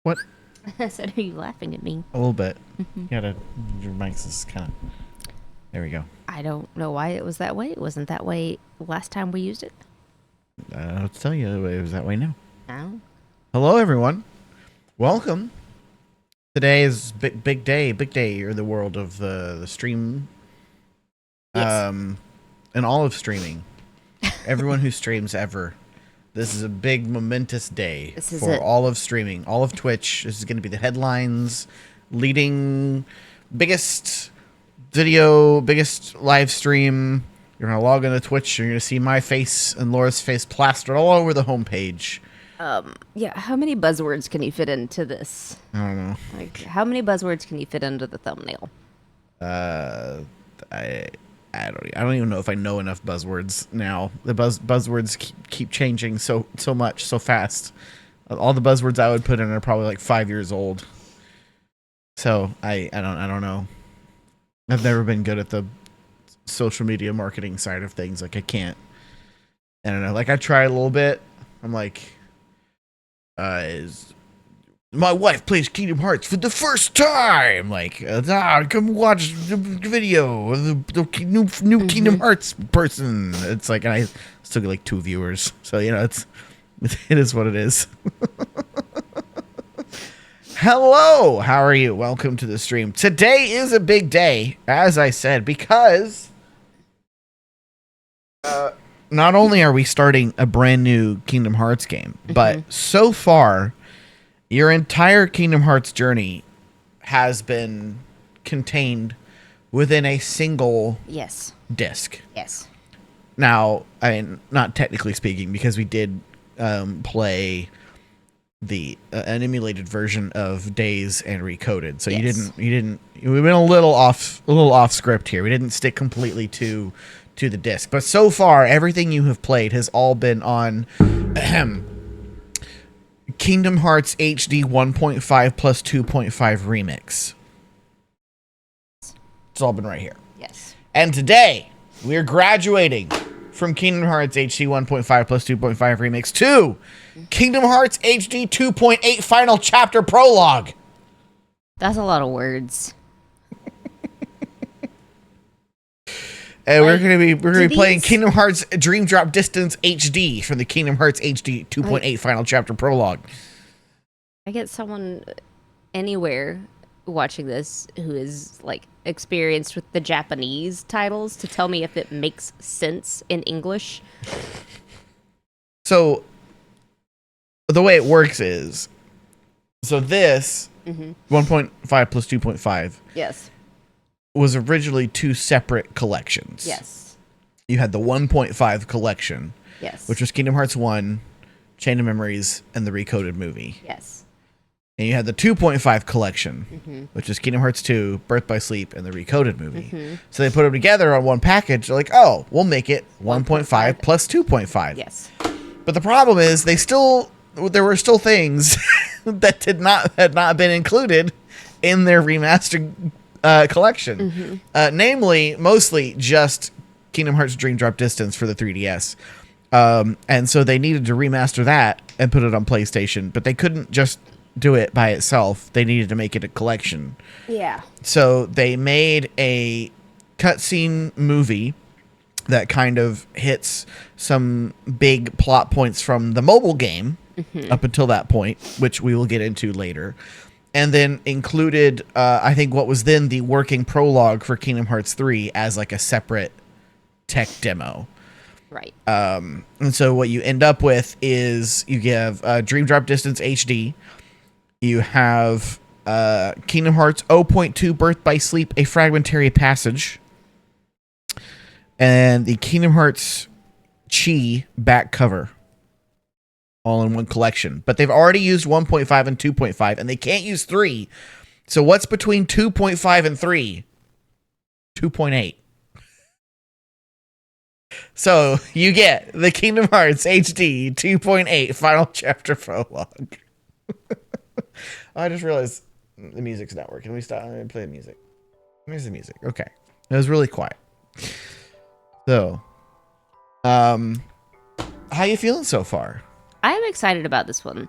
What? I said, are you laughing at me? A little bit. Your mic's is kind of... There we go. I don't know why it was that way. It wasn't that way last time we used it. I'll tell you, it was that way now. No. Hello, everyone. Welcome. Today is big day in the world of the stream. Yes. And all of streaming. Everyone who streams ever. This is a big momentous day for all of streaming, all of Twitch. This is going to be the headlines, leading, biggest video, biggest live stream. You're going to log into Twitch. You're going to see my face and Laura's face plastered all over the homepage. Yeah. How many buzzwords can you fit into this? I don't know. Like, how many buzzwords can you fit into the thumbnail? I don't even know if I know enough buzzwords now. The buzzwords keep changing so much, so fast. All the buzzwords I would put in are probably like 5 years old. So I don't know. I've never been good at the social media marketing side of things. Like I don't know. Like I tried a little bit. I'm like, my wife plays Kingdom Hearts for the first time. Like, come watch the video of the new Kingdom Hearts person. It's like, and I still get like 2 viewers. So, you know, it is what it is. Hello, how are you? Welcome to the stream. Today is a big day, as I said, because not only are we starting a brand new Kingdom Hearts game, but so far, your entire Kingdom Hearts journey has been contained within a single disc. Yes. Now, I mean, not technically speaking, because we did play an emulated version of Days and Recoded. So yes. you didn't. We went a little off script here. We didn't stick completely to the disc. But so far, everything you have played has all been on Kingdom Hearts HD 1.5 plus 2.5 remix. It's all been right here. Yes. And today, we're graduating from Kingdom Hearts HD 1.5 plus 2.5 remix to Kingdom Hearts HD 2.8 final chapter prologue. That's a lot of words. And we're gonna be playing Kingdom Hearts Dream Drop Distance HD from the Kingdom Hearts HD 2.8 final chapter prologue. I get someone anywhere watching this who is like experienced with the Japanese titles to tell me if it makes sense in English. So the way it works is, so this 1.5 plus 2.5 yes was originally 2 separate collections. Yes. You had the 1.5 collection, yes, which was Kingdom Hearts 1, Chain of Memories, and the Recoded movie. yes, And you had the 2.5 collection, which is Kingdom Hearts 2, Birth by Sleep, and the Recoded movie. So they put them together on one package. They're like, oh, we'll make it 1.5 plus 2.5. yes. But the problem is there were still things that had not been included in their remastered collection. Namely, mostly just Kingdom Hearts Dream Drop Distance for the 3DS. And so they needed to remaster that and put it on PlayStation, but they couldn't just do it by itself. They needed to make it a collection. Yeah. So they made a cutscene movie that kind of hits some big plot points from the mobile game up until that point, which we will get into later. And then included, I think, what was then the working prologue for Kingdom Hearts 3 as like a separate tech demo. Right. And so what you end up with is you have Dream Drop Distance HD. You have Kingdom Hearts 0.2 Birth by Sleep, A Fragmentary Passage. And the Kingdom Hearts Chi back cover. All in one collection. But they've already used 1.5 and 2.5, and they can't use 3. So what's between 2.5 and 3? 2.8. So you get the Kingdom Hearts HD 2.8 Final Chapter Prologue. I just realized the music's not working. We stop and play the music. Where's the music? Okay. It was really quiet. So, how you feeling so far? I'm excited about this one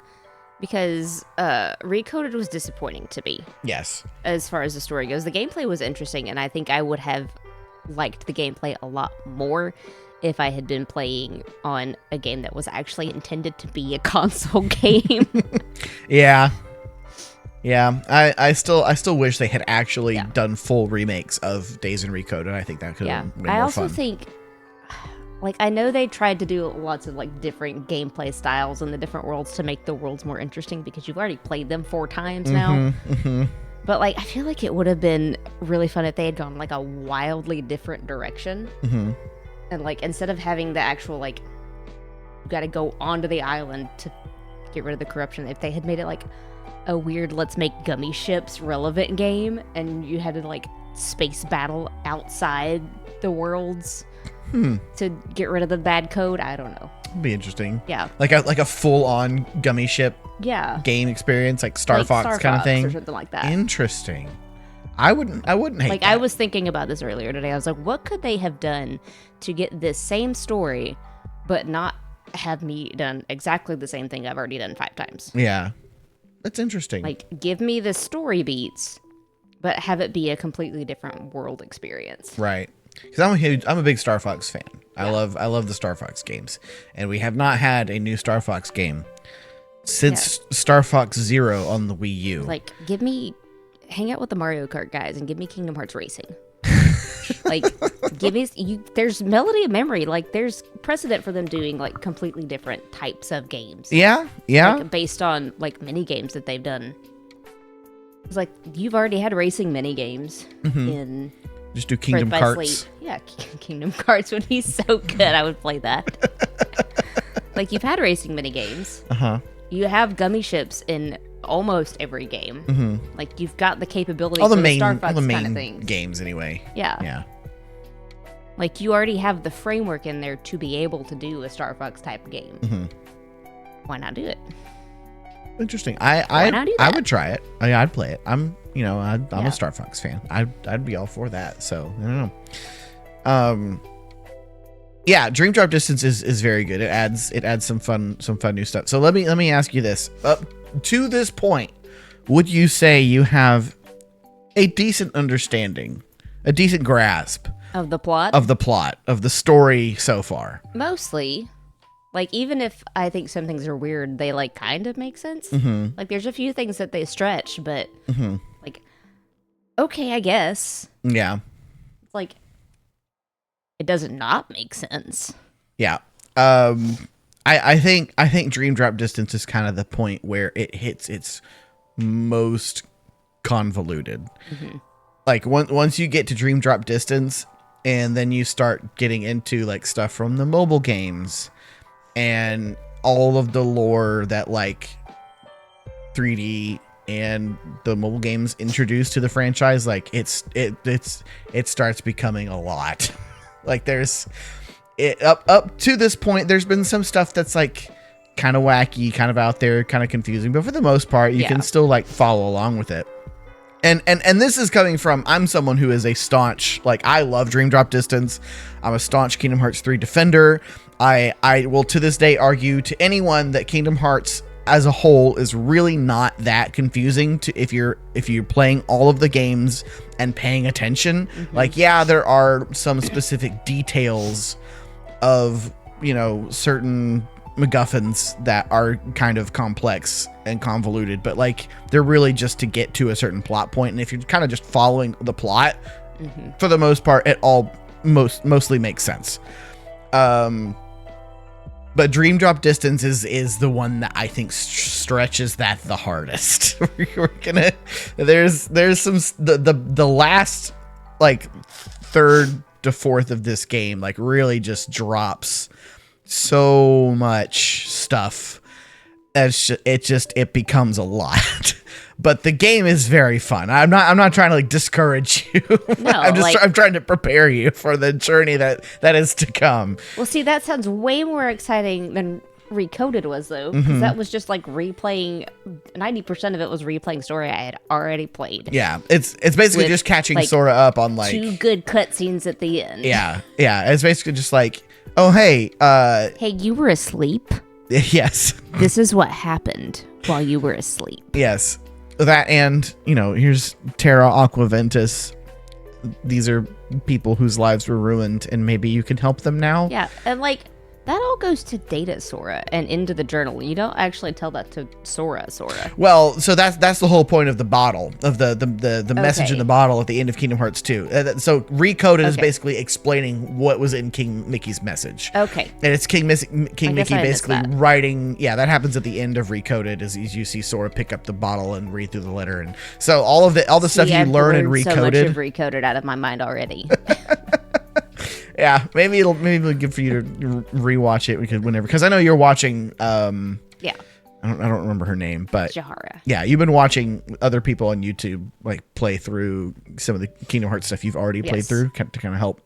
because Recoded was disappointing to me. Yes. As far as the story goes, the gameplay was interesting, and I think I would have liked the gameplay a lot more if I had been playing on a game that was actually intended to be a console game. Yeah. I still wish they had actually done full remakes of Days in Recoded. I think that could have been way more fun. Think, like, I know they tried to do lots of like different gameplay styles in the different worlds to make the worlds more interesting because you've already played them 4 times now. But like, I feel like it would have been really fun if they had gone like a wildly different direction. And like, instead of having the actual like, you got to go onto the island to get rid of the corruption, if they had made it like a weird let's make gummy ships relevant game and you had to like space battle outside the worlds to get rid of the bad code. I don't know. It'd be interesting. Yeah. Like a full on gummy ship game experience, like Star Fox kind of thing. Or something like that. Interesting. I wouldn't hate like that. I was thinking about this earlier today. I was like, what could they have done to get this same story but not have me done exactly the same thing I've already done 5 times? Yeah. That's interesting. Like, give me the story beats, but have it be a completely different world experience. Right. Because I'm a big Star Fox fan. I love the Star Fox games, and we have not had a new Star Fox game since Star Fox Zero on the Wii U. Like, hang out with the Mario Kart guys and give me Kingdom Hearts Racing. Like, there's Melody of Memory. Like, there's precedent for them doing like completely different types of games. Yeah. Like, based on like mini games that they've done. It's like you've already had racing mini games in. Just do Kingdom Hearts. Yeah, Kingdom Hearts would be so good. I would play that. Like, you've had racing mini games. You have gummy ships in almost every game. Like, you've got the capability all the for main, Star Fox all the kind main of things. games anyway. Yeah. Like, you already have the framework in there to be able to do a Star Fox type game. Why not do it? Interesting. I would try it. I'd play it. I'm a Star Fox fan. I'd be all for that. So I don't know. Yeah, Dream Drop Distance is very good. It adds some fun new stuff. So let me ask you this. Up to this point, would you say you have a decent understanding, a decent grasp of the plot of the story so far? Mostly. Like, even if I think some things are weird, they like kind of make sense. Like, there's a few things that they stretch, but like, okay, I guess. Yeah. It's like, it does not make sense. Yeah. I think Dream Drop Distance is kind of the point where it hits its most convoluted. Like, once you get to Dream Drop Distance, and then you start getting into like stuff from the mobile games and all of the lore that like 3D and the mobile games introduced to the franchise, like it starts becoming a lot. Like, there's up to this point, there's been some stuff that's like kind of wacky, kind of out there, kind of confusing, but for the most part, you can still like follow along with it. And this is coming from, I'm someone who is a staunch, like, I love Dream Drop Distance. I'm a staunch Kingdom Hearts 3 defender. I will to this day argue to anyone that Kingdom Hearts as a whole is really not that confusing to if you're playing all of the games and paying attention. Like, yeah, there are some specific details of, you know, certain MacGuffins that are kind of complex and convoluted, but like they're really just to get to a certain plot point, and if you're kind of just following the plot, for the most part, it all mostly makes sense. But Dream Drop Distance is the one that I think stretches that the hardest. There's some the last like third to fourth of this game like really just drops so much stuff. It becomes a lot. But the game is very fun. I'm not trying to like discourage you. No, I'm trying to prepare you for the journey that is to come. Well, see, that sounds way more exciting than Recoded was, though, because that was just like replaying. 90% of it was replaying story I had already played. Yeah, it's basically just catching like, Sora up on like 2 good cutscenes at the end. Yeah. It's basically just like, oh hey, hey, you were asleep. Yes. This is what happened while you were asleep. Yes. That, and, you know, here's Terra Aquaventus. These are people whose lives were ruined, and maybe you can help them now. Yeah, and like that all goes to Data Sora and into the journal. You don't actually tell that to Sora. Well, so that's the whole point of the bottle, of the message in the bottle at the end of Kingdom Hearts 2. So Recoded is basically explaining what was in King Mickey's message. Okay. And it's King Mickey basically writing. Yeah, that happens at the end of Recoded, as you see Sora pick up the bottle and read through the letter, and so all the stuff you learn in Recoded. So much of Recoded out of my mind already. Yeah, maybe it'll be good for you to rewatch it because I know you're watching. Yeah. I don't remember her name, but Jahara. Yeah, you've been watching other people on YouTube like play through some of the Kingdom Hearts stuff you've already played through to kind of help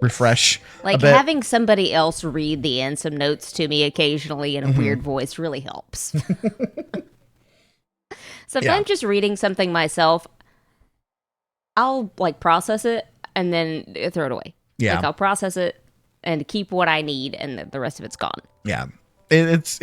refresh. Like having somebody else read the end some notes to me occasionally in a weird voice really helps. Sometimes just reading something myself, I'll like process it and then throw it away. Yeah. Like I'll process it and keep what I need, and the rest of it's gone. Yeah. It's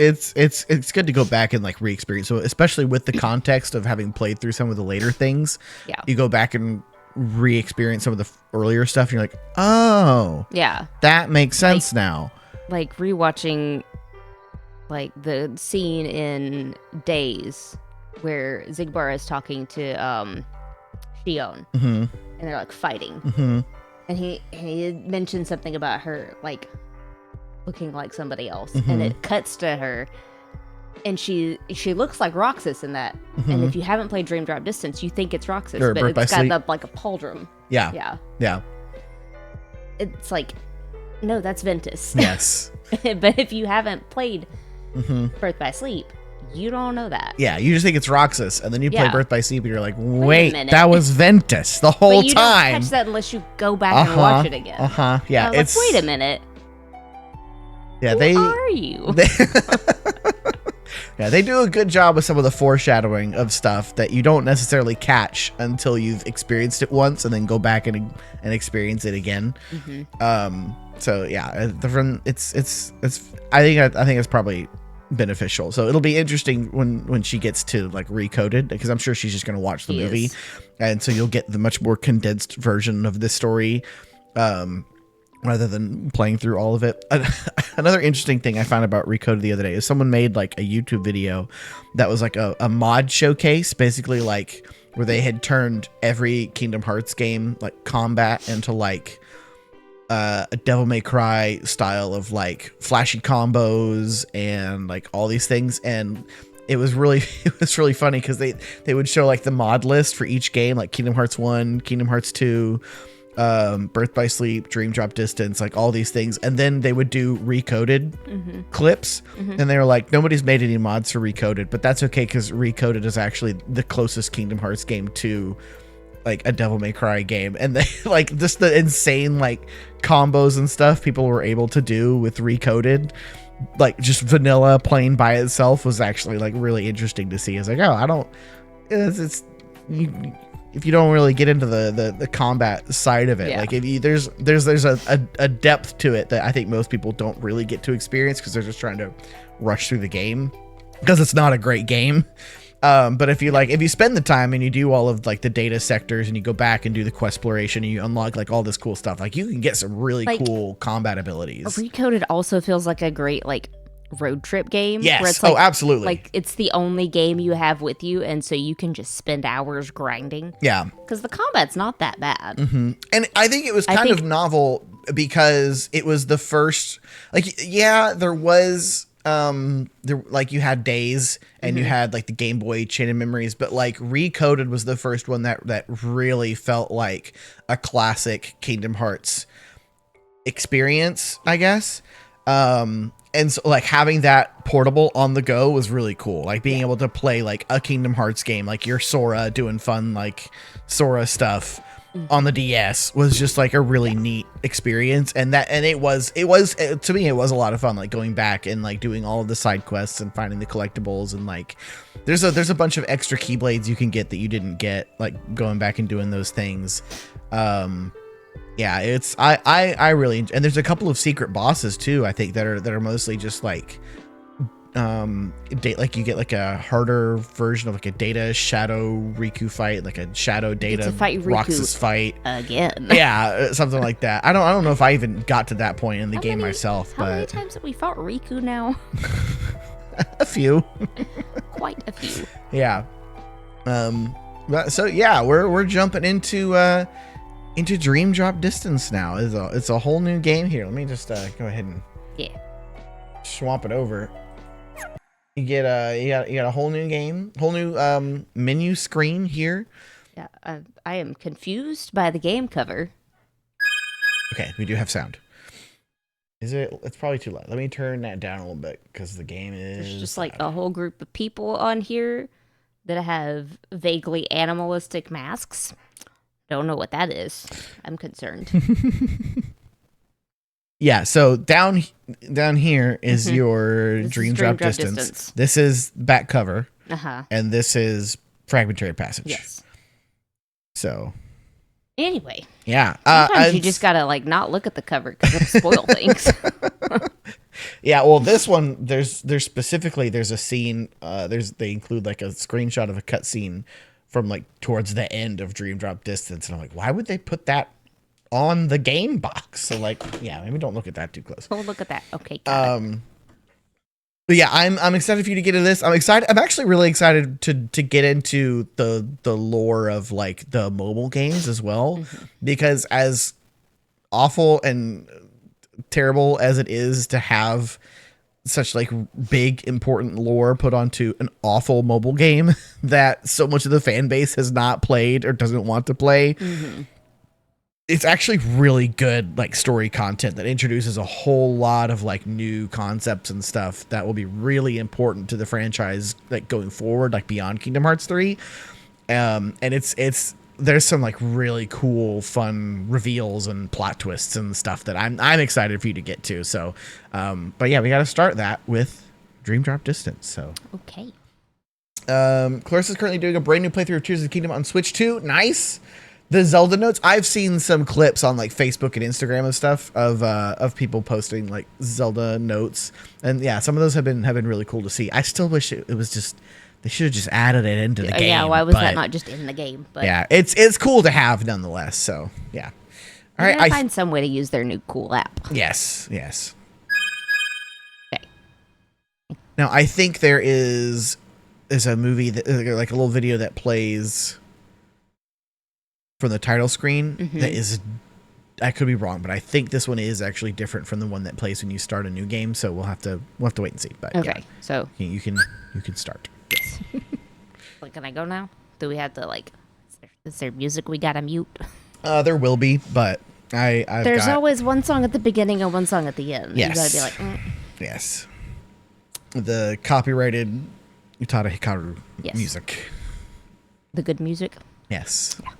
good to go back and like re-experience. So especially with the context of having played through some of the later things, you go back and re-experience some of the earlier stuff, and you're like, oh, yeah, that makes sense now. Like rewatching, like the scene in Days where Zigbar is talking to Shion, and they're like fighting. And he mentioned something about her like looking like somebody else, and it cuts to her, and she looks like Roxas in that. And if you haven't played Dream Drop Distance, you think it's Roxas, but it's got like a pauldron. Yeah. It's like, no, that's Ventus. Yes. But if you haven't played Birth by Sleep, you don't know that. Yeah, you just think it's Roxas, and then you play Birth by Sleep, and you're like, wait, that was Ventus the whole but you time. Don't catch that unless you go back and watch it again. Yeah, it's like, wait a minute. Yeah, Who are you? Yeah, they do a good job with some of the foreshadowing of stuff that you don't necessarily catch until you've experienced it once, and then go back and experience it again. So yeah, it's I think it's probably beneficial. So it'll be interesting when she gets to like Recoded, because I'm sure she's just going to watch the movie, and so you'll get the much more condensed version of this story rather than playing through all of it. Another interesting thing I found about Recoded the other day is someone made like a YouTube video that was like a mod showcase, basically like where they had turned every Kingdom Hearts game like combat into like a Devil May Cry style of like flashy combos and like all these things, and it was really funny because they would show like the mod list for each game, like Kingdom Hearts 1, Kingdom Hearts 2, Birth by Sleep, Dream Drop Distance, like all these things, and then they would do Recoded clips, and they were like, nobody's made any mods for Recoded, but that's okay because Recoded is actually the closest Kingdom Hearts game to like a Devil May Cry game, and they like just the insane like combos and stuff people were able to do with Recoded, like just vanilla playing by itself was actually like really interesting to see. It's like, oh, I don't, it's if you don't really get into the combat side of it, Yeah. like if you, there's a depth to it that I think most people don't really get to experience because they're just trying to rush through the game because it's not a great game. But if you spend the time and you do all of like the data sectors and you go back and do the quest exploration and you unlock like all this cool stuff, like you can get some really Like, cool combat abilities. Recoded also feels like a great like road trip game. Yes. Where it's like, absolutely. Like it's the only game you have with you, and so you can just spend hours grinding. Yeah. Because the combat's not that bad. Mm-hmm. And I think it was kind of novel because it was the first, like, yeah, there was, like you had Days and you had like the Game Boy Chain of Memories, but like Recoded was the first one that really felt like a classic Kingdom Hearts experience, I guess. And so like having that portable on the go was really cool. Like being able to play like a Kingdom Hearts game, like your Sora doing fun, like Sora stuff on the DS was just like a really neat experience. And it was to me, it was a lot of fun, like going back and like doing all of the side quests and finding the collectibles. And like, there's a bunch of extra Keyblades you can get that you didn't get, like going back and doing those things. Yeah, it's I really and there's a couple of secret bosses too, I think that are mostly just like like you get like a harder version of like a Data Shadow Riku fight, like a Shadow Data Roxas fight again. Yeah, something like that. I don't know if I even got to that point in the game myself, how but many times have we fought Riku now? A few. Quite a few. Yeah. But so yeah, we're jumping into Dream Drop Distance now. It's a whole new game here. Let me just go ahead and swamp it over. You get you got a whole new game, whole new menu screen here. Yeah, I am confused by the game cover. Okay, we do have sound. It's probably too loud. Let me turn that down a little bit because the game is. There's just like a whole group of people on here that have vaguely animalistic masks. Don't know what that is. I'm concerned. Yeah, so down here is your Dream Drop Distance. This is back cover. And this is Fragmentary Passage. Yes. So. Anyway. Yeah. Sometimes you just gotta like not look at the cover because it'll spoil things. Yeah, well, this one there's specifically there's a scene. They include like a screenshot of a cutscene from like towards the end of Dream Drop Distance, and I'm like, why would they put that on the game box? So like, yeah, maybe don't look at that too close. Oh, look at that. Okay. Got it. But yeah, I'm excited for you to get into this. I'm excited. I'm actually really excited to get into the lore of like the mobile games as well, because as awful and terrible as it is to have such like big important lore put onto an awful mobile game that so much of the fan base has not played or doesn't want to play. It's actually really good like story content that introduces a whole lot of like new concepts and stuff that will be really important to the franchise like going forward, like beyond Kingdom Hearts 3. And it's there's some like really cool fun reveals and plot twists and stuff that I'm excited for you to get to. So but yeah, we got to start that with Dream Drop Distance. So okay. Clarissa's currently doing a brand new playthrough of Tears of the Kingdom on Switch 2. Nice. The Zelda notes, I've seen some clips on like Facebook and Instagram and stuff of people posting like Zelda notes, and yeah, some of those have been really cool to see. I still wish it was just they should have just added it into the game. Yeah, why was that not just in the game? But yeah, it's cool to have nonetheless. So yeah, all right, find some way to use their new cool app. Yes. Okay. Now I think there's a movie that like a little video that plays from the title screen that is, I could be wrong, but I think this one is actually different from the one that plays when you start a new game. So we'll have to wait and see. But okay, yeah, so you can start. Yes. Like, can I go now? Do we have to like? Is there music we gotta mute? There will be, but there's always one song at the beginning and one song at the end. Yes. You gotta be like, yes. The copyrighted Utada Hikaru music. The good music. Yes. Yeah.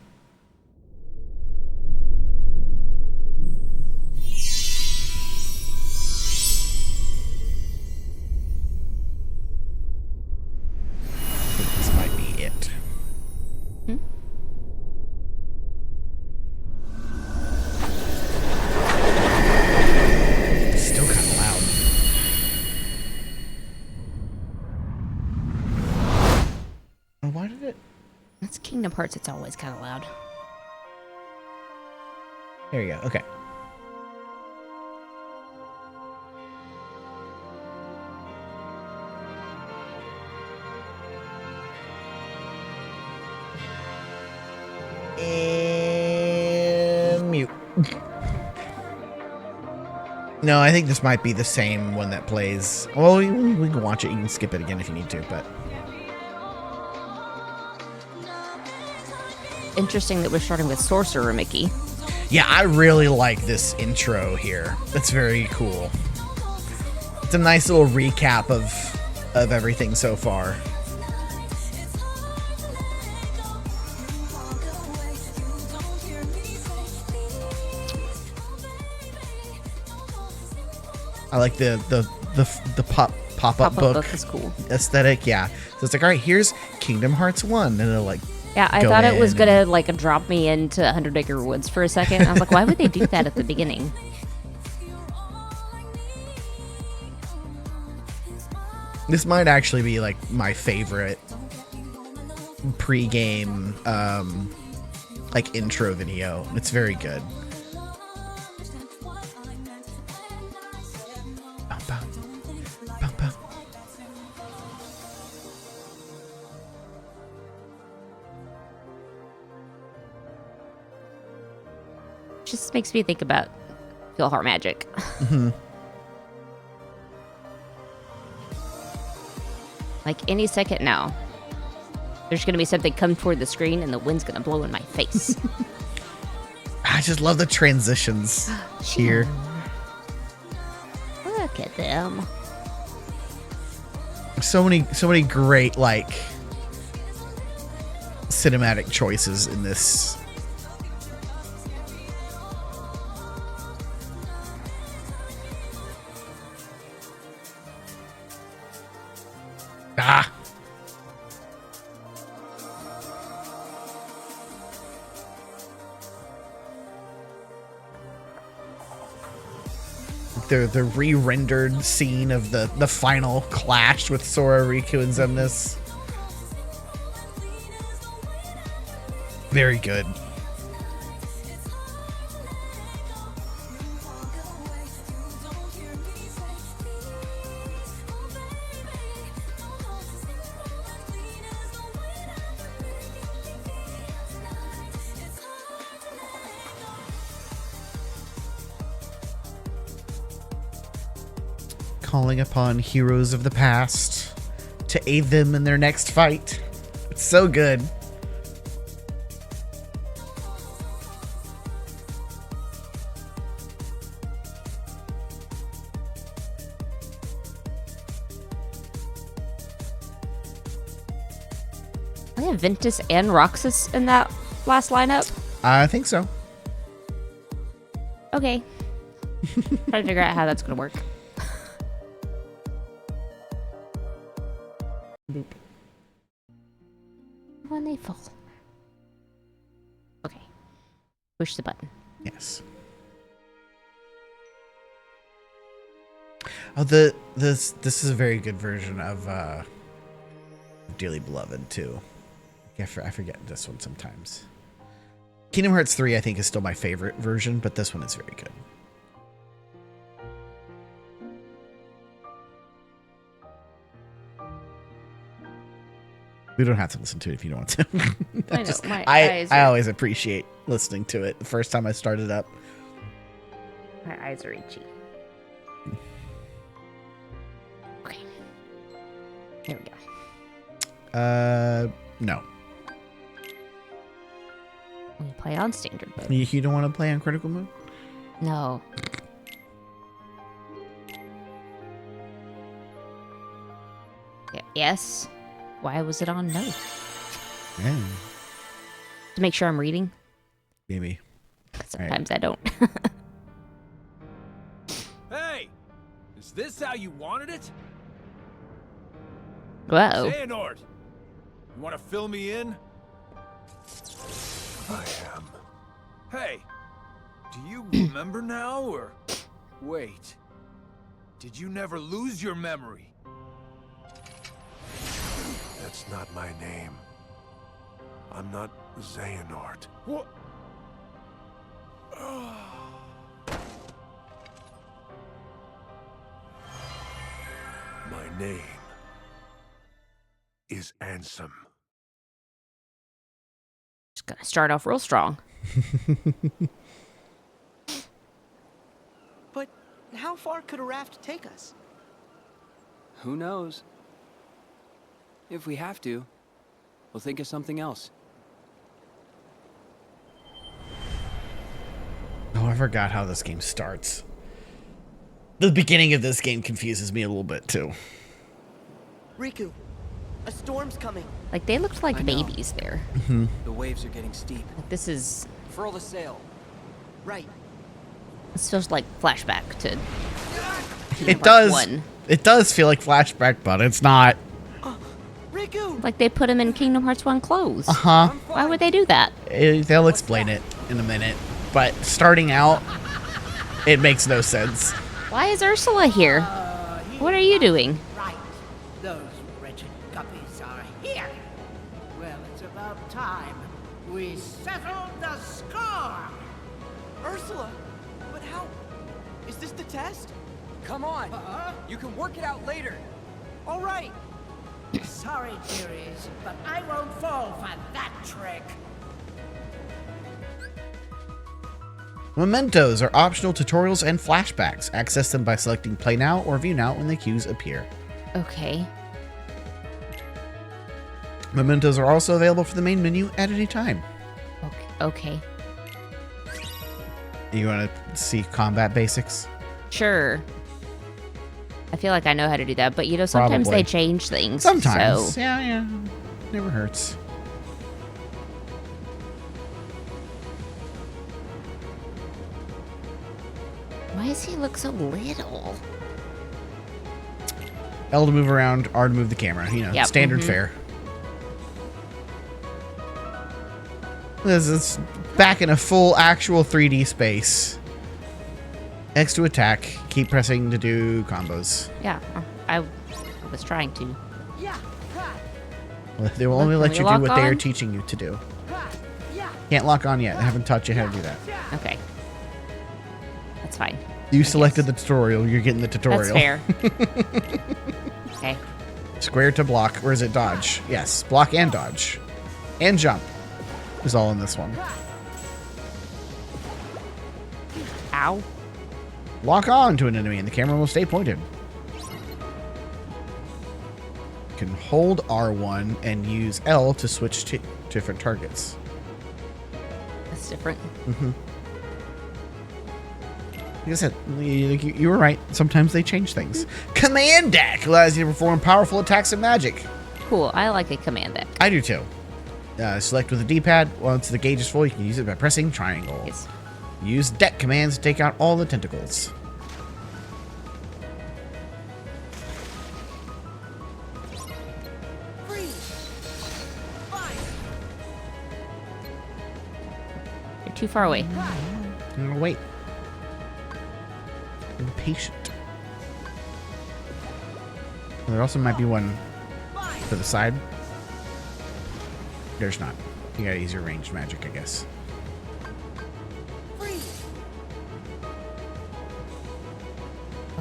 Kingdom Hearts, it's always kind of loud. There you go. Okay. And mute. No, I think this might be the same one that plays. Well, we can watch it. You can skip it again if you need to, but. Interesting that we're starting with Sorcerer Mickey. Yeah, I really like this intro here. That's very cool. It's a nice little recap of everything so far. I like the pop-up book is cool. aesthetic. Yeah, so it's like, all right, here's Kingdom Hearts 1, and it'll like. Yeah, I thought it was gonna like drop me into 100 Acre Woods for a second. I was like, why would they do that at the beginning? This might actually be like my favorite pre-game like intro video. It's very good. Just makes me think about Feel Heart Magic. Mm-hmm. Like any second now, there's gonna be something come toward the screen and the wind's gonna blow in my face. I just love the transitions here. Look at them. So many great like cinematic choices in this. Ah. The re-rendered scene of the final clash with Sora, Riku, and Xemnas. Very good. Calling upon heroes of the past to aid them in their next fight. It's so good. I have Ventus and Roxas in that last lineup. I think so. Okay. Trying to figure out how that's gonna work. Boop. When they fall. Okay. Push the button. Yes. Oh, this is a very good version of Dearly Beloved too. I forget this one sometimes. Kingdom Hearts 3 I think is still my favorite version, but this one is very good. We don't have to listen to it if you don't want to. I know. My eyes I are, always appreciate listening to it the first time I started up. my eyes are itchy. Okay. There we go. No. We play on standard mode. You don't want to play on critical mode? No. Yes. Why was it on no? Yeah. To make sure I'm reading. Maybe. Sometimes I don't. Hey! Is this how you wanted it? Whoa. Xehanort! You want to fill me in? I am. Hey! Do you remember now, or... Wait. Did you never lose your memory? That's not my name. I'm not Xehanort. What? My name is Ansem. Just gonna start off real strong. But how far could a raft take us? Who knows? If we have to, we'll think of something else. Oh, I forgot how this game starts. The beginning of this game confuses me a little bit, too. Riku, a storm's coming. Like, they looked like I know. babies there. The waves are getting steep. Like, this is... Furl the sail. Right. This feels like flashback to... It Hearts does. 1. It does feel like flashback, but it's not. Riku! Like, they put him in Kingdom Hearts 1 clothes. Huh? Why would they do that? They'll explain it in a minute. But starting out, it makes no sense. Why is Ursula here? What are you doing? Right. Those wretched guppies are here. Well, it's about time we settled the score. Ursula! But how? Is this the test? Come on! You can work it out later. All right. Sorry, dearies, but I won't fall for that trick. Mementos are optional tutorials and flashbacks. Access them by selecting Play Now or View Now when the cues appear. Okay. Mementos are also available for the main menu at any time. Okay. You want to see combat basics? Sure. I feel like I know how to do that, but you know, sometimes Probably. they change things. Sometimes. So. Yeah. Never hurts. Why does he look so little? L to move around, R to move the camera. You know, Yep, standard mhm. fare. This is back in a full actual 3D space. X to attack. Keep pressing to do combos. Yeah, I was trying to. Yeah. Ha, They will only Can let we you do lock what they are on? teaching you to do. ha, yeah. Can't lock on yet. I haven't taught you how to do that. Okay. That's fine. You selected the tutorial. You're getting the tutorial. That's fair. Okay. Square to block. Or is it dodge? Yes. Block and dodge. And jump is all in this one. Ow. Lock on to an enemy and the camera will stay pointed. You can hold R1 and use L to switch to different targets. That's different. Like I said, you were right. Sometimes they change things. Command deck allows you to perform powerful attacks and magic. Cool. I like a command deck. I do too. Select with the D-pad. Once the gauge is full, you can use it by pressing triangle. Yes. Use deck commands to take out all the tentacles. You're too far away. I'm gonna wait. I'm patient. There also might be one to the side. There's not. You gotta use your ranged magic, I guess.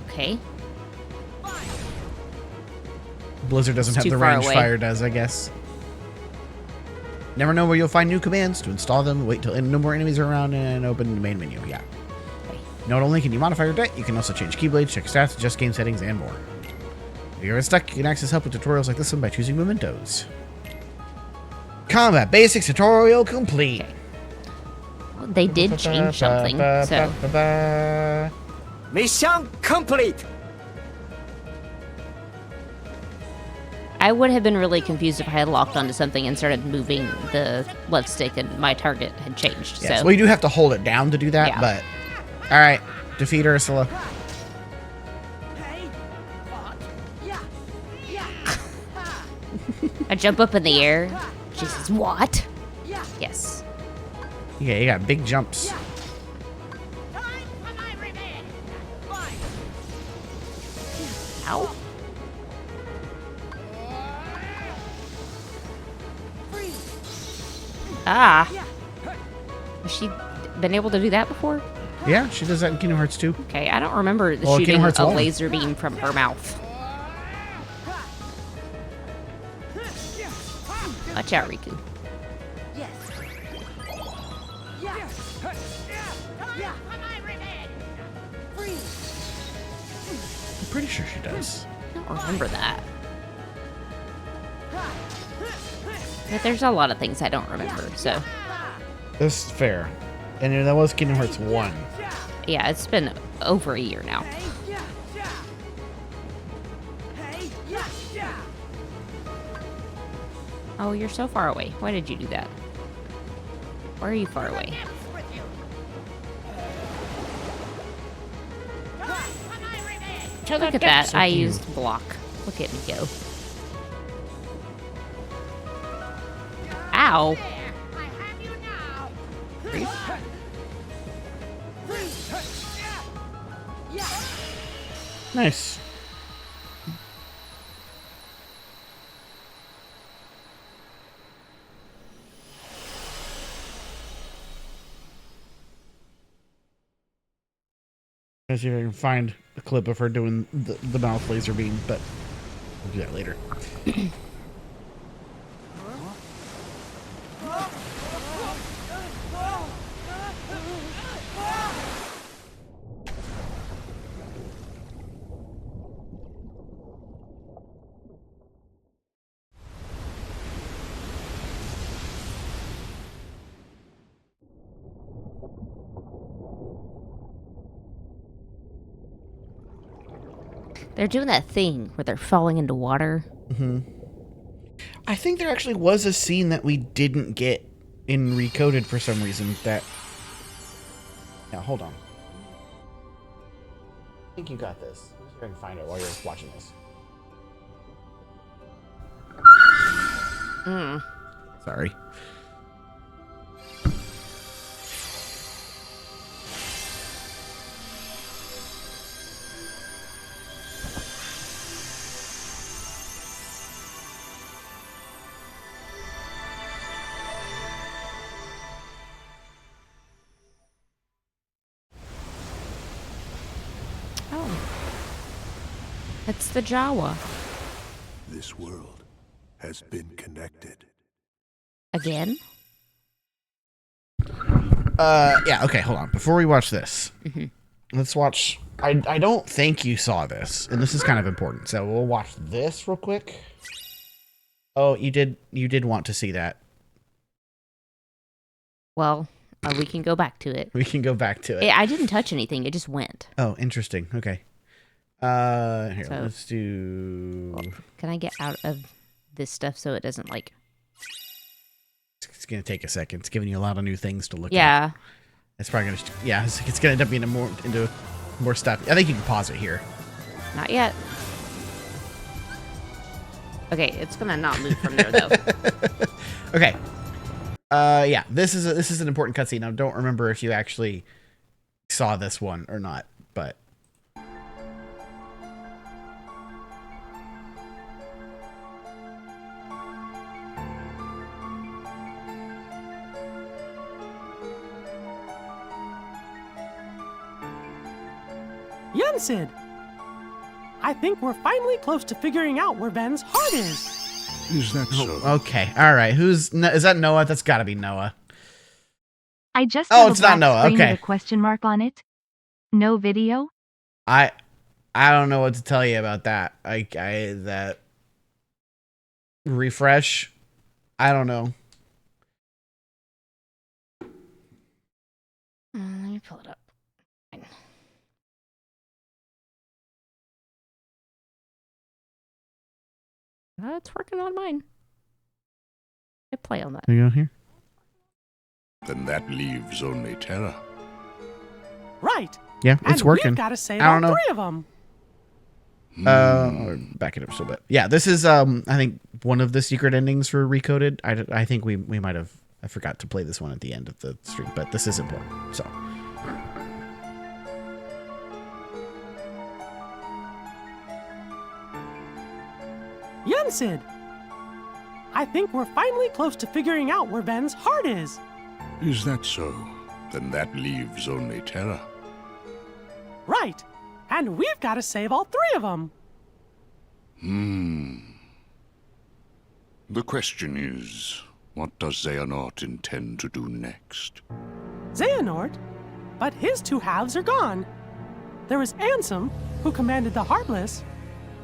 Okay. Blizzard doesn't have too the far range away. fire does, I guess. Never know where you'll find new commands. To install them, wait till no more enemies are around and open the main menu. Yeah. Okay. Not only can you modify your deck, you can also change keyblades, check stats, adjust game settings, and more. If you're stuck, you can access help with tutorials like this one by choosing Mementos. Combat Basics tutorial complete. Okay. Well, they did change something, so Mission complete! I would have been really confused if I had locked onto something and started moving the left stick and my target had changed. Yes. So Well, you do have to hold it down to do that, Yeah. but... Alright, defeat Ursula. Hey. What? Yeah. Yeah. Ha, I jump up in the air. She says, "What?" yeah. Yes. Yeah, you got big jumps. Time for my revenge. Fine. Ow. Ah. Has she been able to do that before? Yeah, she does that in Kingdom Hearts 2. Okay, I don't remember Well, shooting Kingdom Hearts a 1. laser beam from her mouth. Watch out, Riku. I'm pretty sure she does. I don't remember that. But there's a lot of things I don't remember, so... That's fair. And that was Kingdom Hearts 1. Yeah, it's been over a year now. Oh, you're so far away. Why did you do that? Why are you far away? Look at that. I used block. Look at me go. Ow. Nice. Let's see if I can find a clip of her doing the mouth laser beam, but we'll do that later. They're doing that thing where they're falling into water. I think there actually was a scene that we didn't get in Recoded for some reason that... Now, hold on. I think you got this. Let's see if I can find it while you're watching this. Sorry. Oh. It's the Jawa. This world has been connected. Again? Yeah, okay, hold on. Before we watch this, let's watch... I don't think you saw this, and this is kind of important, so we'll watch this real quick. Oh, you did want to see that. Well, we can go back to it. We can go back to it. I didn't touch anything. It just went. Oh, interesting. Okay. Here, So- let's do... Well, can I get out of this stuff so it doesn't, like... It's going to take a second. It's giving you a lot of new things to look at. Yeah. It's probably going to... Yeah, it's going to end up being into more stuff. I think you can pause it here. Not yet. Okay, it's gonna not move from there, though. Okay. Yeah, this is an important cutscene. I don't remember if you actually saw this one or not, but... Sid, I think we're finally close to figuring out where Ben's heart is. Is that so? Okay, all right. Is that Noah? That's got to be Noah. I just Oh, have it's a not black Noah. screen Okay. with a question mark on it. No video. I don't know what to tell you about that. That refresh. I don't know. Let me pull it up. It's working on mine. Hit play on that. There you go here. Then that leaves only Terra. Right. Yeah, it's and working. We've got to save I don't all know. 3 of them. Or back it up so bit. Yeah, this is I think one of the secret endings for Recoded. I think we might have... I forgot to play this one at the end of the stream, but this is important. So. Sid, I think we're finally close to figuring out where Ven's heart is. Is that so? Then that leaves only Terra. Right. And we've got to save all 3 of them. The question is, what does Xehanort intend to do next? Xehanort? But his 2 halves are gone. There was Ansem, who commanded the Heartless,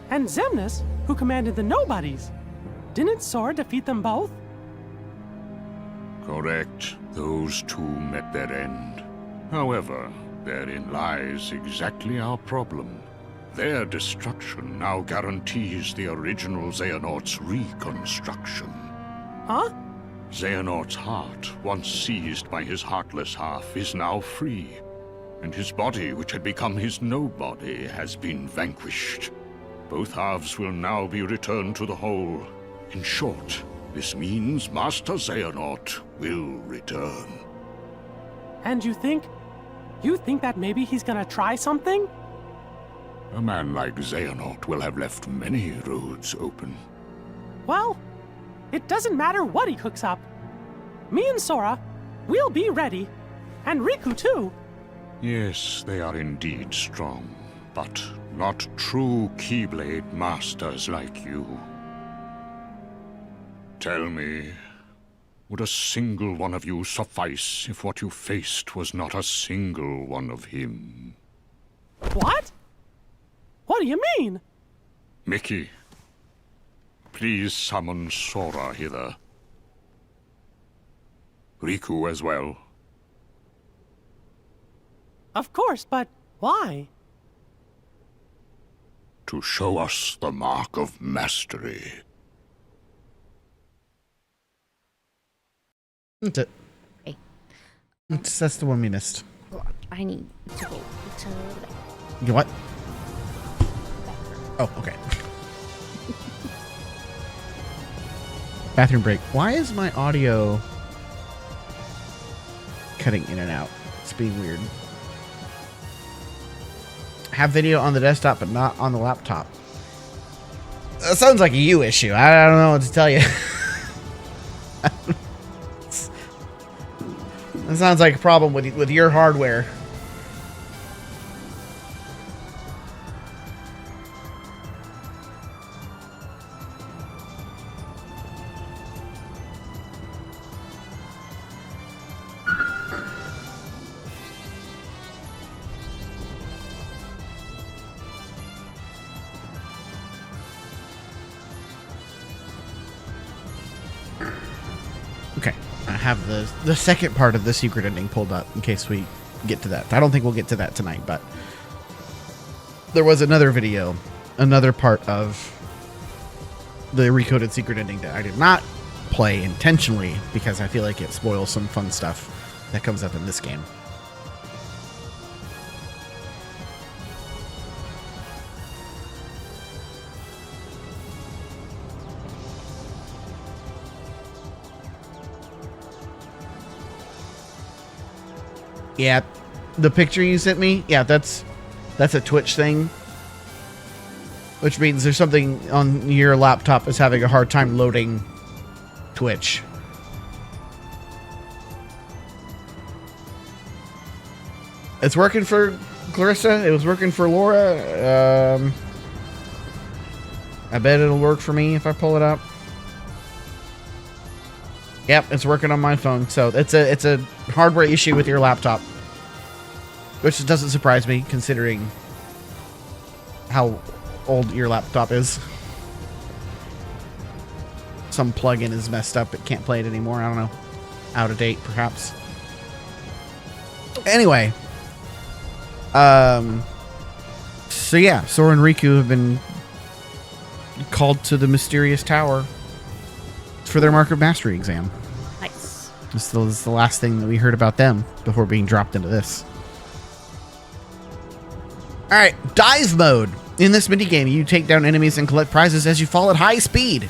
and Xemnas, who commanded the Nobodies. Didn't Sora defeat them both? Correct. Those 2 met their end. However, therein lies exactly our problem. Their destruction now guarantees the original Xehanort's reconstruction. Huh? Xehanort's heart, once seized by his heartless half, is now free. And his body, which had become his nobody, has been vanquished. Both halves will now be returned to the whole. In short, this means Master Xehanort will return. And you think that maybe he's gonna try something? A man like Xehanort will have left many roads open. Well, it doesn't matter what he cooks up. Me and Sora, we'll be ready. And Riku too. Yes, they are indeed strong, but not true Keyblade masters like you. Tell me, would a single one of you suffice if what you faced was not a single one of him? What? What do you mean? Mickey, please summon Sora hither. Riku as well. Of course, but why? To show us the mark of mastery. That's it. Okay. That's the one we missed. Hold on. I need to go to the back. You what? Oh, okay. Bathroom break. Why is my audio cutting in and out? It's being weird. Have video on the desktop, but not on the laptop. That sounds like a you issue. I don't know what to tell you. That sounds like a problem with your hardware. Okay, I have the second part of the secret ending pulled up in case we get to that. I don't think we'll get to that tonight, but there was another video, another part of the recoded secret ending that I did not play intentionally because I feel like it spoils some fun stuff that comes up in this game. Yeah, the picture you sent me, yeah, that's a Twitch thing. Which means there's something on your laptop that's having a hard time loading Twitch. It's working for Clarissa. It was working for Laura. I bet it'll work for me if I pull it up. Yep, it's working on my phone. So it's a hardware issue with your laptop, which doesn't surprise me considering how old your laptop is. Some plugin is messed up. It can't play it anymore. I don't know. Out of date, perhaps. Anyway. So yeah, Sora and Riku have been called to the mysterious tower for their Mark of Mastery exam. Nice. This is the last thing that we heard about them before being dropped into this. Alright, dive mode. In this minigame, you take down enemies and collect prizes as you fall at high speed.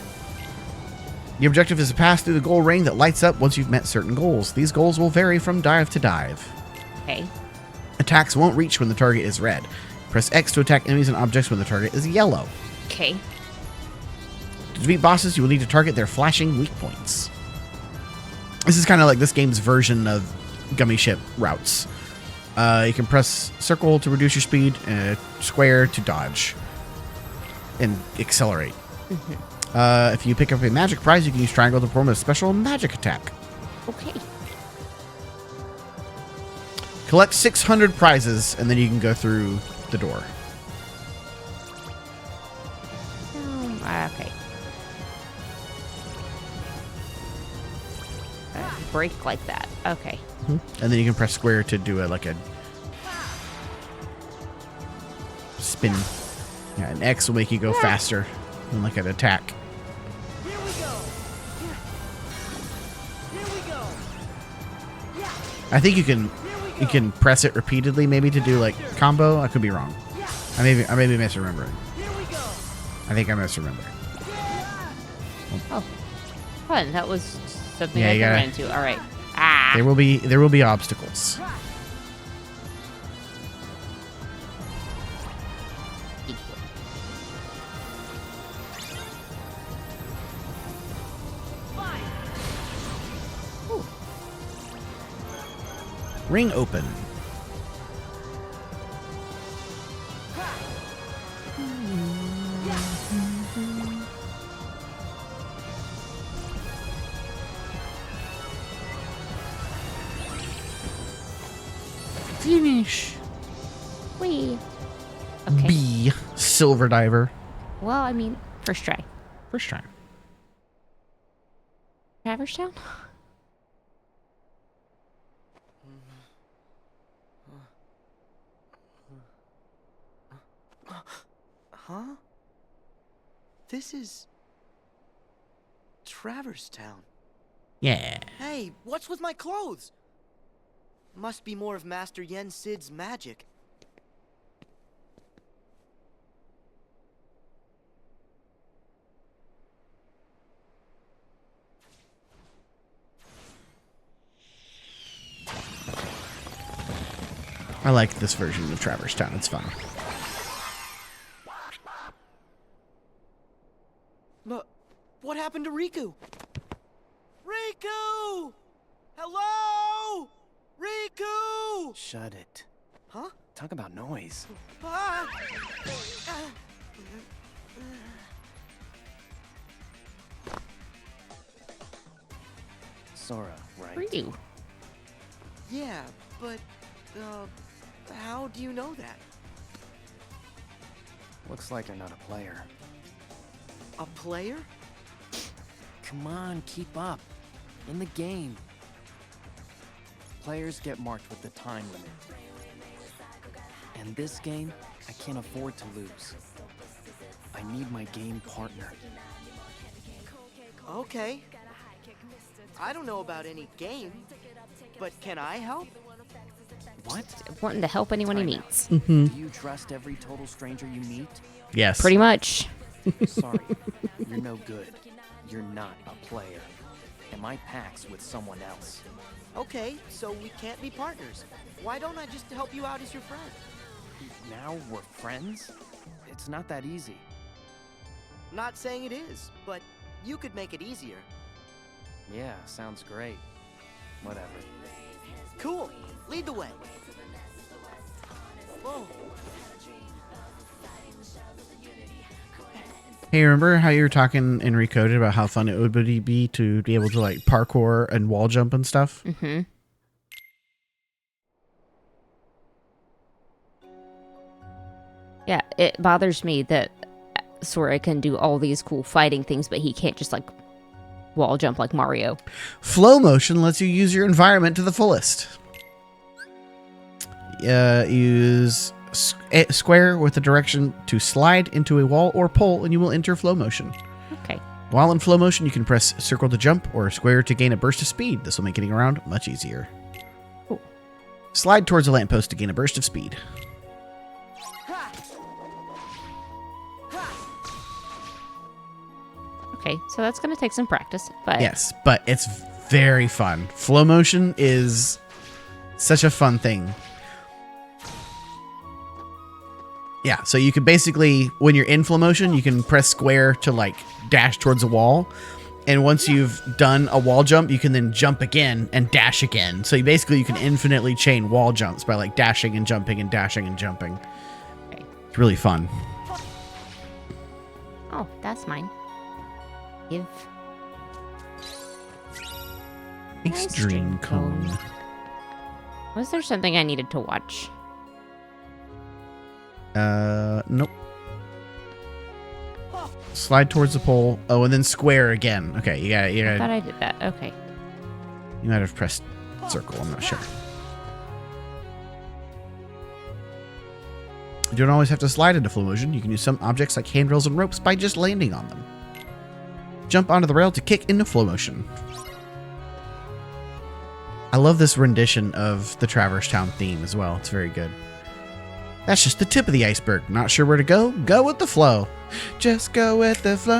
The objective is to pass through the goal ring that lights up once you've met certain goals. These goals will vary from dive to dive. Okay. Attacks won't reach when the target is red. Press X to attack enemies and objects when the target is yellow. Okay. To defeat bosses, you will need to target their flashing weak points. This is kind of like this game's version of gummy ship routes. You can press circle to reduce your speed, square to dodge, and accelerate. If you pick up a magic prize, you can use triangle to perform a special magic attack. Okay. Collect 600 prizes, and then you can go through the door. Okay. Break like that. Okay. And then you can press square to do a spin. Yeah, an X will make you go faster than like an attack. Here we go. Here we go. I think you can press it repeatedly, maybe to do like combo. I could be wrong. I may be misremembering. Here we go. I think I'm misremembering. Oh, fun. That was something Yeah, I you can gotta- run into. All right. Ah. There will be obstacles. Ring open. Finish. Wee. Okay. B. Silver diver. Well, I mean, first try. First try. Traverse Town? Huh? This is Traverse Town. Yeah. Hey, what's with my clothes? Must be more of Master Yen Sid's magic. I like this version of Traverse Town. It's fun. But what happened to Riku? Riku! Hello? Riku! Shut it. Huh? Talk about noise. Ah! Sora, right? Ryu. Yeah, but, how do you know that? Looks like you're not a player. A player? Come on, keep up. In the game. Players get marked with the time limit. And this game, I can't afford to lose. I need my game partner. Okay. I don't know about any game, but can I help? What? Wanting to help anyone he Time out. meets. Do you trust every total stranger you meet? Yes. Pretty much. Sorry, you're no good. You're not a player. And my pack's with someone else. Okay, so we can't be partners. Why don't I just help you out as your friend? Now we're friends? It's not that easy. Not saying it is, but you could make it easier. Yeah, sounds great. Whatever. Cool. Lead the way. Whoa. Hey, remember how you were talking in Recoded about how fun it would be to be able to like parkour and wall jump and stuff? Mm-hmm. Yeah, it bothers me that Sora can do all these cool fighting things, but he can't just like wall jump like Mario. Flow motion lets you use your environment to the fullest. Use square with the direction to slide into a wall or pole, and you will enter flow motion. Okay. While in flow motion, you can press circle to jump or square to gain a burst of speed. This will make getting around much easier. Cool. Slide towards a lamppost to gain a burst of speed. Okay, so that's going to take some practice, but Yes, but it's very fun. Flow motion is such a fun thing. Yeah, so you can basically, when you're in flow motion, you can press square to like dash towards a wall. And once you've done a wall jump, you can then jump again and dash again. So you can infinitely chain wall jumps by like dashing and jumping and dashing and jumping. Okay. It's really fun. Oh, that's mine. Give. Extreme cone. Was there something I needed to watch? Nope. Slide towards the pole. Oh, and then square again. Okay, you I thought gotta. I did that. Okay. You might have pressed circle. I'm not sure. You don't always have to slide into flow motion. You can use some objects like handrails and ropes by just landing on them. Jump onto the rail to kick into flow motion. I love this rendition of the Traverse Town theme as well. It's very good. That's just the tip of the iceberg. Not sure where to go? Go with the flow. Just go with the flow.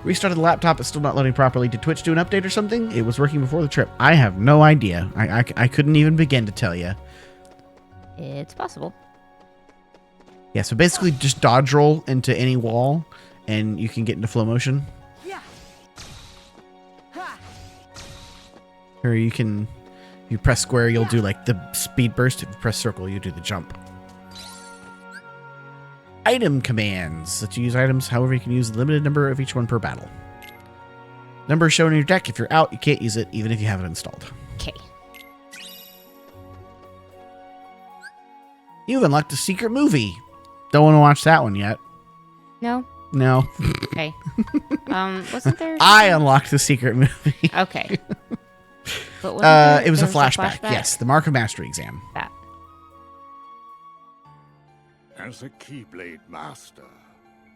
Restarted the laptop. It's still not loading properly. Did Twitch do an update or something? It was working before the trip. I have no idea. I couldn't even begin to tell you. It's possible. Yeah, so basically just dodge roll into any wall and you can get into flow motion. Or you can, if you press square, you'll do like the speed burst. If you press circle, you do the jump. Item commands. Let you use items. However, you can use a limited number of each one per battle. Number shown in your deck. If you're out, you can't use it, even if you have it installed. Okay. You've unlocked a secret movie. Don't want to watch that one yet. No? No. Okay. Wasn't there... I unlocked the secret movie. Okay. But wasn't there, it was a there flashback. Yes, the Mark of Mastery exam. That. As a Keyblade master,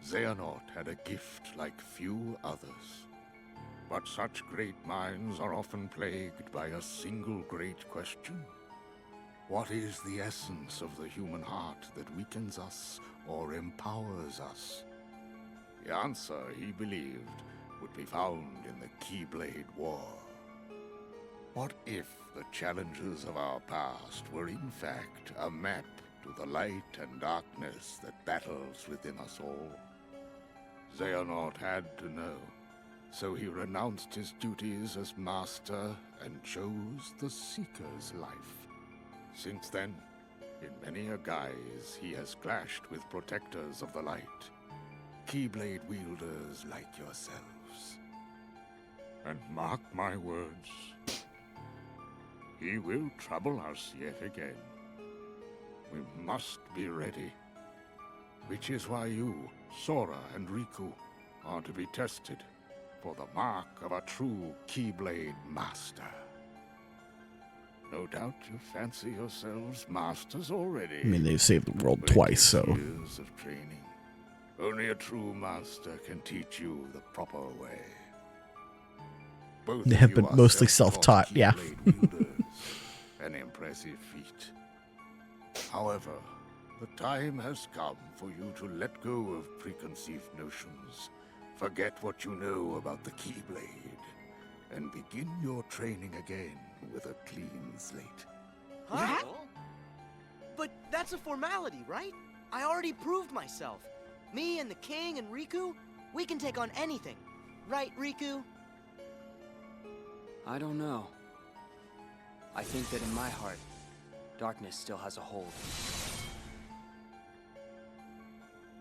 Xehanort had a gift like few others. But such great minds are often plagued by a single great question. What is the essence of the human heart that weakens us or empowers us? The answer, he believed, would be found in the Keyblade War. What if the challenges of our past were in fact a map to the light and darkness that battles within us all? Xehanort had to know, so he renounced his duties as master and chose the Seeker's life. Since then, in many a guise, he has clashed with protectors of the light, Keyblade wielders like yourselves. And mark my words, he will trouble us yet again. We must be ready. Which is why you, Sora and Riku, are to be tested for the mark of a true Keyblade master. No doubt you fancy yourselves masters already. I mean, they've saved the world But it twice, takes so... years of training. Only a true master can teach you the proper way. Both They of have you been are mostly self-taught self-taught, yeah. Keyblade wielders. An impressive feat. However, the time has come for you to let go of preconceived notions, forget what you know about the Keyblade, and begin your training again with a clean slate. Huh? But that's a formality, right? I already proved myself. Me and the King and Riku, we can take on anything. Right, Riku? I don't know. I think that in my heart, darkness still has a hold.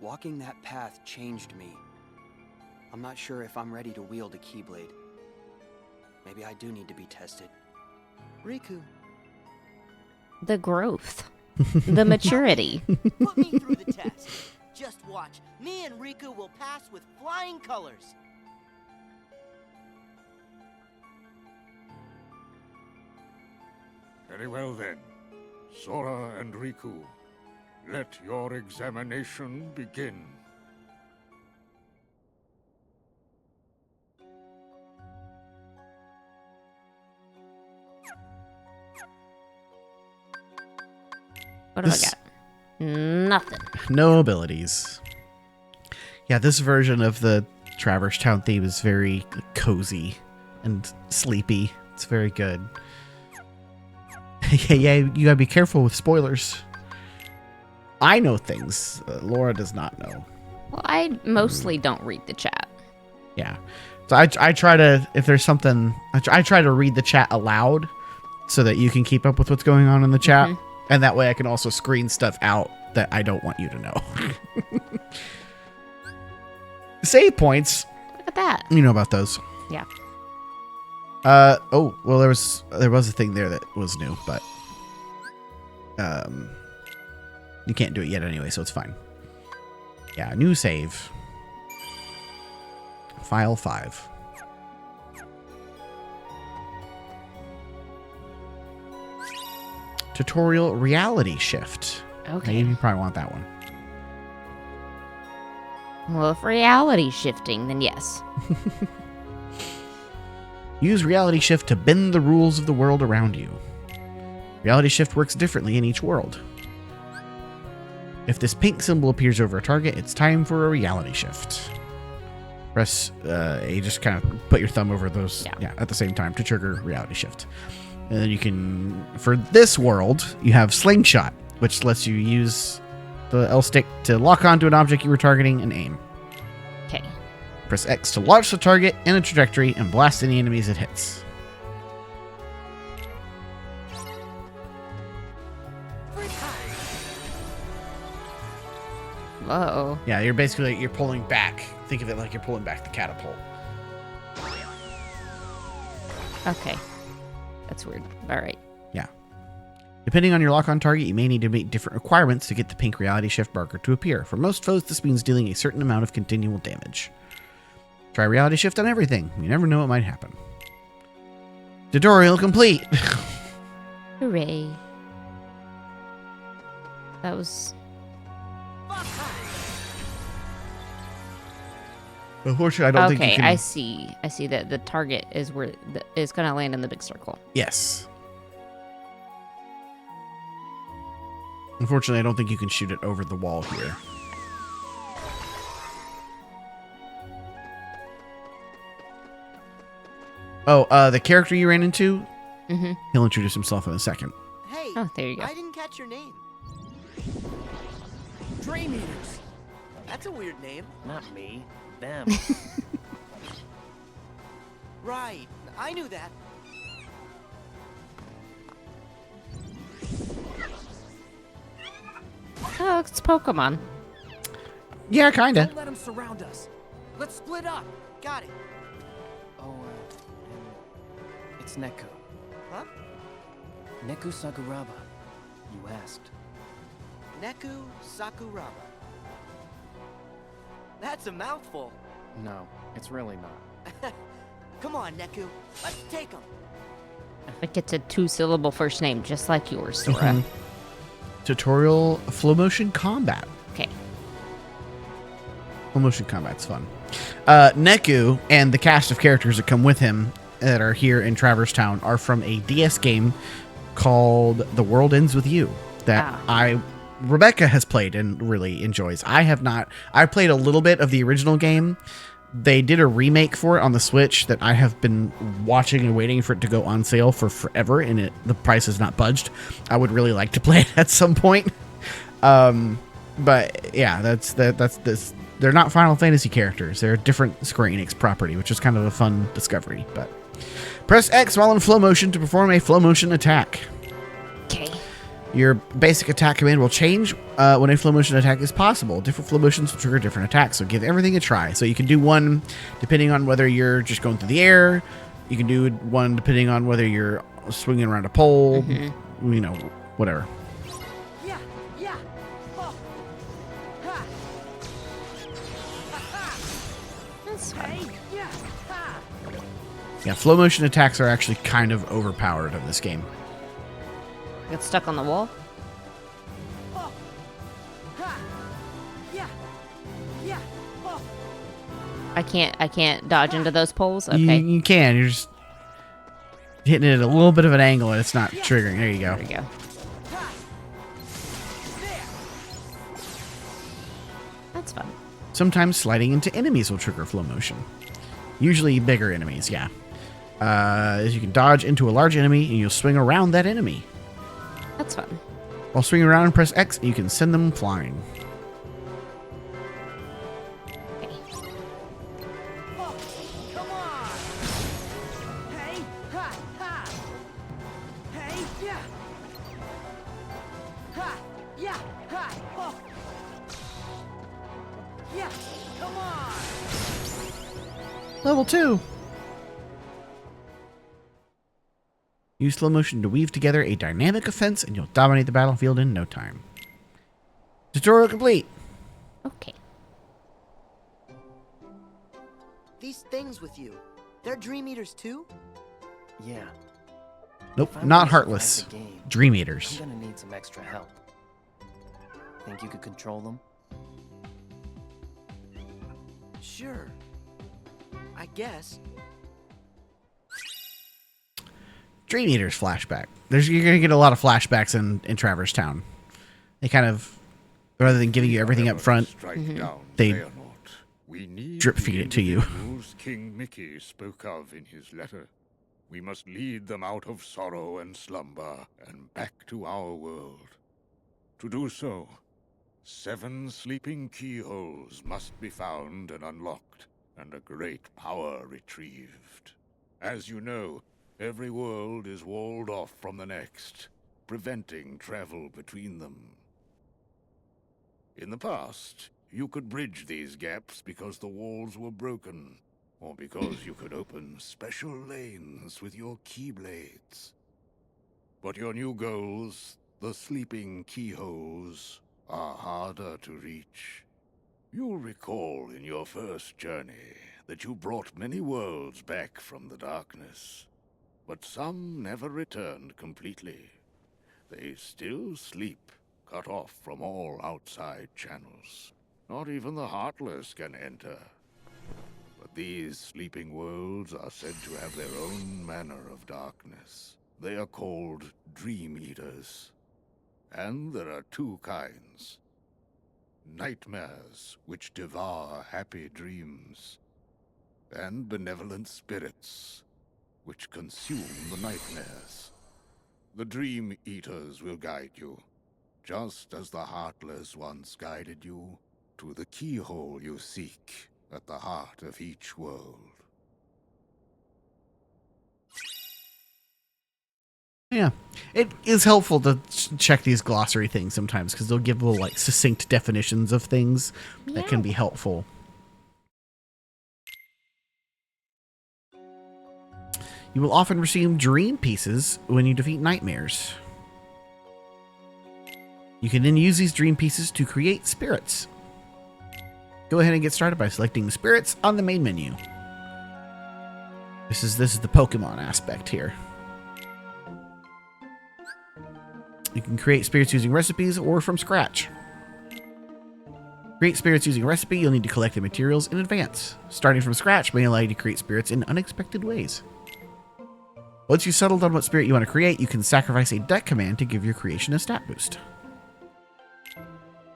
Walking that path changed me. I'm not sure if I'm ready to wield a Keyblade. Maybe I do need to be tested. Riku. The growth. The maturity. Put me through the test. Just watch. Me and Riku will pass with flying colors. Very well then, Sora and Riku, let your examination begin. What do This- I got? Nothing. No abilities. Yeah, this version of the Traverse Town theme is very cozy and sleepy. It's very good. Yeah, you gotta be careful with spoilers. I know things Laura does not know. Well, I mostly don't read the chat. Yeah. So I try to, if there's something, I try to read the chat aloud so that you can keep up with what's going on in the chat. And that way I can also screen stuff out that I don't want you to know. Save points. Look at that. You know about those. Yeah. Oh, well, there was a thing there that was new, but you can't do it yet anyway, so it's fine. Yeah, new save. File 5. Tutorial reality shift. Okay. You probably want that one. Well, if reality shifting, then yes. Use reality shift to bend the rules of the world around you. Reality shift works differently in each world. If this pink symbol appears over a target, it's time for a reality shift. Press A, just kind of put your thumb over those at the same time to trigger reality shift. And then you can, for this world, you have slingshot, which lets you use the L stick to lock onto an object you were targeting and aim. Okay. Press X to launch the target in a trajectory and blast any enemies it hits. Whoa. Yeah, you're basically, you're pulling back. Think of it like you're pulling back the catapult. Okay. That's weird. All right. Yeah. Depending on your lock-on target, you may need to meet different requirements to get the pink reality shift marker to appear. For most foes, this means dealing a certain amount of continual damage. Try reality shift on everything. You never know what might happen. Tutorial complete. Hooray. That was... Unfortunately, I don't think you can... I see. I see that the target is where is going to land in the big circle. Yes. Unfortunately, I don't think you can shoot it over the wall here. Oh, the character you ran into? Mm-hmm. He'll introduce himself in a second. Hey, Oh, there you go. I didn't catch your name. Dream Eaters. That's a weird name. Not me. Them. Right, I knew that. Oh, it's Pokemon. Yeah, kinda. Don't let them surround us. Let's split up. Got it. Oh, it's Neku. Huh? Neku Sakuraba. You asked. Neku Sakuraba. That's a mouthful. No, it's really not. Come on, Neku. Let's take him. I think it's a 2-syllable first name, just like yours, Sora. Tutorial flow motion combat. Okay. Flow motion combat's fun. Neku and the cast of characters that come with him that are here in Traverse Town are from a DS game called The World Ends With You that Rebecca has played and really enjoys. I have not. I played a little bit of the original game. They did a remake for it on the Switch that I have been watching and waiting for it to go on sale for forever, and the price has not budged. I would really like to play it at some point. But yeah, that's this. They're not Final Fantasy characters. They're a different Square Enix property, which is kind of a fun discovery. But press X while in flow motion to perform a flow motion attack. Okay. Your basic attack command will change when a flow motion attack is possible. Different flow motions will trigger different attacks, so give everything a try. So you can do one depending on whether you're just going through the air. You can do one depending on whether you're swinging around a pole. Mm-hmm. You know, whatever. Yeah, yeah. Oh. Ha. That's fine. Yeah. Ha. Yeah, flow motion attacks are actually kind of overpowered in this game. Get stuck on the wall? Oh. Ha. Yeah. Yeah. Oh. I can't dodge into those poles? Okay. You can. You're just hitting it at a little bit of an angle and it's not triggering. There you go. There you go. Ha. There. That's fun. Sometimes sliding into enemies will trigger flow motion. Usually bigger enemies, yeah. is you can dodge into a large enemy and you'll swing around that enemy. That's fun. While swinging around and press X, you can send them flying. Okay. Oh, come on! Hey, ha, ha! Hey, yeah! Ha, yeah, ha, oh! Yeah, come on! Level 2. Use slow motion to weave together a dynamic offense and you'll dominate the battlefield in no time. Tutorial complete. Okay. These things with you, they're Dream Eaters too? Yeah. Nope, If I'm not gonna survive Heartless. the game, Dream I'm Eaters. gonna need some extra help. Think you could control them? Sure. I guess. Dream Eaters flashback. You're going to get a lot of flashbacks in Traverse Town. They kind of, rather than giving you everything up front, they drip feed it to you. Rules King Mickey spoke of in his letter. We must lead them out of sorrow and slumber and back to our world. To do so, 7 sleeping keyholes must be found and unlocked, and a great power retrieved. As you know, every world is walled off from the next, preventing travel between them. In the past, you could bridge these gaps because the walls were broken, or because you could open special lanes with your keyblades. But your new goals, the sleeping keyholes, are harder to reach. You'll recall in your first journey that you brought many worlds back from the darkness. But some never returned completely. They still sleep, cut off from all outside channels. Not even the Heartless can enter. But these sleeping worlds are said to have their own manner of darkness. They are called Dream Eaters. And there are 2 kinds. Nightmares, which devour happy dreams. And benevolent spirits, which consume the nightmares. The Dream Eaters will guide you, just as the Heartless once guided you to the keyhole you seek at the heart of each world. Yeah, it is helpful to check these glossary things sometimes because they'll give little like succinct definitions of things that can be helpful. You will often receive dream pieces when you defeat nightmares. You can then use these dream pieces to create spirits. Go ahead and get started by selecting spirits on the main menu. This is the Pokemon aspect here. You can create spirits using recipes or from scratch. Create spirits using a recipe, you'll need to collect the materials in advance. Starting from scratch may allow you to create spirits in unexpected ways. Once you've settled on what spirit you want to create, you can sacrifice a deck command to give your creation a stat boost.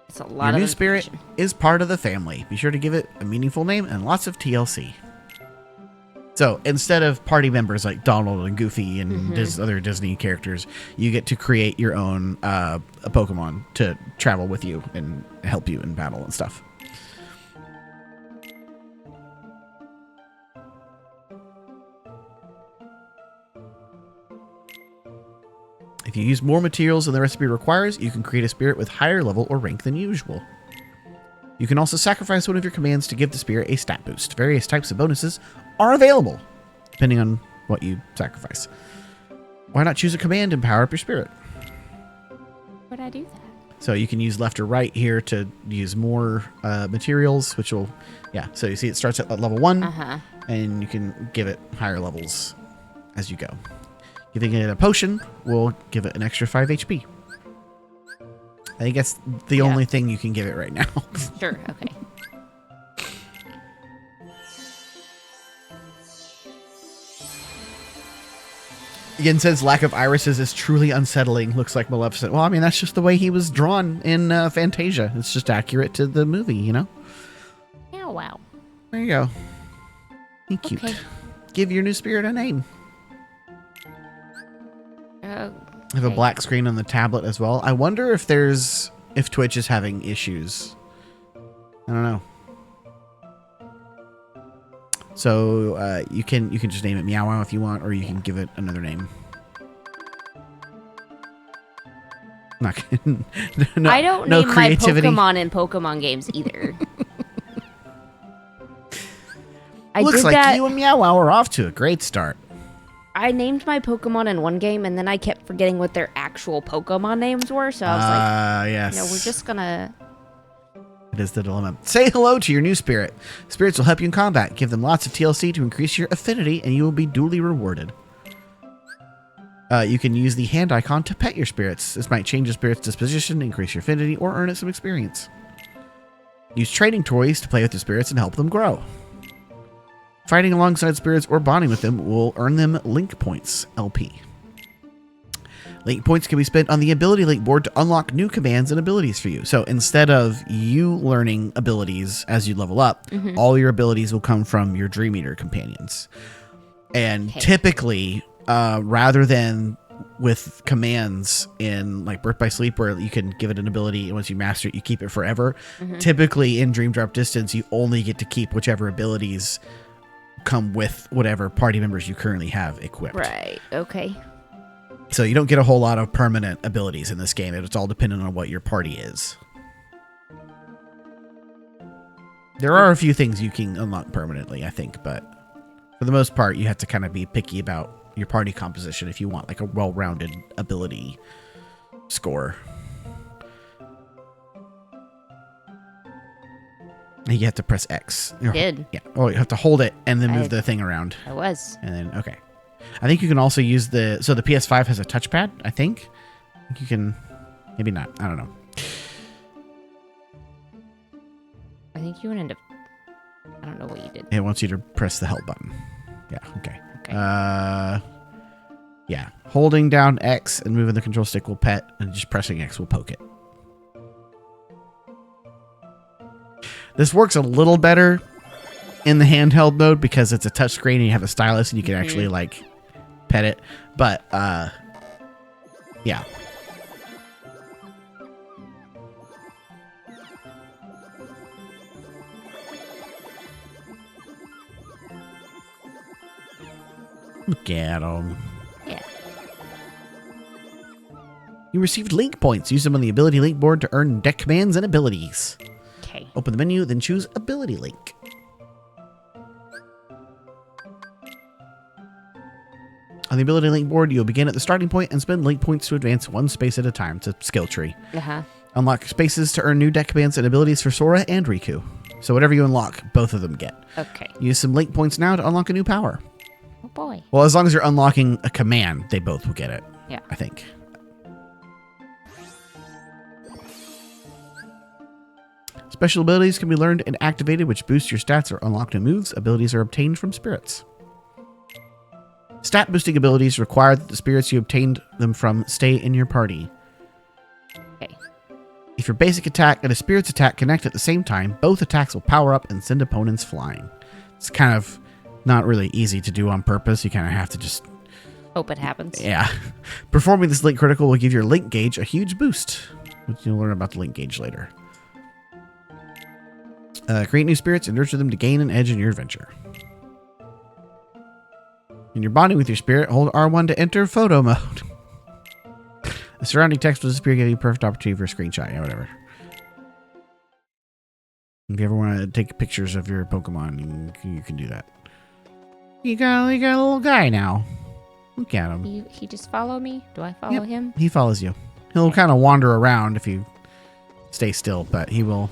It's a lot Your of new spirit information. is part of the family. Be sure to give it a meaningful name and lots of TLC. So instead of party members like Donald and Goofy and other Disney characters, you get to create your own a Pokemon to travel with you and help you in battle and stuff. If you use more materials than the recipe requires, you can create a spirit with higher level or rank than usual. You can also sacrifice one of your commands to give the spirit a stat boost. Various types of bonuses are available, depending on what you sacrifice. Why not choose a command and power up your spirit? Would I do that? So you can use left or right here to use more materials, which will, yeah. So you see it starts at level 1, and you can give it higher levels as you go. Giving it a potion will give it an extra 5 HP. I think that's the only thing you can give it right now. Sure, okay. Again, says lack of irises is truly unsettling. Looks like Maleficent. Well, I mean, that's just the way he was drawn in Fantasia. It's just accurate to the movie, you know? Yeah, wow. There you go. Be cute. Okay. give your new spirit a name. I have a Okay. black screen on the tablet as well. I wonder if Twitch is having issues. I don't know. So you can just name it Meow Wow if you want, or you can give it another name. Not no, I don't no name my creativity. Pokemon in Pokemon games either. I Looks did like that. you and Meow Wow are off to a great start. I named my Pokemon in one game, and then I kept forgetting what their actual Pokemon names were. So I was like, yes. we're just gonna. It is the dilemma. Say hello to your new spirit. Spirits will help you in combat. Give them lots of TLC to increase your affinity, and you will be duly rewarded. You can use the hand icon to pet your spirits. This might change a spirit's disposition, increase your affinity, or earn it some experience. Use training toys to play with the spirits and help them grow. Fighting alongside spirits or bonding with them will earn them Link Points, LP. Link Points can be spent on the Ability Link board to unlock new commands and abilities for you. So instead of you learning abilities as you level up, all your abilities will come from your Dream Eater companions. And typically, rather than with commands in like Birth by Sleep where you can give it an ability and once you master it, you keep it forever. Typically in Dream Drop Distance, you only get to keep whichever abilities come with whatever party members you currently have equipped. Right. Okay. So you don't get a whole lot of permanent abilities in this game. It's all dependent on what your party is. There are a few things you can unlock permanently, I think, but for the most part, you have to kind of be picky about your party composition if you want like a well-rounded ability score. And you have to press X. Did. Yeah. Oh, you have to hold it and then move the thing around. I was. And then, okay. I think you can also use the PS5 has a touchpad, I think. You can, maybe not. I don't know. I think you went into. I don't know what you did. It wants you to press the help button. Yeah, okay. Okay. Yeah. Holding down X and moving the control stick will pet, and just pressing X will poke it. This works a little better in the handheld mode because it's a touchscreen and you have a stylus and you can actually like pet it. But yeah. Look at them. Yeah. You received link points. Use them on the ability link board to earn deck commands and abilities. Okay. Open the menu, then choose ability link. On the ability link board, you'll begin at the starting point and spend link points to advance one space at a time. It's a skill tree. Unlock spaces to earn new deck commands and abilities for Sora and Riku. So whatever you unlock, both of them get. Okay. Use some link points now to unlock a new power. Oh boy. Well, as long as you're unlocking a command, they both will get it. Yeah. I think. Special abilities can be learned and activated, which boost your stats or unlock new moves. Abilities are obtained from spirits. Stat boosting abilities require that the spirits you obtained them from stay in your party. Okay. If your basic attack and a spirit's attack connect at the same time, both attacks will power up and send opponents flying. It's kind of not really easy to do on purpose. You kind of have to just... Hope it happens. Yeah. Performing this link critical will give your link gauge a huge boost. Which you'll learn about the link gauge later. Create new spirits and nurture them to gain an edge in your adventure. When you're bonding with your spirit, hold R1 to enter photo mode. The surrounding text will disappear, giving you a perfect opportunity for a screenshot. Yeah, whatever. If you ever want to take pictures of your Pokemon, you can do that. You got a little guy now. Look at him. He just follow me? Do I follow him? He follows you. He'll kind of wander around if you stay still, but he'll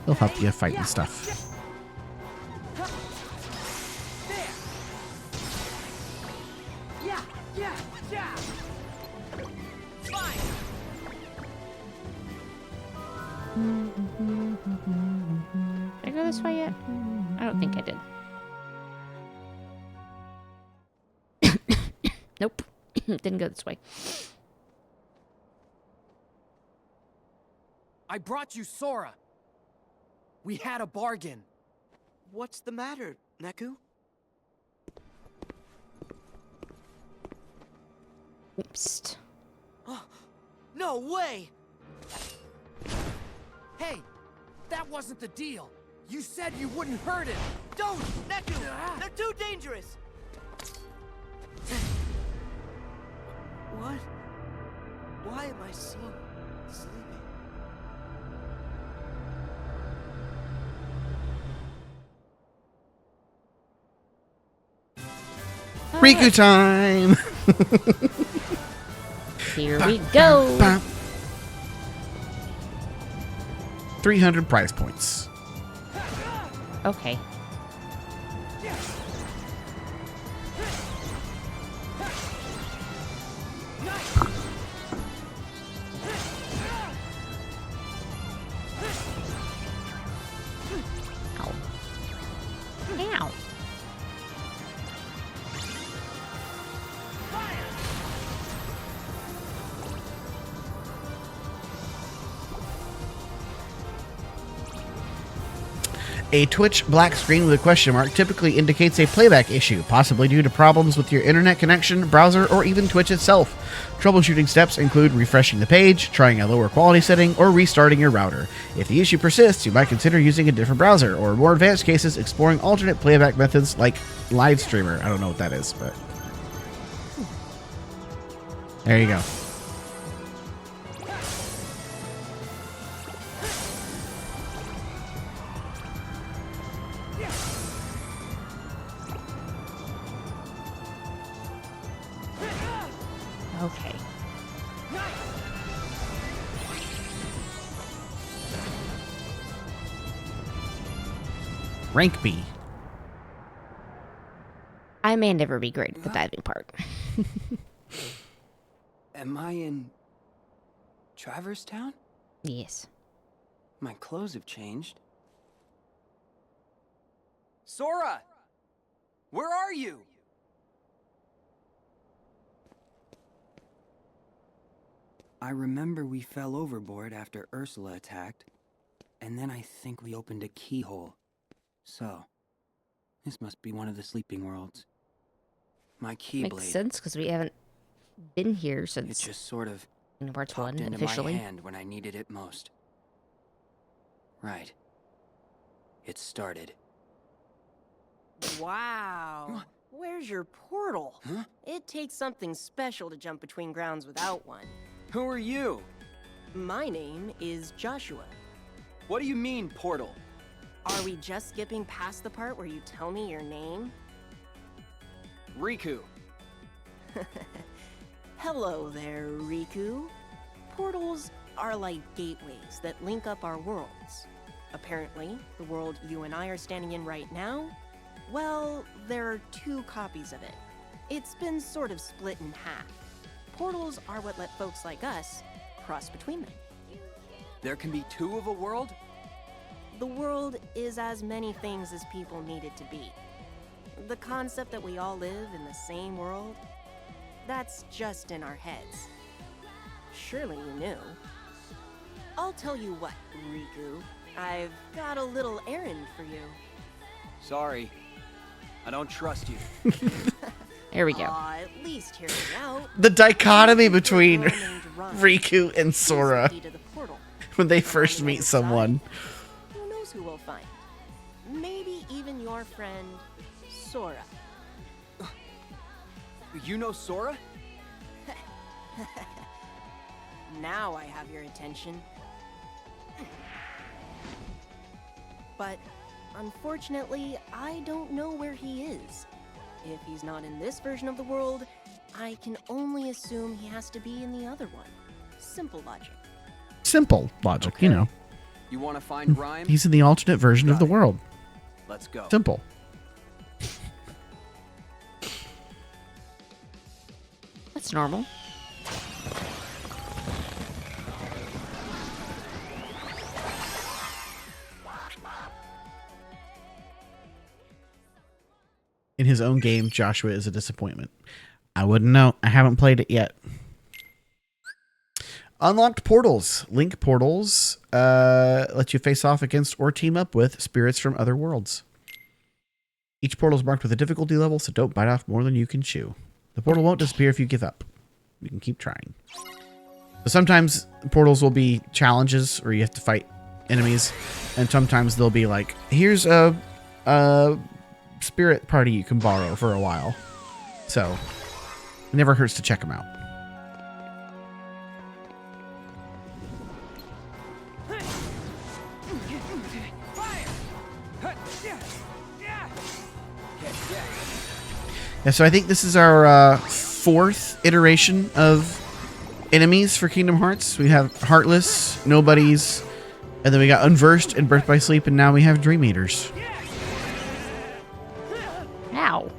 help you fight and stuff. Did I go this way yet? I don't think I did. Nope. Didn't go this way. I brought you Sora. We had a bargain. What's the matter, Neku? Psst. No way! Hey, that wasn't the deal. You said you wouldn't hurt it. Don't! Neku! They're too dangerous! What? Why am I so sleepy? Riku time! Here we go. Bam. 300 prize points. Okay. Ow. Ow. A Twitch black screen with a question mark typically indicates a playback issue, possibly due to problems with your internet connection, browser, or even Twitch itself. Troubleshooting steps include refreshing the page, trying a lower quality setting, or restarting your router. If the issue persists, you might consider using a different browser, or in more advanced cases, exploring alternate playback methods like Live Streamer. I don't know what that is, but there you go. Okay. Rank B. I may never be great at the diving part. Am I in Traverse Town? Yes. My clothes have changed. Sora! Where are you? I remember we fell overboard after Ursula attacked, and then I think we opened a keyhole. So, this must be one of the sleeping worlds. My keyblade. Makes sense because we haven't been here It since just sort of Kingdom Hearts popped 1 into officially. my hand when I needed it most. Right. It started. Wow. Where's your portal? Huh? It takes something special to jump between grounds without one. Who are you? My name is Joshua. What do you mean, portal? Are we just skipping past the part where you tell me your name? Riku. Hello there, Riku. Portals are like gateways that link up our worlds. Apparently, the world you and I are standing in right now, well, there are two copies of it. It's been sort of split in half. Portals are what let folks like us cross between them. There can be two of a world? The world is as many things as people need it to be. The concept that we all live in the same world, that's just in our heads. Surely you knew. I'll tell you what, Riku. I've got a little errand for you. Sorry. I don't trust you. There we go. At least hear me out. The dichotomy Looking for a between girl named Ron. Riku and She's Sora the key to the portal. when they On first the meet other someone. side, who knows who we'll find? Maybe even your friend, Sora. You know Sora? Now I have your attention. But unfortunately, I don't know where he is. If he's not in this version of the world, I can only assume he has to be in the other one. Simple logic. Simple logic, you know. You want to find Rhyme? He's in the alternate version of the world. Let's go. Simple. That's normal. In his own game, Joshua is a disappointment. I wouldn't know. I haven't played it yet. Unlocked portals. Link portals let you face off against or team up with spirits from other worlds. Each portal is marked with a difficulty level, so don't bite off more than you can chew. The portal won't disappear if you give up. we can keep trying. So sometimes portals will be challenges where you have to fight enemies, and sometimes they'll be like, here's a spirit party you can borrow for a while. So it never hurts to check them out. Yeah, so I think this is our fourth iteration of enemies for Kingdom Hearts. We have Heartless, Nobodies, and then we got Unversed and Birth by Sleep, and now we have Dream Eaters. Ow.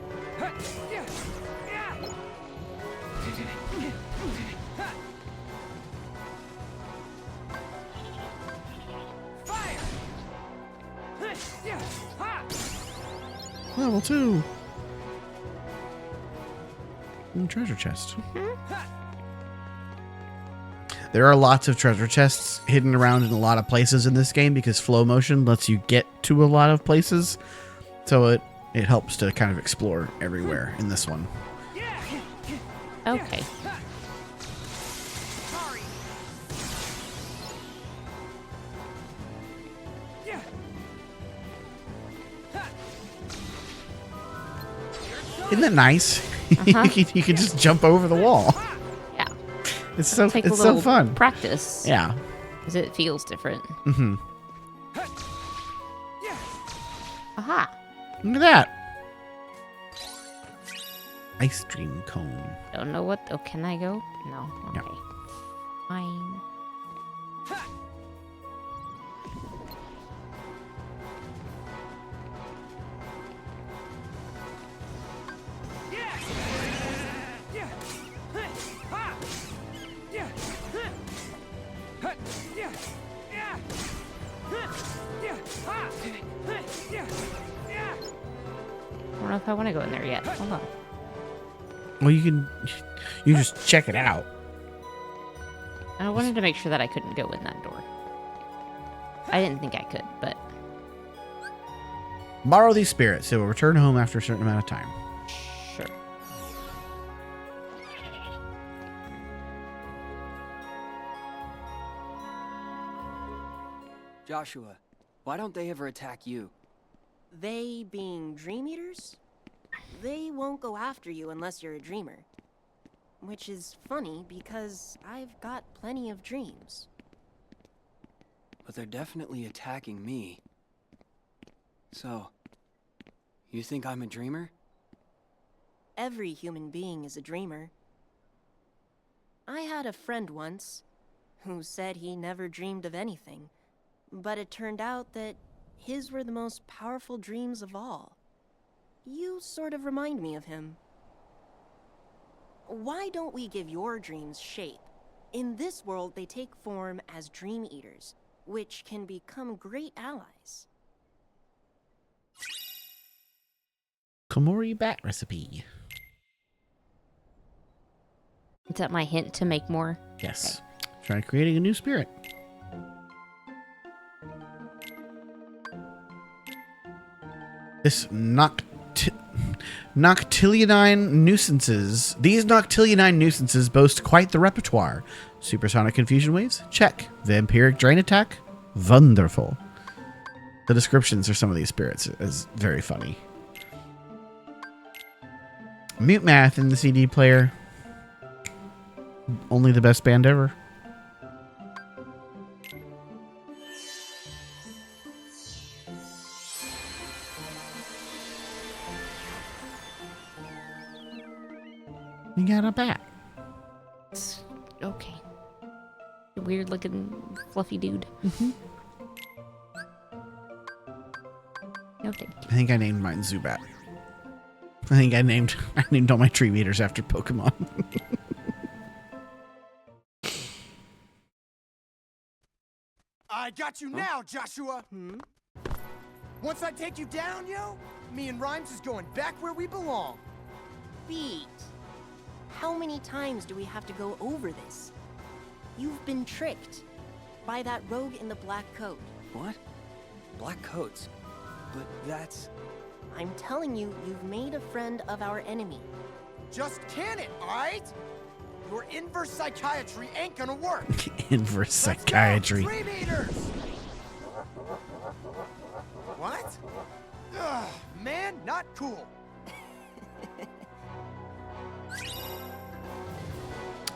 Level 2. Treasure chest. There are lots of treasure chests hidden around in a lot of places in this game because flow motion lets you get to a lot of places. So it helps to kind of explore everywhere in this one. Okay. Isn't that nice? You can just jump over the wall. Yeah. It's so Take it's a so little fun. practice. Yeah. Because it feels different. Mm-hmm. Aha. Look at that. Ice cream cone. Don't know what. Oh, can I go? No. Okay. No. Fine. I don't know if I want to go in there yet. Hold on. Well, you just check it out. I wanted to make sure that I couldn't go in that door. I didn't think I could, but Borrow these spirits. They will return home after a certain amount of time. sure. Joshua, why don't they ever attack you? They being Dream Eaters? They won't go after you unless you're a dreamer. Which is funny because I've got plenty of dreams. But they're definitely attacking me. So, you think I'm a dreamer? Every human being is a dreamer. I had a friend once who said he never dreamed of anything, but it turned out that his were the most powerful dreams of all. You sort of remind me of him. Why don't we give your dreams shape? In this world, they take form as Dream Eaters, which can become great allies. Komori bat recipe. Is that my hint to make more? Yes. Try creating a new spirit. This Noctilionine nuisances. These Noctilionine nuisances boast quite the repertoire. Supersonic confusion waves? Check. Vampiric drain attack? Wonderful. The descriptions for some of these spirits is very funny. Mute Math in the CD player. Only the best band ever. You got a bat. Okay. Weird looking fluffy dude. No thank you. I think I named mine Zubat. I think I named all my tree meters after Pokemon. I got you now, Joshua! Once I take you down, yo, me and Rhymes is going back where we belong. Beat! How many times do we have to go over this? You've been tricked by that rogue in the black coat. What? Black coats? But that's... I'm telling you, you've made a friend of our enemy. Just can it, alright? Your inverse psychiatry ain't gonna work. Inverse Let's go. psychiatry. 3 meters. What? Ugh, man, not cool.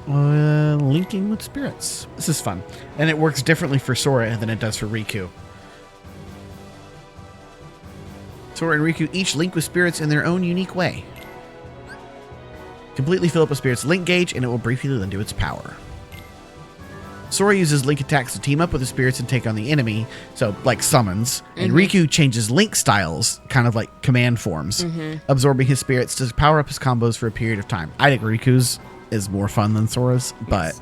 Linking with spirits. This is fun. And it works differently for Sora than it does for Riku. Sora and Riku each link with spirits in their own unique way. Completely fill up a spirit's link gauge and it will briefly lend to its power. Sora uses link attacks to team up with the spirits and take on the enemy, so like summons. And Riku changes link styles, kind of like command forms, absorbing his spirits to power up his combos for a period of time. I think Riku's is more fun than Sora's, but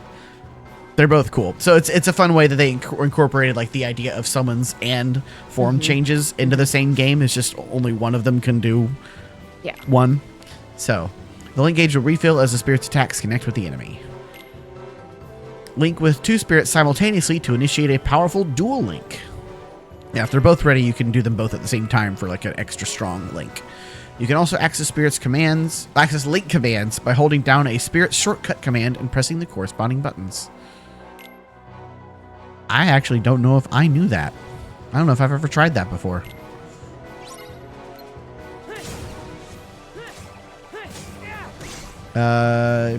they're both cool. So it's a fun way that they incorporated like the idea of summons and form changes into the same game. It's just only one of them can do one. So the link gauge will refill as the spirit's attacks connect with the enemy. Link with 2 spirits simultaneously to initiate a powerful dual link. Now, if they're both ready, you can do them both at the same time for like an extra strong link. You can also access link commands by holding down a spirit shortcut command and pressing the corresponding buttons. I actually don't know if I knew that. I don't know if I've ever tried that before.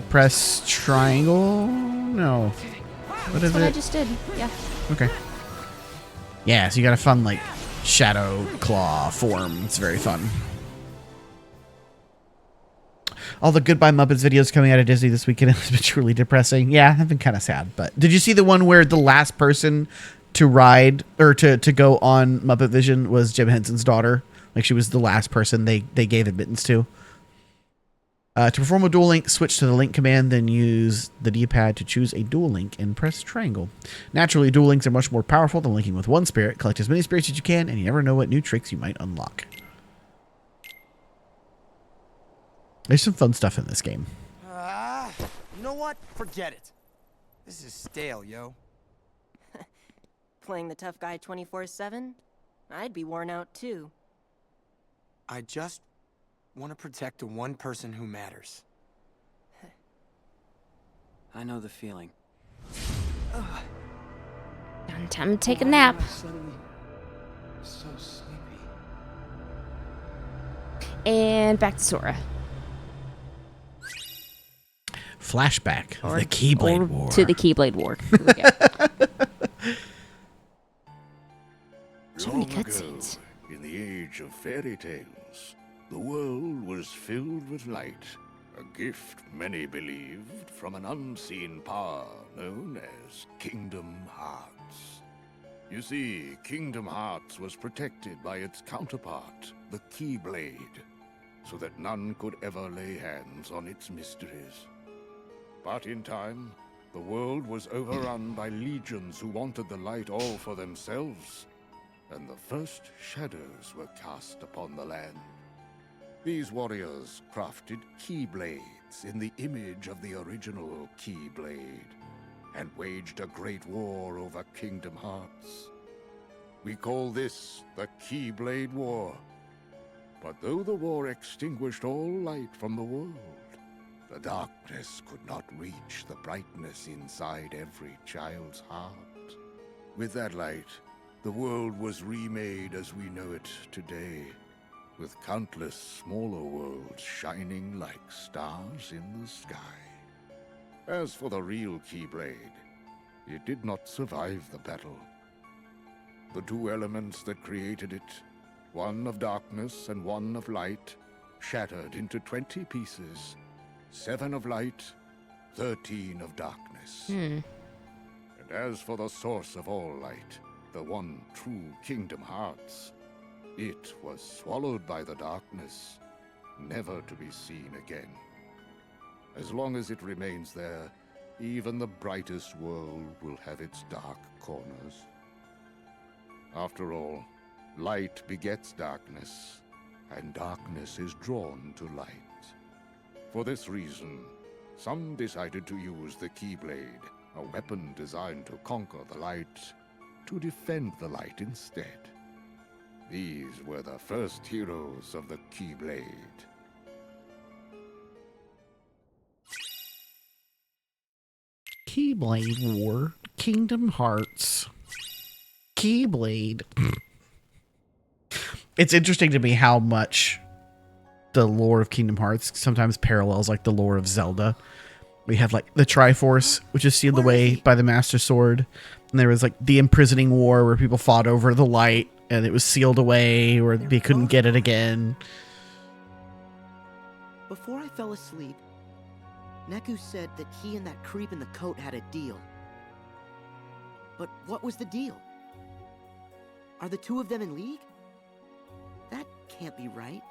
Press triangle? No. What is it? That's what I just did. Yeah. Okay. Yeah, so you got a fun, like, shadow claw form. It's very fun. All the Goodbye Muppets videos coming out of Disney this weekend has been truly depressing. Yeah, I've been kind of sad. But did you see the one where the last person to ride or to go on Muppet Vision was Jim Henson's daughter? Like, she was the last person they gave admittance to. To perform a dual link, switch to the link command, then use the D-pad to choose a dual link and press triangle. Naturally, dual links are much more powerful than linking with one spirit. Collect as many spirits as you can, and you never know what new tricks you might unlock. There's some fun stuff in this game. You know what? Forget it. This is stale, yo. Playing the tough guy 24/7? I'd be worn out too. I just want to protect the one person who matters. I know the feeling. Time to take a nap. Suddenly, so sleepy. And back to Sora. Flashback of the Keyblade War. To the Keyblade War. Here we go. So many Long ago, cutscenes. in the age of fairy tales, the world was filled with light, a gift many believed from an unseen power known as Kingdom Hearts. You see, Kingdom Hearts was protected by its counterpart, the Keyblade, so that none could ever lay hands on its mysteries. But in time, the world was overrun by legions who wanted the light all for themselves, and the first shadows were cast upon the land. These warriors crafted Keyblades in the image of the original Keyblade, and waged a great war over Kingdom Hearts. We call this the Keyblade War. But though the war extinguished all light from the world, the darkness could not reach the brightness inside every child's heart. With that light, the world was remade as we know it today, with countless smaller worlds shining like stars in the sky. As for the real Keyblade, it did not survive the battle. The two elements that created it, one of darkness and one of light, shattered into 20 pieces. 7 of light, 13 of darkness. And as for the source of all light, the one true Kingdom Hearts, it was swallowed by the darkness, never to be seen again. As long as it remains there, even the brightest world will have its dark corners. After all, light begets darkness, and darkness is drawn to light. For this reason, some decided to use the Keyblade, a weapon designed to conquer the light, to defend the light instead. These were the first heroes of the Keyblade. Keyblade War. Kingdom Hearts. Keyblade. It's interesting to me how much the lore of Kingdom Hearts sometimes parallels like the lore of Zelda. We have like the Triforce, which is sealed away by the Master Sword. And there was like the imprisoning war where people fought over the light and it was sealed away or they couldn't get it again. Before I fell asleep, Neku said that he and that creep in the coat had a deal. But what was the deal? Are the two of them in league? That can't be right.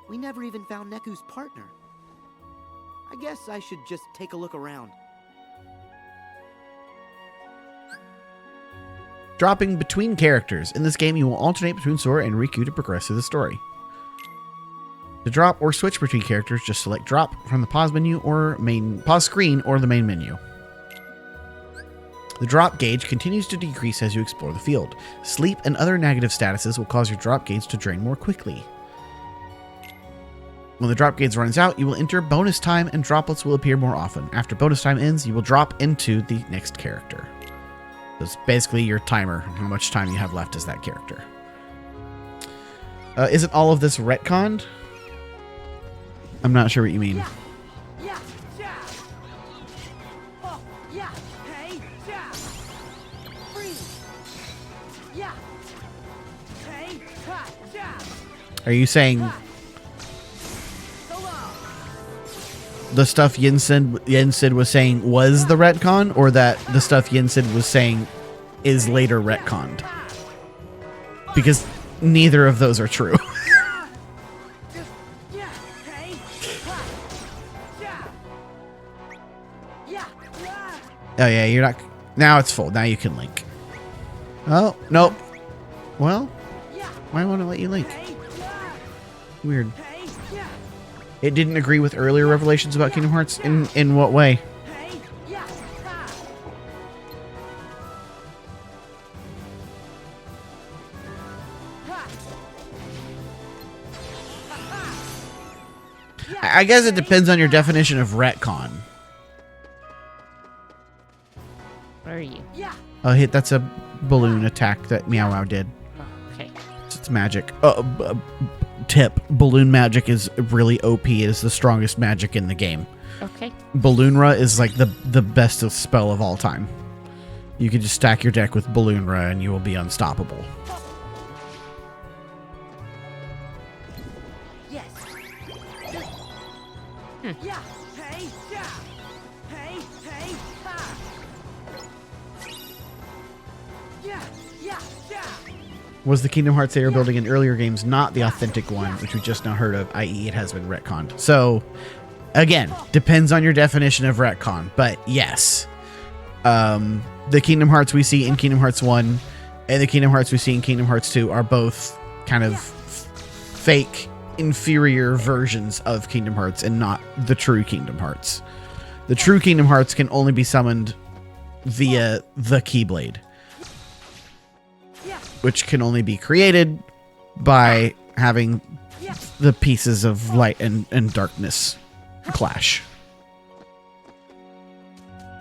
We never even found Neku's partner. I guess I should just take a look around. Dropping between characters. In this game, you will alternate between Sora and Riku to progress through the story. To drop or switch between characters, just select drop from the pause menu or pause screen or the main menu. The drop gauge continues to decrease as you explore the field. Sleep and other negative statuses will cause your drop gauge to drain more quickly. When the drop gauge runs out, you will enter bonus time and droplets will appear more often. After bonus time ends, you will drop into the next character. That's basically your timer, how much time you have left as that character. Isn't all of this retconned? I'm not sure what you mean. Are you saying the stuff Yen-Sid was saying was the retcon, or that the stuff Yen-Sid was saying is later retconned? Because neither of those are true. Oh yeah, you're not... Now it's full. Now you can link. Oh, nope. Well, why won't it let you link? Weird. It didn't agree with earlier revelations about Kingdom Hearts? In what way? I guess it depends on your definition of retcon. Where are you? Oh, hit. That's a balloon attack that Meow Wow did. Oh, okay. It's magic. Tip. Balloon magic is really OP. It is the strongest magic in the game. Okay. Balloonra is like the best spell of all time. You can just stack your deck with Balloonra and you will be unstoppable. Yes. Yeah. Hey, yeah. Hey, hey, ha. Yeah, yeah, yeah. Was the Kingdom Hearts they were building in earlier games not the authentic one, which we just now heard of, i.e. it has been retconned? So, again, depends on your definition of retcon, but yes. The Kingdom Hearts we see in Kingdom Hearts 1 and the Kingdom Hearts we see in Kingdom Hearts 2 are both kind of fake, inferior versions of Kingdom Hearts and not the true Kingdom Hearts. The true Kingdom Hearts can only be summoned via the Keyblade, which can only be created by having the pieces of light and darkness clash.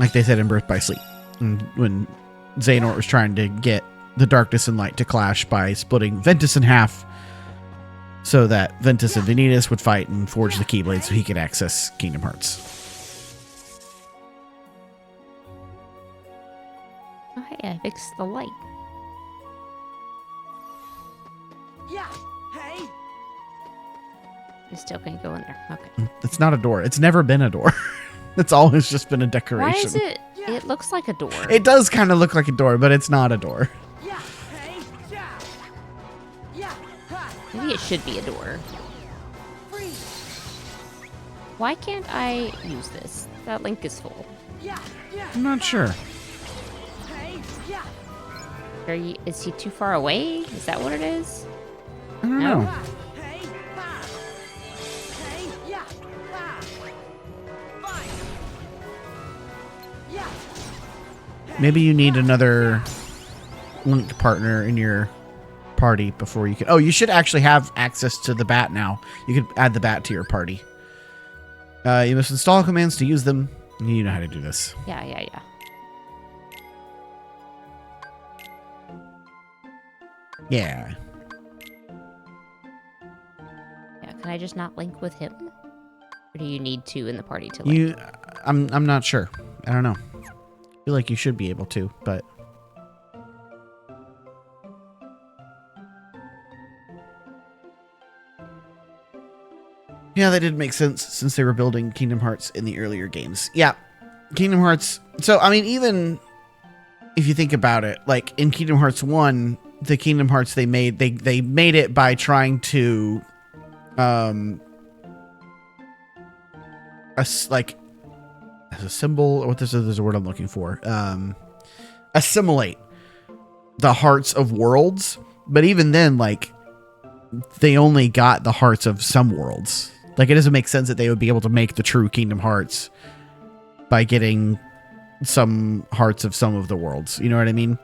Like they said in Birth by Sleep, when Xehanort was trying to get the darkness and light to clash by splitting Ventus in half so that Ventus and Vanitas would fight and forge the Keyblade so he could access Kingdom Hearts. Oh, hey, I fixed the light. Yeah. Hey. You still can't go in there. Okay. It's not a door. It's never been a door. It's always just been a decoration. Why is it? It looks like a door. It does kind of look like a door, but it's not a door. Yeah. Hey. Yeah. Yeah. Ha. Maybe it should be a door. Freeze. Why can't I use this? That link is full. Yeah. Yeah. I'm not sure. Hey. Yeah. Is he too far away? Is that what it is? I don't No. know. Hey. Ha. Hey. Yeah. Ha. Fine. Yeah. Maybe you need another linked partner in your party before you can... Oh, you should actually have access to the bat now. You can add the bat to your party. You must install commands to use them. You know how to do this. Yeah. Yeah. Yeah, can I just not link with him? Or do you need to in the party to link? You, I'm not sure. I don't know. I feel like you should be able to, but yeah, that did make sense since they were building Kingdom Hearts in the earlier games. Yeah, Kingdom Hearts. So, I mean, even if you think about it, like in Kingdom Hearts 1, the Kingdom Hearts they made it by trying to like as a symbol, or what this is, there's a word I'm looking for. Assimilate the hearts of worlds, but even then, like, they only got the hearts of some worlds. Like, it doesn't make sense that they would be able to make the true Kingdom Hearts by getting some hearts of some of the worlds. You know what I mean?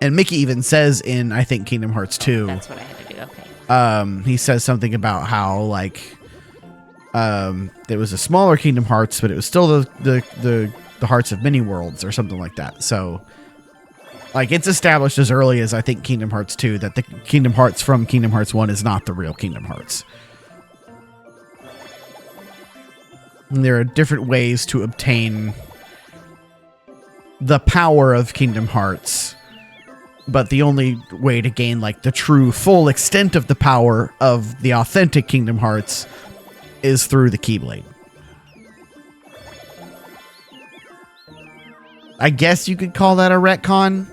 And Mickey even says in, I think, Kingdom Hearts 2. That's what I had to do. Okay. He says something about how, like, there was a smaller Kingdom Hearts, but it was still the hearts of many worlds or something like that. So, like, it's established as early as, I think, Kingdom Hearts 2 that the Kingdom Hearts from Kingdom Hearts 1 is not the real Kingdom Hearts. And there are different ways to obtain the power of Kingdom Hearts, but the only way to gain, like, the true full extent of the power of the authentic Kingdom Hearts is through the Keyblade. I guess you could call that a retcon,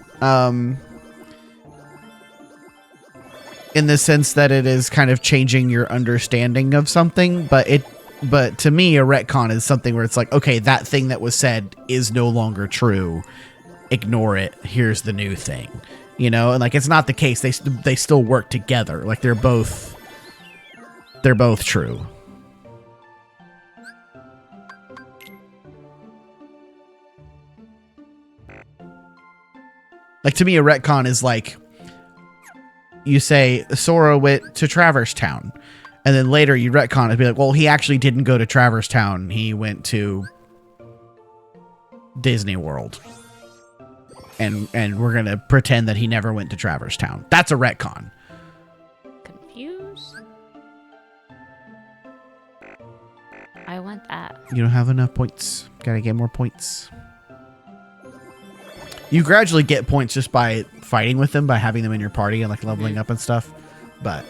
in the sense that it is kind of changing your understanding of something, but to me, a retcon is something where it's like, okay, that thing that was said is no longer true. Ignore it. Here's the new thing. You know, and like, it's not the case. They still work together. Like, they're both true. Like, to me, a retcon is like, you say Sora went to Traverse Town, and then later you retcon it and be like, well, he actually didn't go to Traverse Town. He went to Disney World. And we're going to pretend that he never went to Traverse Town. That's a retcon. Confused? I want that. You don't have enough points. Gotta get more points. You gradually get points just by fighting with them, by having them in your party and like leveling up and stuff. But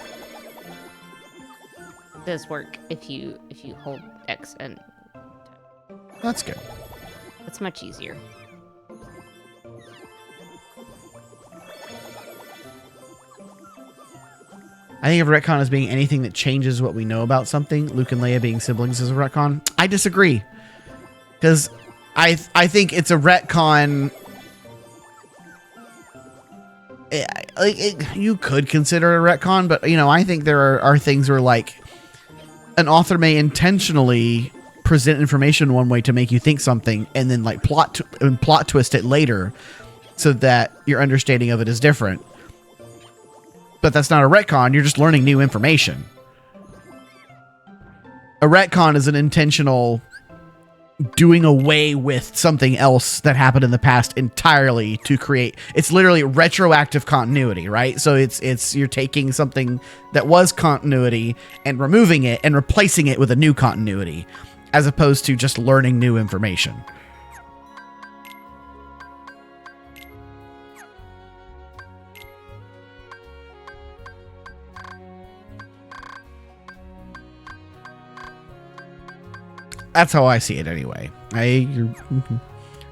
It does work if you hold X and that's good. it's much easier. I think of retcon as being anything that changes what we know about something. Luke and Leia being siblings is a retcon. I disagree. Because I think it's a retcon. You could consider it a retcon, but, you know, I think there are things where, like, an author may intentionally present information one way to make you think something, and then, like, plot twist it later so that your understanding of it is different. But that's not a retcon. You're just learning new information. A retcon is an intentional doing away with something else that happened in the past entirely to create. It's literally retroactive continuity, right? So it's you're taking something that was continuity and removing it and replacing it with a new continuity, as opposed to just learning new information. That's how I see it anyway.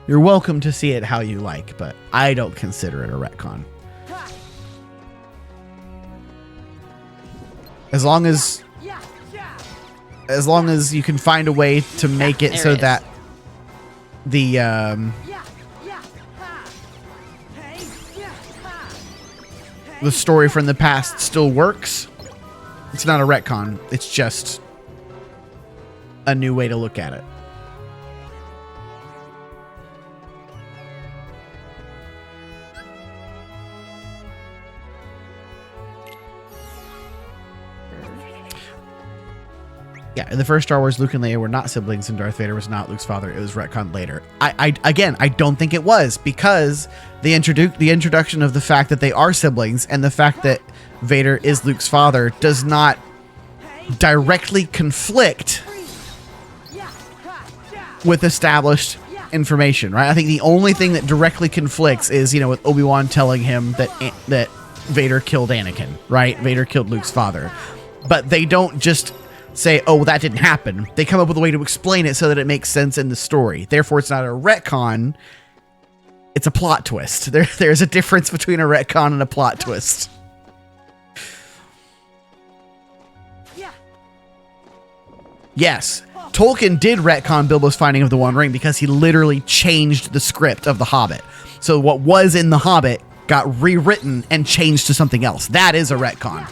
You're welcome to see it how you like, but I don't consider it a retcon. As long as you can find a way to make it so that the story from the past still works, it's not a retcon. It's just a new way to look at it. Yeah, in the first Star Wars, Luke and Leia were not siblings, and Darth Vader was not Luke's father. It was retconned later. I don't think it was, because the introduction of the fact that they are siblings and the fact that Vader is Luke's father does not directly conflict with established information, right? I think the only thing that directly conflicts is, with Obi-Wan telling him that Vader killed Anakin, right? Vader killed Luke's father. But they don't just say, oh, that didn't happen. They come up with a way to explain it so that it makes sense in the story. Therefore, it's not a retcon. It's a plot twist. There's a difference between a retcon and a plot twist. Yes, Tolkien did retcon Bilbo's finding of the One Ring because he literally changed the script of The Hobbit. So what was in The Hobbit got rewritten and changed to something else. That is a retcon.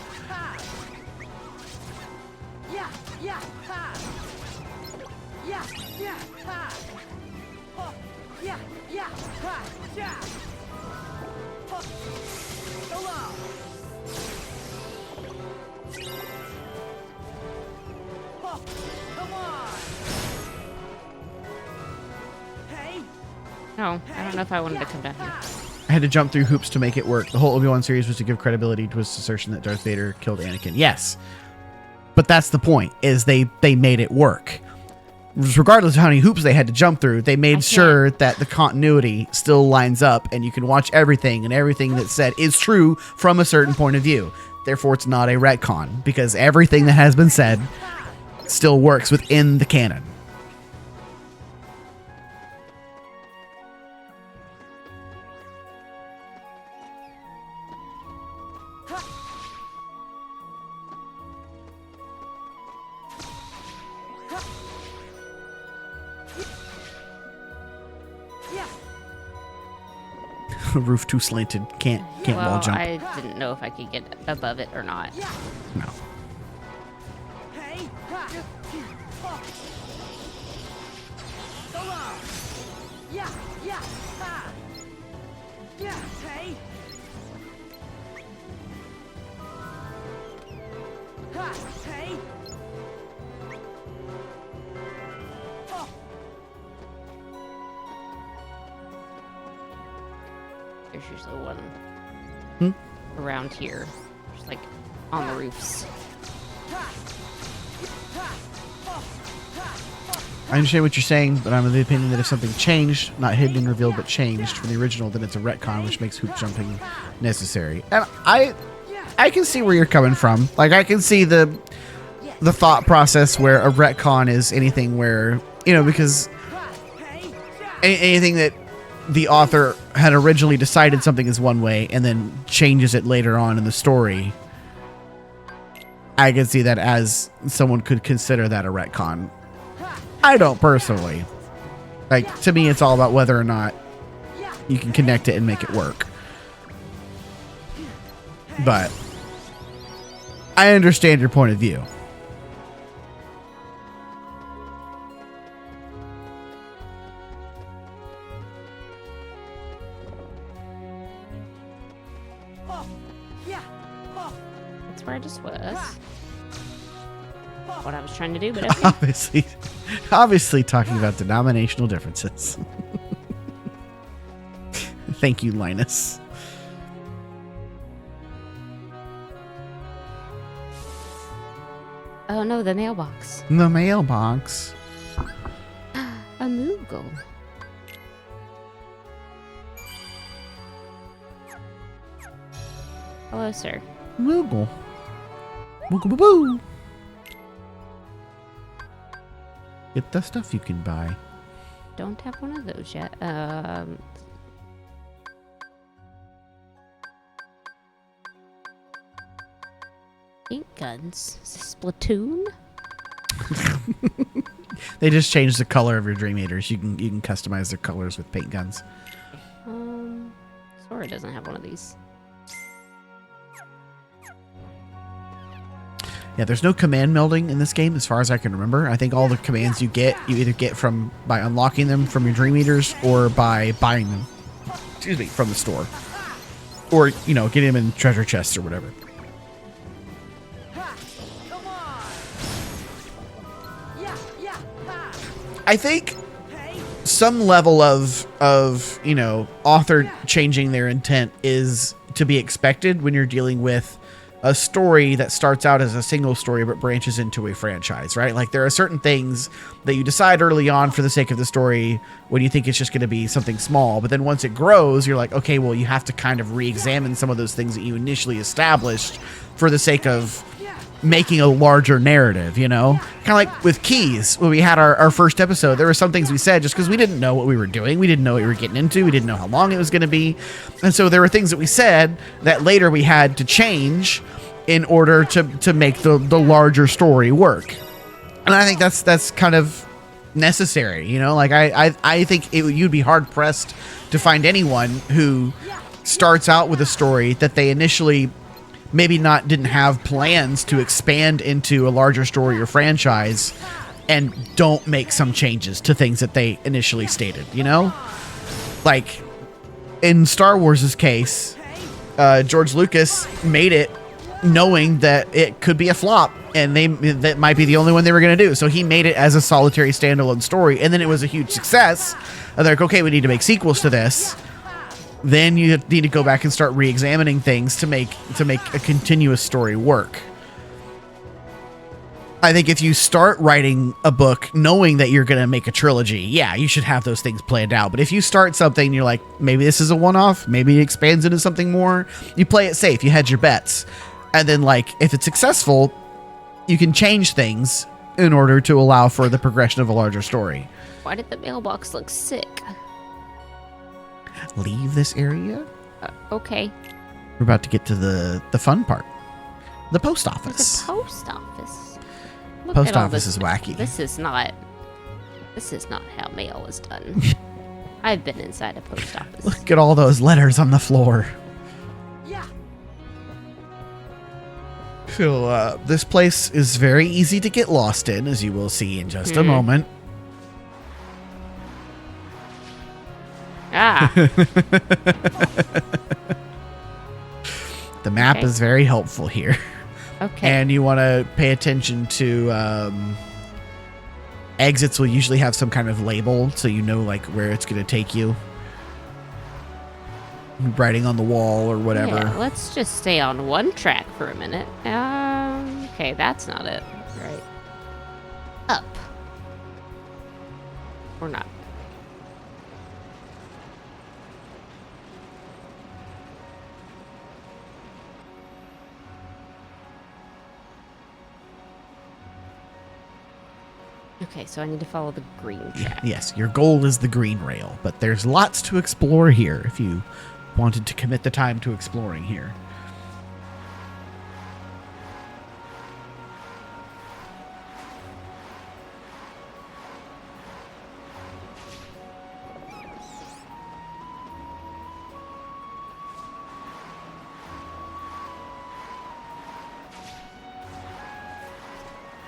No, I don't know if I wanted to come down here. I had to jump through hoops to make it work. The whole Obi-Wan series was to give credibility to his assertion that Darth Vader killed Anakin. Yes. But that's the point, is they made it work. Regardless of how many hoops they had to jump through, they made sure that the continuity still lines up and you can watch everything, and everything that's said is true from a certain point of view. Therefore, it's not a retcon, because everything that has been said still works within the canon. Roof too slanted. Can't wall jump. I didn't know if I could get above it or not. No. There's usually one around here, just like on the roofs. I understand what you're saying, but I'm of the opinion that if something changed, not hidden and revealed, but changed from the original, then it's a retcon, which makes hoop jumping necessary. And I can see where you're coming from. Like, I can see the thought process where a retcon is anything where, because anything that the author had originally decided something is one way and then changes it later on in the story. I can see that as someone could consider that a retcon. I don't personally. Like, to me, it's all about whether or not you can connect it and make it work. But I understand your point of view. That's where I just was. What I was trying to do, but okay. Obviously talking about denominational differences. Thank you, Linus. Oh no, the mailbox. The mailbox. A Moogle. Hello, sir. Moogle. Moogle boo boo. Get the stuff you can buy. Don't have one of those yet. Ink guns. Is this Splatoon? They just changed the color of your Dream Eaters. You can customize their colors with paint guns. Sora doesn't have one of these. Yeah, there's no command melding in this game as far as I can remember. I think all the commands you either get by unlocking them from your Dream Eaters or by buying them, from the store. Or, getting them in treasure chests or whatever. I think some level of author changing their intent is to be expected when you're dealing with a story that starts out as a single story but branches into a franchise, right? Like there are certain things that you decide early on for the sake of the story when you think it's just going to be something small, but then once it grows, you're like, okay, well, you have to kind of re-examine some of those things that you initially established for the sake of making a larger narrative, kind of like with Keys. When we had our first episode, there were some things we said just because we didn't know what we were doing. We didn't know what we were getting into. We didn't know how long it was going to be. And so there were things that we said that later we had to change in order to make the larger story work. And I think that's kind of necessary, like I think you'd be hard pressed to find anyone who starts out with a story that they initially maybe didn't have plans to expand into a larger story or franchise and don't make some changes to things that they initially stated, like in Star Wars's case, George Lucas made it knowing that it could be a flop and that might be the only one they were going to do. So he made it as a solitary standalone story, and then it was a huge success. And they're like, okay, we need to make sequels to this. Then you need to go back and start re-examining things to make a continuous story work. I think if you start writing a book knowing that you're going to make a trilogy, yeah, you should have those things planned out. But if you start something and you're like, maybe this is a one-off, maybe it expands into something more, you play it safe, you hedge your bets. And then, if it's successful, you can change things in order to allow for the progression of a larger story. Why did the mailbox look sick? Leave this area? Okay. We're about to get to the fun part. The post office. The post office. Post office is wacky. This is not how mail is done. I've been inside a post office. Look at all those letters on the floor. Yeah. So this place is very easy to get lost in, as you will see in just a moment. Ah. The map is very helpful here. Okay. And you want to pay attention to exits will usually have some kind of label so you know where it's going to take you. Writing on the wall or whatever. Yeah, let's just stay on one track for a minute. Okay, that's not it. Right. Up. Or not. Okay, so I need to follow the green track. Yes, your goal is the green rail, but there's lots to explore here if you wanted to commit the time to exploring here.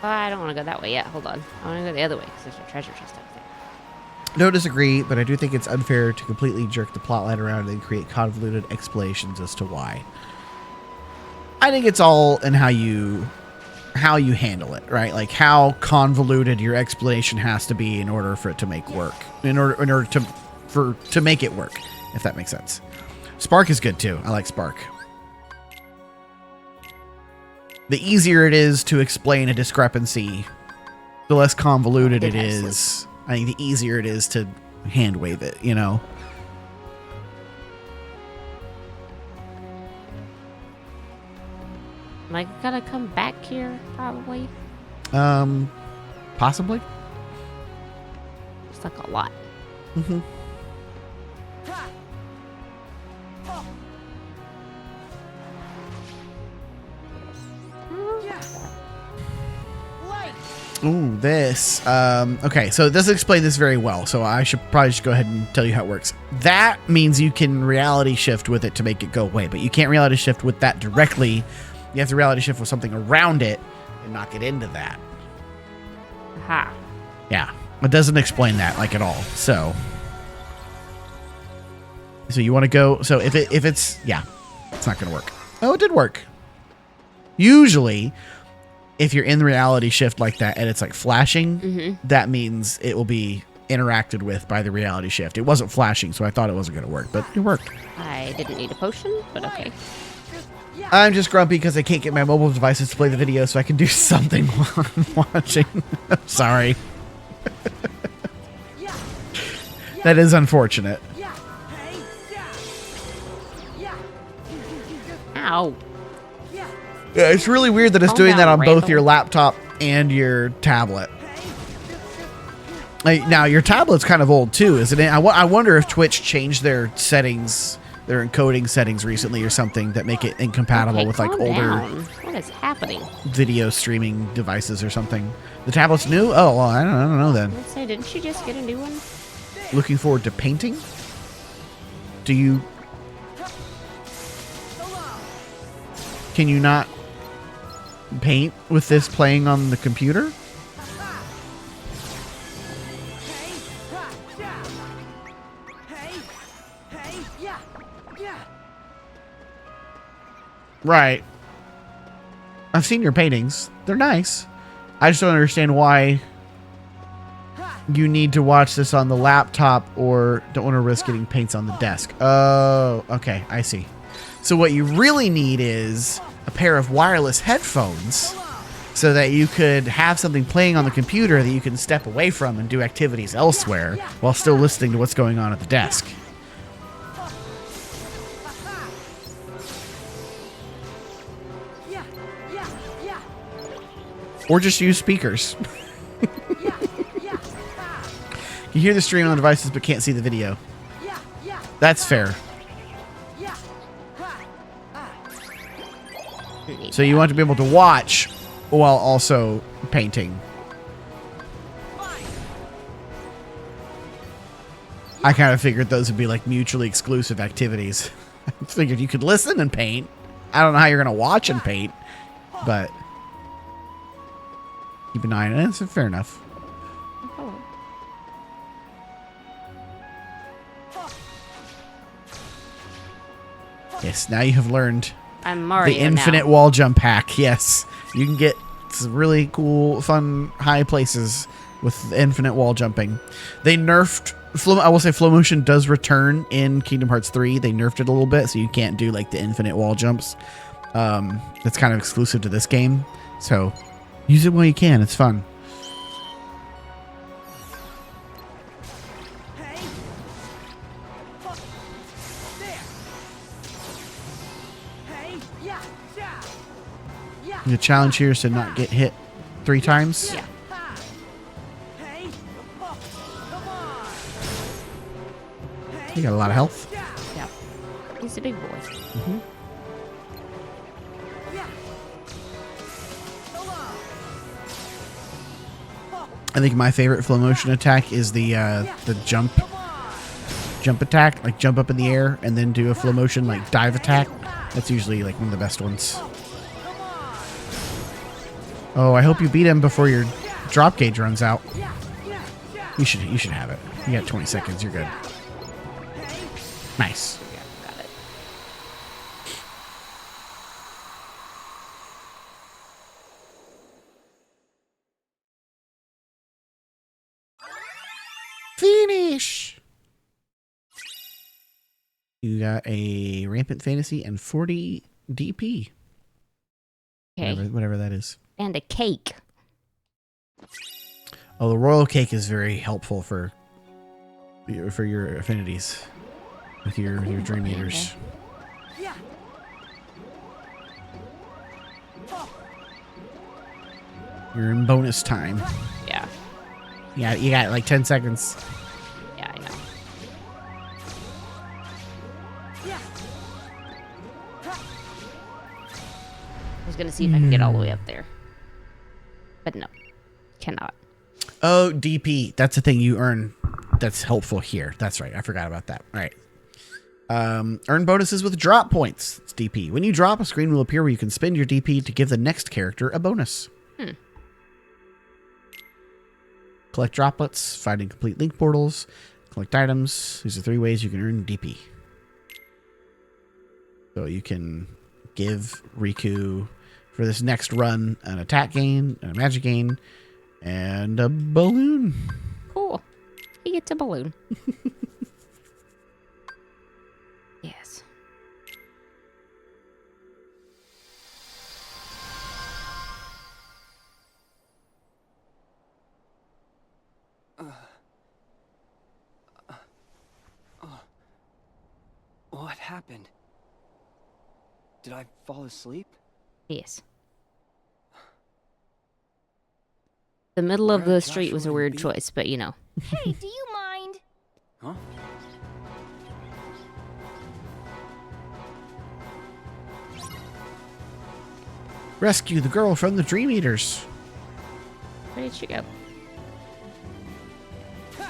I don't want to go that way yet. Hold on. I want to go the other way because there's a treasure chest up there. Don't disagree, but I do think it's unfair to completely jerk the plotline around and then create convoluted explanations as to why. I think it's all in how you handle it, right? Like how convoluted your explanation has to be in order for it to make work. In order to make it work, if that makes sense. Spark is good too. I like Spark. The easier it is to explain a discrepancy, the less convoluted it is. I think the easier it is to hand wave it, Am I gonna come back here, probably? Possibly. It's like a lot. Mm-hmm. Ooh, this. Okay, so it doesn't explain this very well, so I should probably just go ahead and tell you how it works. That means you can reality shift with it to make it go away, but you can't reality shift with that directly. You have to reality shift with something around it and knock it into that. Aha. Yeah, it doesn't explain that at all. So you want to go. So if it's not going to work. Oh, it did work. Usually, if you're in the reality shift like that and it's like flashing, that means it will be interacted with by the reality shift. It wasn't flashing, so I thought it wasn't going to work, but it worked. I didn't need a potion, but okay. I'm just grumpy because I can't get my mobile devices to play the video so I can do something while I'm watching. Sorry. That is unfortunate. Ow. Yeah, it's really weird that it's Calm doing that down, on both Randall. your laptop and your tablet. Like, now, your tablet's kind of old too, isn't it? I wonder if Twitch changed their settings, their encoding settings recently or something that make it incompatible Okay, with like calm older down. What is happening? video streaming devices or something. The tablet's new? Oh, well, I don't know then. Let's say, didn't you just get a new one? Looking forward to painting? Do you... Can you not paint with this playing on the computer? Right. I've seen your paintings. They're nice. I just don't understand why you need to watch this on the laptop or don't want to risk getting paints on the desk. Oh, okay. I see. So what you really need is a pair of wireless headphones so that you could have something playing on the computer that you can step away from and do activities elsewhere while still listening to what's going on at the desk. Or just use speakers. You hear the stream on devices but can't see the video. That's fair. So you want to be able to watch while also painting. I kind of figured those would be like mutually exclusive activities. I figured you could listen and paint. I don't know how you're going to watch and paint, but keep an eye on it. It's fair enough. Yes, now you have learned I'm Mario the infinite now. wall jump hack. Yes, you can get some really cool, fun, high places with infinite wall jumping. They nerfed I will say flow motion does return in Kingdom Hearts 3. They nerfed it a little bit, so you can't do like the infinite wall jumps. That's kind of exclusive to this game. So use it while you can. It's fun. The challenge here is to not get hit 3 times. Yeah. You got a lot of health. Yeah. He's a big boy. Mm-hmm. I think my favorite flow motion attack is the jump attack, like jump up in the air and then do a flow motion like dive attack. That's usually like one of the best ones. Oh, I hope you beat him before your drop gauge runs out. You should have it. You got 20 seconds. You're good. Nice. Yeah, got it. Finish. You got a rampant fantasy and 40 DP. Okay. Whatever that is. And a cake. Oh, the royal cake is very helpful for your affinities with your dream eaters. You're in bonus time. Yeah. Yeah, you got like 10 seconds. Yeah, I know. I was gonna see if I can get all the way up there. But no. Cannot. Oh, DP. That's the thing you earn that's helpful here. That's right. I forgot about that. All right. Earn bonuses with drop points. It's DP. When you drop, a screen will appear where you can spend your DP to give the next character a bonus. Collect droplets, find incomplete link portals, collect items. These are 3 ways you can earn DP. So you can give Riku for this next run, an attack gain, a magic gain, and a balloon. Cool. He gets a balloon. Yes. What happened? Did I fall asleep? Yes. The middle of the street was a weird choice, but you know. Hey, do you mind? Huh? Rescue the girl from the Dream Eaters. Where did she go? Go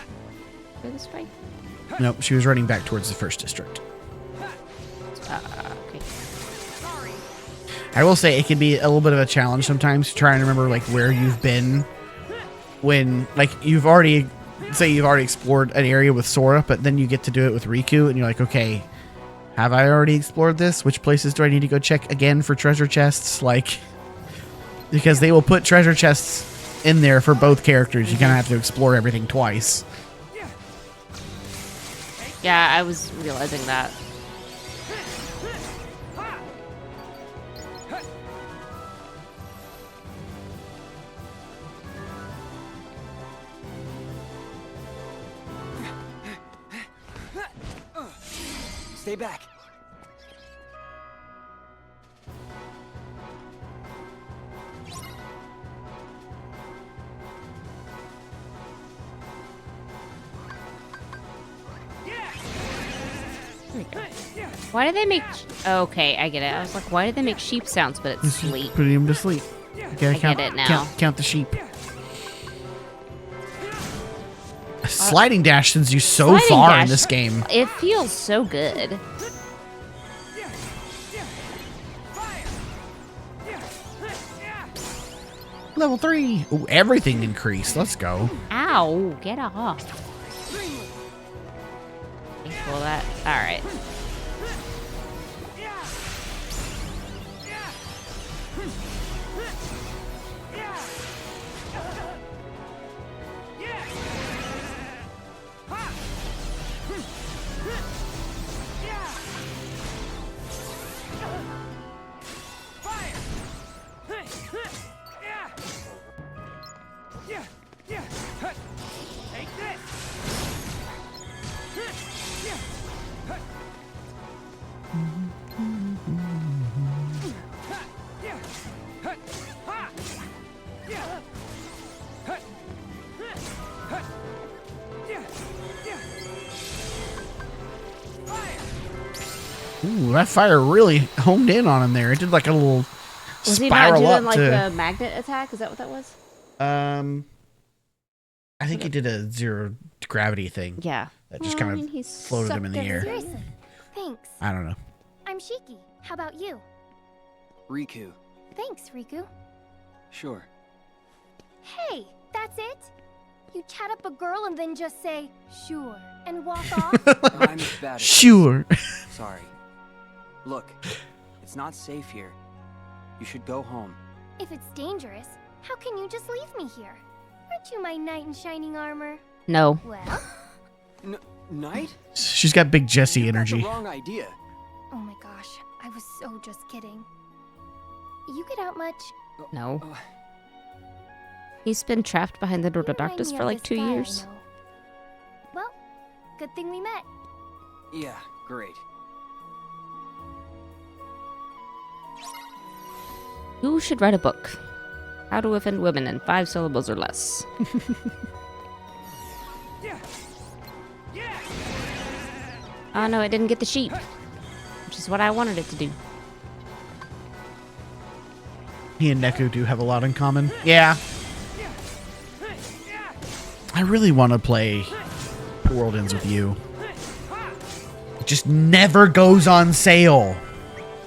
this way? Nope, she was running back towards the first district. Okay. I will say it can be a little bit of a challenge sometimes to try and remember like where you've been when like you've already explored an area with Sora, but then you get to do it with Riku and you're like, okay, have I already explored this? Which places do I need to go check again for treasure chests? Like, because they will put treasure chests in there for both characters. You kind of have to explore everything twice. Yeah, I was realizing that. Stay back. Why did they make... Okay, I get it. I was like, why did they make sheep sounds, but it's sleep? Putting him to sleep. I get it now. Count the sheep. Sliding dash sends you so Sliding far dash, in this game. It feels so good. Level 3. Ooh, everything increased. Let's go. Ow, get off. Well, that... Alright. Ooh, that fire really homed in on him there. It did like a little Was he not spiral doing up like to... the magnet attack? Is that what that was? I think he did a zero gravity thing. Yeah. That just kind of floated him in the air. Seriously, thanks. I don't know. I'm Shiki. How about you? Riku. Thanks, Riku. Sure. Hey, that's it? You chat up a girl and then just say, sure, and walk off? I'm bad at Sure. this. Sorry. Look, it's not safe here. You should go home. If it's dangerous, how can you just leave me here? Aren't you my knight in shining armor? No. Well, Knight? She's got big Jessie That's energy. the wrong idea. oh my gosh, I was so just kidding. You get out much? No. He's been trapped behind the door to You remind darkness me for of like this 2 guy I years. know. Well, good thing we met. Yeah, great. Who should write a book? How to offend women in 5 syllables or less. Oh no, it didn't get the sheep. Which is what I wanted it to do. He and Neku do have a lot in common. Yeah. I really want to play World Ends With You. It just never goes on sale.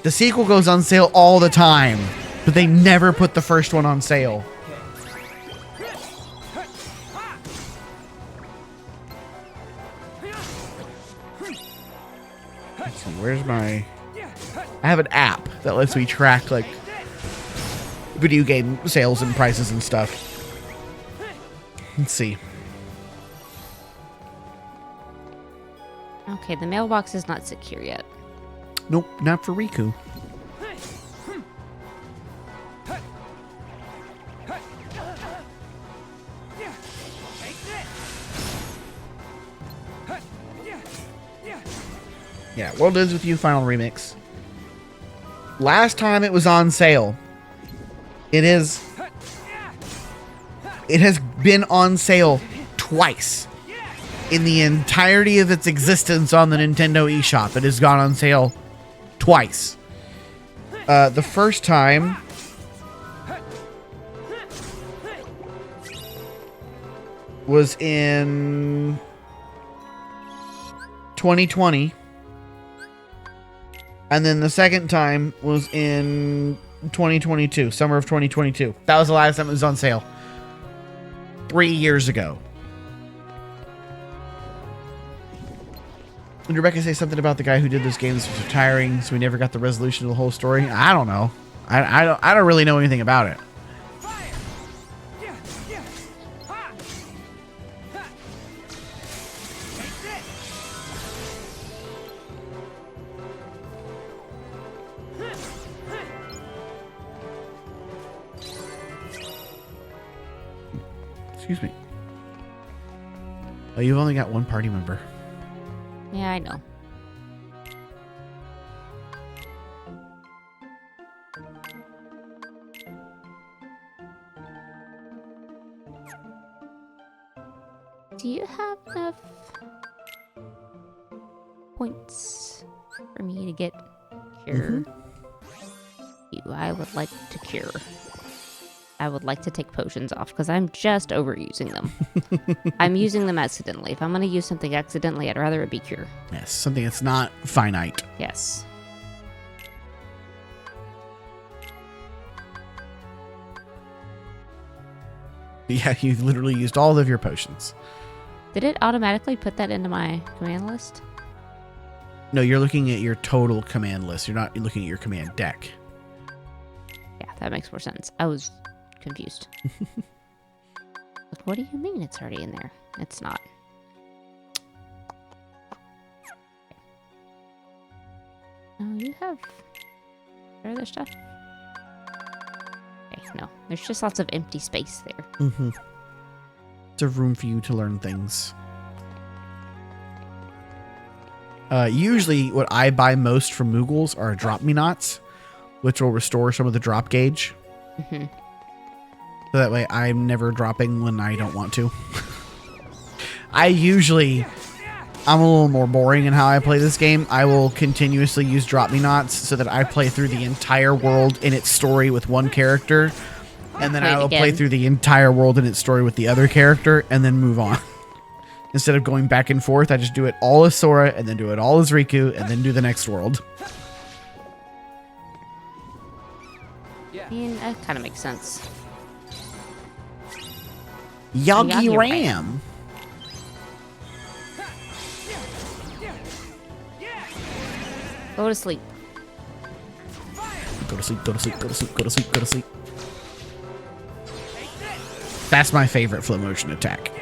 The sequel goes on sale all the time, but they never put the first one on sale. So where's my... I have an app that lets me track, like, video game sales and prices and stuff. Let's see. Okay, the mailbox is not secure yet. Nope, not for Riku. Yeah, World Ends With You Final Remix. Last time it was on sale, it has been on sale twice. In the entirety of its existence on the Nintendo eShop, it has gone on sale twice. The first time was in 2020. And then the second time was in 2022, summer of 2022. That was the last time it was on sale. 3 years ago. Did Rebecca say something about the guy who did those games was retiring, so we never got the resolution of the whole story? I don't know. I don't really know anything about it. Excuse me. Oh, you've only got one party member. Yeah, I know. Do you have enough points for me to get cure? I would like to cure. I would like to take potions off because I'm just overusing them. I'm using them accidentally. If I'm going to use something accidentally, I'd rather it be cure. Yes, something that's not finite. Yes. Yeah, you've literally used all of your potions. Did it automatically put that into my command list? No, you're looking at your total command list. You're not looking at your command deck. Yeah, that makes more sense. I was confused. Like, what do you mean it's already in there? It's not. Oh, you have other stuff? Okay, no. There's just lots of empty space there. Mm-hmm. It's a room for you to learn things. Usually what I buy most from Moogles are Drop-Me-Nots, which will restore some of the drop gauge. Mm-hmm. So that way I'm never dropping when I don't want to. I'm a little more boring in how I play this game. I will continuously use Drop-Me-Nots so that I play through the entire world in its story with one character. And then I will play through the entire world in its story with the other character and then move on. Instead of going back and forth, I just do it all as Sora and then do it all as Riku and then do the next world. I mean, that kind of makes sense. Yagi Ram. Go to sleep. Go to sleep, go to sleep, go to sleep, go to sleep, go to sleep. That's my favorite flow motion attack.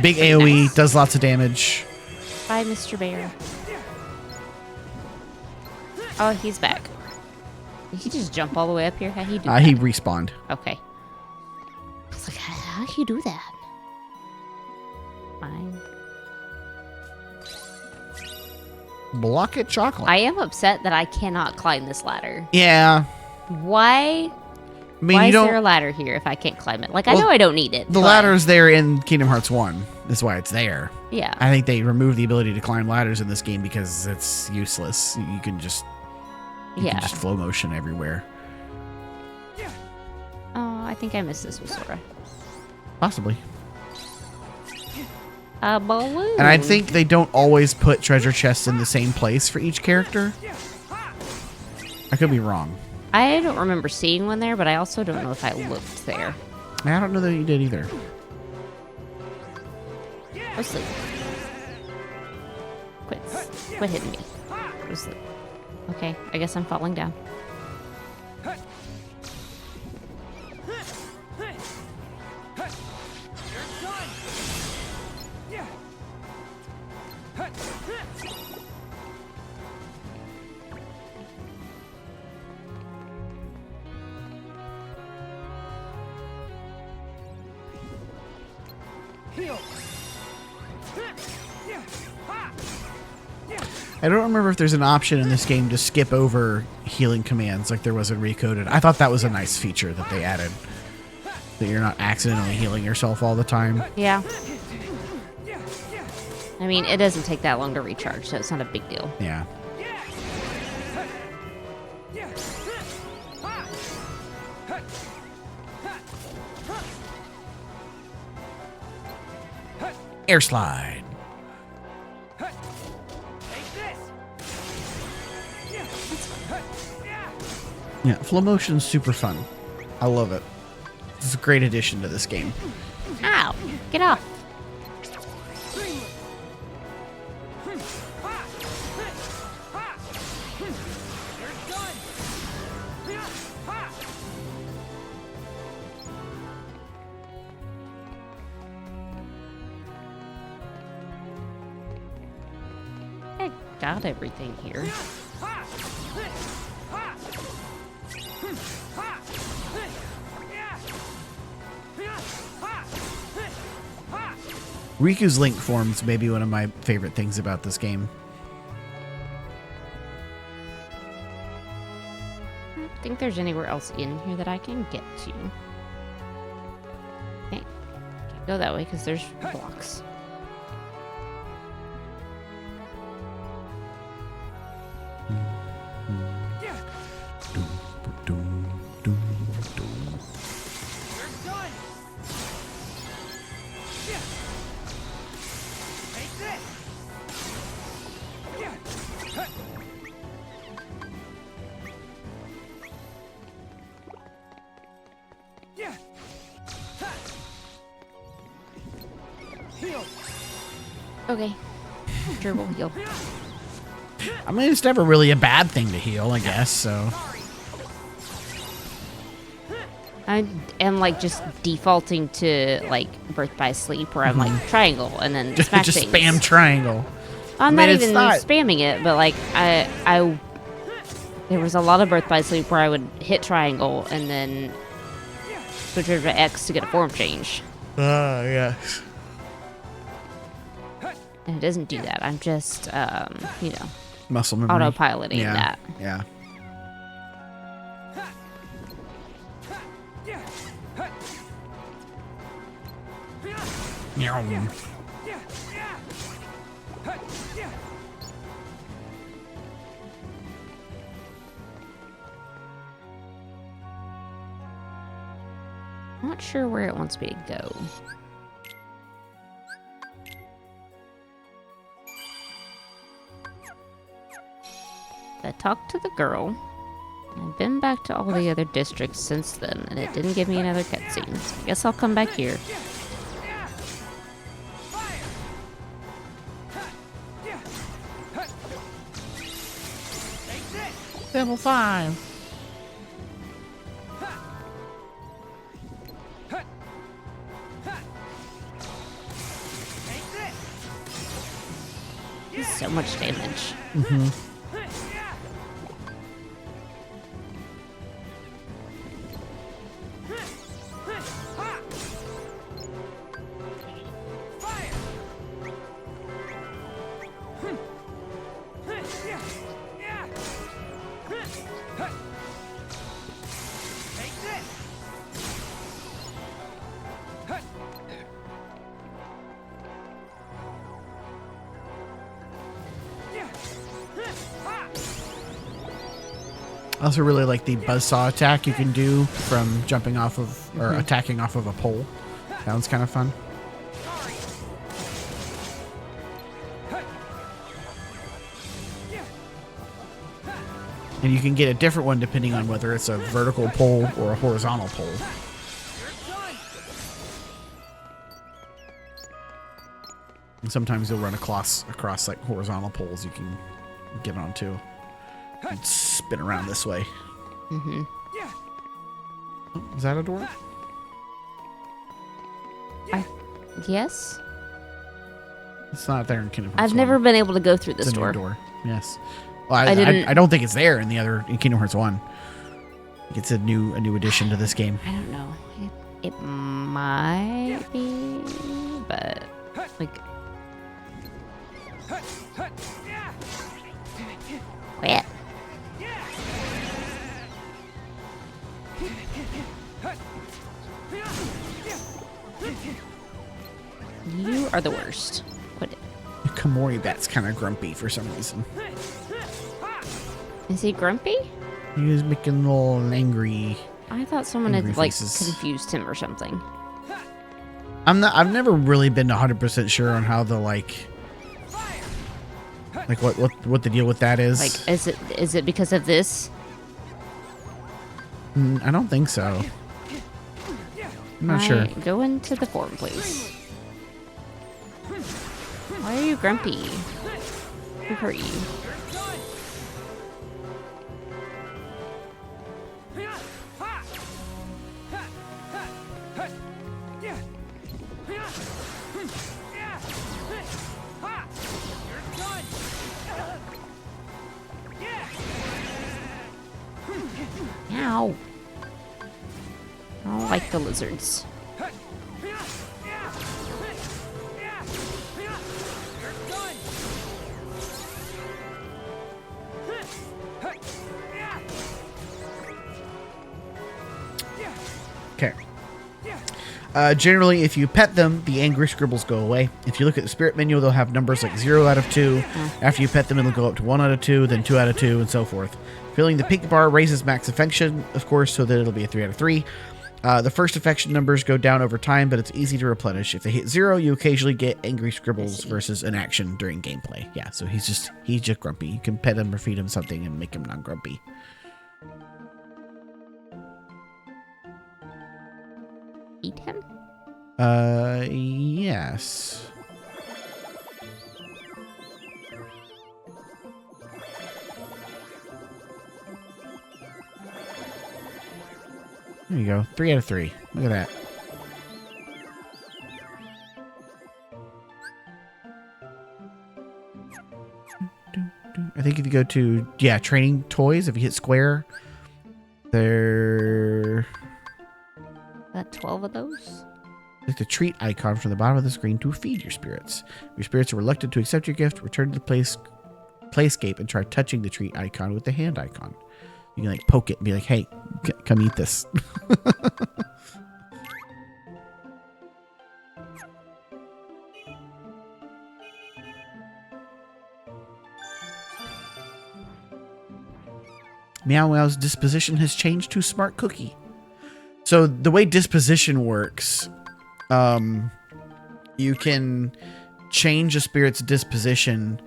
Big AoE, nice. Does lots of damage. Bye, Mr. Bear. Oh, he's back. Did he just jump all the way up here? How'd he do that? He respawned. Okay. I was like, how do you do that? Fine. Block it, chocolate. I am upset that I cannot climb this ladder. Yeah. Why? I mean, why is there a ladder here if I can't climb it? Like, I know I don't need it. The ladder's there in Kingdom Hearts 1. That's why it's there. Yeah. I think they removed the ability to climb ladders in this game because it's useless. You can just... You can just flow motion everywhere. Oh, I think I missed this with Sora. Possibly. A balloon. And I think they don't always put treasure chests in the same place for each character. I could be wrong. I don't remember seeing one there, but I also don't know if I looked there. I don't know that you did either. Go sleep. Quit hitting me. Go sleep. Okay, I guess I'm falling down. I don't remember if there's an option in this game to skip over healing commands like there was in Recoded. I thought that was a nice feature that they added. That you're not accidentally healing yourself all the time. Yeah. I mean, it doesn't take that long to recharge, so it's not a big deal. Yeah. Air slide. Yeah, flow motion's super fun. I love it. It's a great addition to this game. Ow! Get off. I got everything here. Riku's link forms may be one of my favorite things about this game. I don't think there's anywhere else in here that I can get to. Okay. Can't go that way because there's blocks. Okay. Sure, we'll heal. I mean, it's never really a bad thing to heal, I guess, so. I am like just defaulting to like Birth by Sleep where I'm like triangle and then smack just things. spam triangle. I'm I not mean, even spamming it, but like I there was a lot of Birth by Sleep where I would hit triangle and then switch over to X to get a form change. Yes. And it doesn't do that. I'm just you know, Muscle memory. autopiloting that. Yeah. Meow. I'm not sure where it wants me to go. I talked to the girl. I've been back to all the other districts since then, and it didn't give me another cutscene. So I guess I'll come back here. Level 5. So much damage. Mm-hmm. I also really like the buzzsaw attack you can do from jumping off of, or attacking off of a pole. That one's kind of fun. And you can get a different one depending on whether it's a vertical pole or a horizontal pole. And sometimes you'll run across like horizontal poles you can get onto. And spin around this way. Mm-hmm. Oh, is that a door? Yes. It's not there in Kingdom Hearts. I've 1. never been able to go through this It's a new door. door. Yes. Well, I I don't think it's there in Kingdom Hearts 1. It's a new addition to this game. I don't know. It might be, but like, what? You are the worst. Quit it. Kamori Bat's kind of grumpy for some reason. Is he grumpy? He was making a little angry. I thought someone Angry had like faces. confused him or something. I've never really been 100% sure on how the like what the deal with that is. Like, is it because of this? I don't think so. I'm not sure. Go into the forum, please. Why are you grumpy? Who hurt you? Ow. I don't like the lizards. Okay. Generally, if you pet them, the angry scribbles go away. If you look at the spirit menu, they'll have numbers like 0 out of 2. After you pet them, it'll go up to 1 out of 2, then 2 out of 2, and so forth. Filling the pink bar raises max affection, of course, so that it'll be a 3 out of 3. The first affection numbers go down over time, but it's easy to replenish. If they hit 0, you occasionally get angry scribbles versus an action during gameplay. Yeah, so he's just grumpy. You can pet him or feed him something and make him non-grumpy. Eat him? Yes. There you go. 3 out of 3. Look at that. I think if you go to, training toys, if you hit square, there... Got 12 of those? Click the treat icon from the bottom of the screen to feed your spirits. If your spirits are reluctant to accept your gift, return to the playscape and try touching the treat icon with the hand icon. You can like poke it and be like, hey, come eat this. Meow Meow's disposition has changed to Smart Cookie. So the way disposition works, you can change a spirit's disposition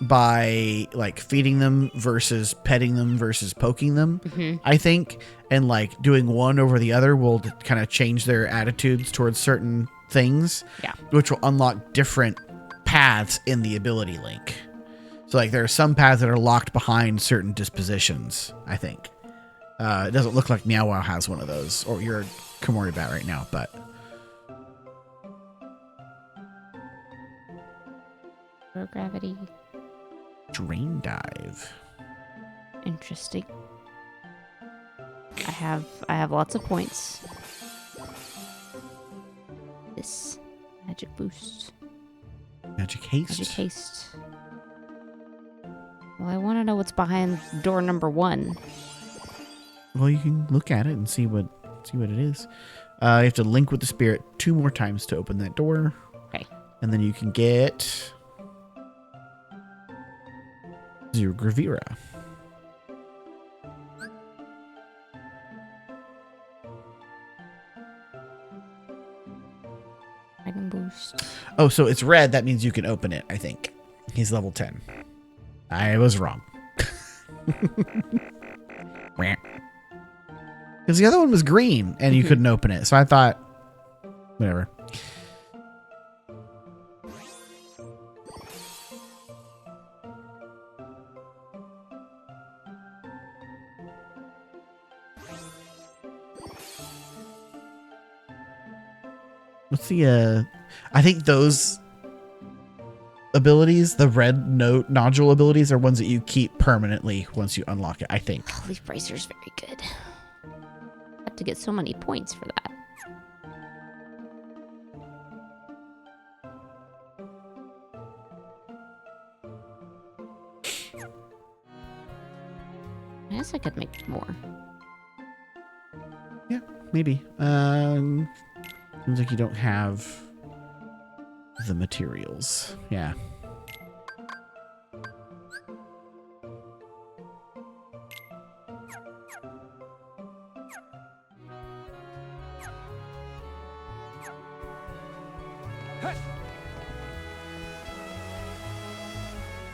by like feeding them versus petting them versus poking them, I think. And like doing one over the other will kind of change their attitudes towards certain things, which will unlock different paths in the ability link. So like there are some paths that are locked behind certain dispositions, I think. It doesn't look like Meow Wow has one of those, or you're a Komori Bat right now, but... Low gravity. Drain Dive. Interesting. I have lots of points. This magic boost. Magic Haste. Magic Haste. Well, I want to know what's behind door number 1. Well, you can look at it and see what it is. You have to link with the spirit 2 more times to open that door. Okay. And then you can get Zero Gravira. Item boost. Oh, so it's red. That means you can open it, I think. He's level 10. I was wrong. Because the other one was green and you couldn't open it. So I thought, whatever. What's the, I think those abilities, the red nodule abilities, are ones that you keep permanently once you unlock it, I think. Oh, Leaf Bracer's very good. I have to get so many points for that. I guess I could make more. Yeah, maybe. Seems like you don't have the materials. Yeah.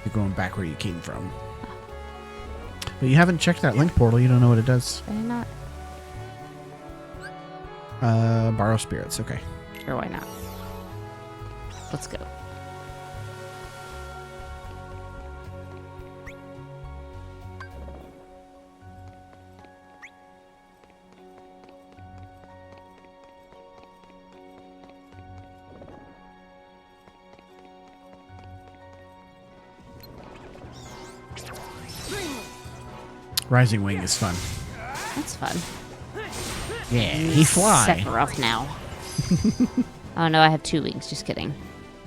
You're going back where you came from. But you haven't checked that link portal. You don't know what it does. Did I not? Borrow spirits. Okay. Sure, why not? Let's go. Rising Wing is fun. That's fun. Yeah, he fly. Sephiroth now. Oh no, I have 2 wings. Just kidding.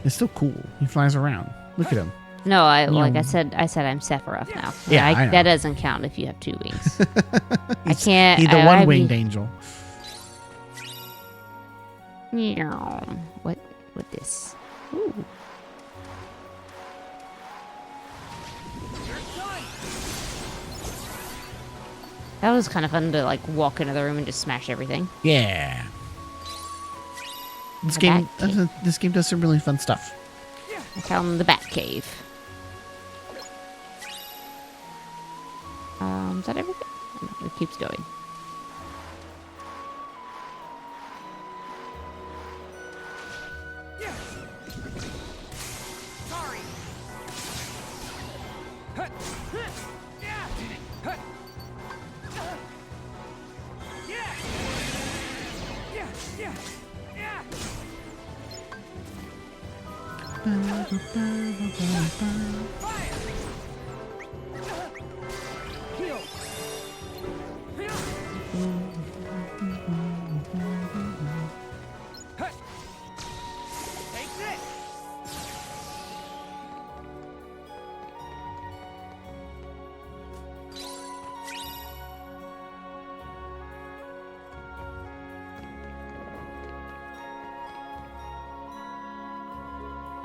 It's still cool. He flies around. Look at him. No, I said I'm Sephiroth now. Yeah, I know. That doesn't count if you have 2 wings. I can't. He's the one-winged angel. What with this? Ooh. That was kind of fun to like walk into the room and just smash everything. Yeah. This game does some really fun stuff. I call them the Bat Cave. Is that everything? No, it keeps going.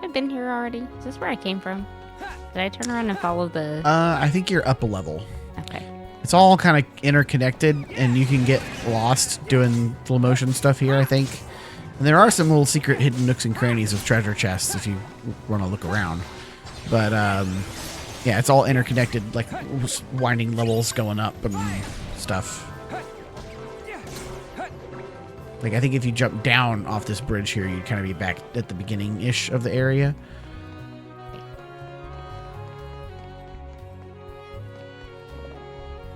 I've been here already. Is this where I came from? Did I turn around and follow the... I think you're up a level. Okay. It's all kind of interconnected, and you can get lost doing slow motion stuff here, I think. And there are some little secret hidden nooks and crannies with treasure chests if you want to look around. But, yeah, it's all interconnected, like winding levels going up and stuff. Like, I think if you jump down off this bridge here, you'd kind of be back at the beginning-ish of the area.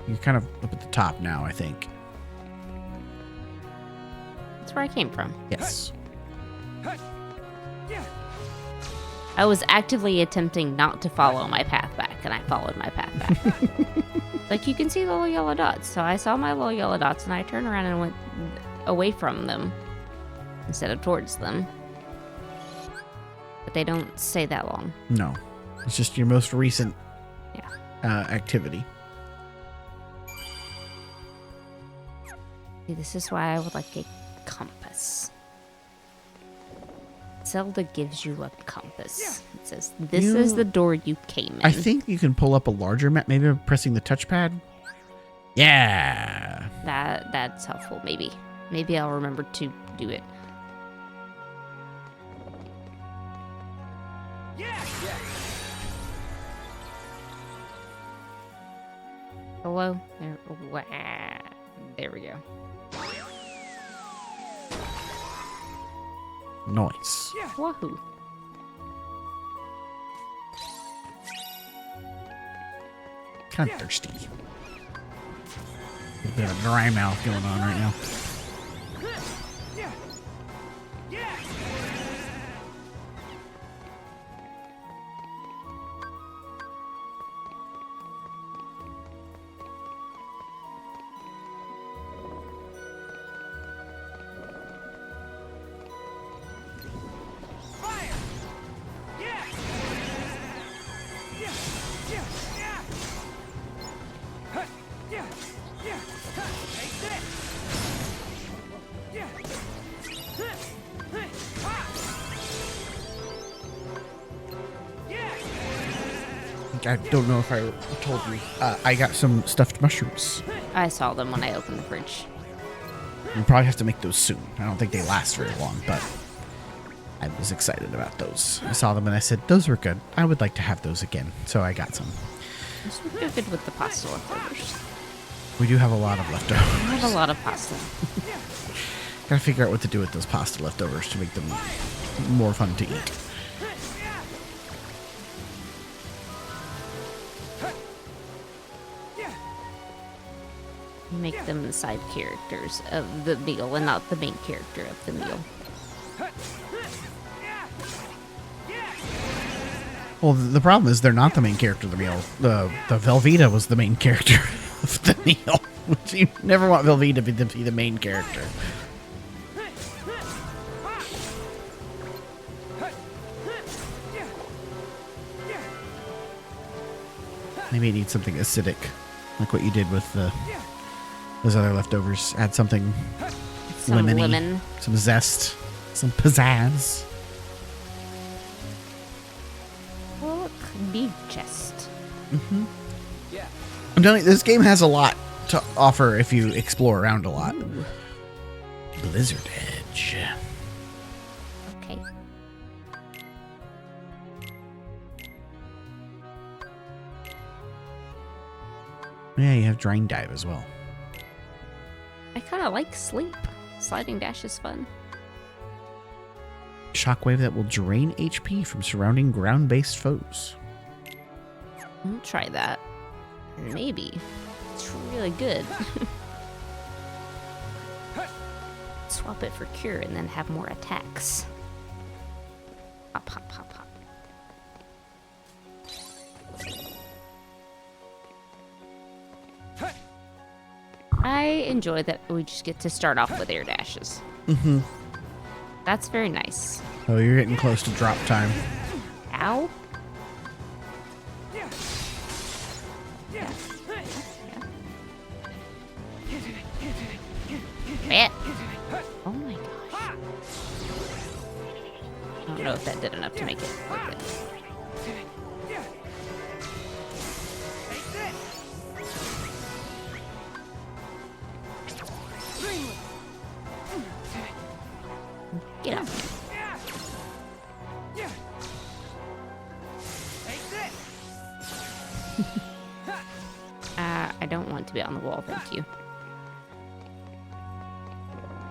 You're kind of up at the top now, I think. That's where I came from. Yes. I was actively attempting not to follow my path back, and I followed my path back. Like, you can see the little yellow dots. So I saw my little yellow dots, and I turned around and went away from them instead of towards them. But they don't stay that long. No. It's just your most recent Yeah. activity. See, this is why I would like a compass. Zelda gives you a compass. It says, this is the door you came in. I think you can pull up a larger map, maybe by pressing the touchpad. Yeah. That's helpful, maybe. Maybe I'll remember to do it. Hello? There we go. Nice. Wahoo. Kind of thirsty. A bit of a dry mouth going on right now. I don't know if I told you. I got some stuffed mushrooms. I saw them when I opened the fridge. We probably have to make those soon. I don't think they last very long, but I was excited about those. I saw them and I said, those were good. I would like to have those again. So I got some. This would go good with the pasta leftovers. We do have a lot of leftovers. I have a lot of pasta. Gotta figure out what to do with those pasta leftovers to make them more fun to eat. Make them the side characters of the meal and not the main character of the meal. Well, the problem is they're not the main character of the meal. The Velveeta was the main character of the meal. Which you never want Velveeta to be the main character. Maybe it needs something acidic, like what you did with those other leftovers. Add something Some lemony, lemon. some zest, some pizzazz. Well, it could be just. I'm telling you, this game has a lot to offer if you explore around a lot. Ooh. Blizzard Edge. Okay. Yeah, you have Drain Dive as well. I kind of like sleep. Sliding dash is fun. Shockwave that will drain HP from surrounding ground-based foes. I'll try that. Maybe. It's really good. Swap it for cure and then have more attacks. Hop, hop, hop, hop. I enjoy that we just get to start off with air dashes. Mm-hmm. That's very nice. Oh, you're getting close to drop time. Ow. Yeah. Oh my gosh. I don't know if that did enough to make it worth it. Get up. I don't want to be on the wall, thank you.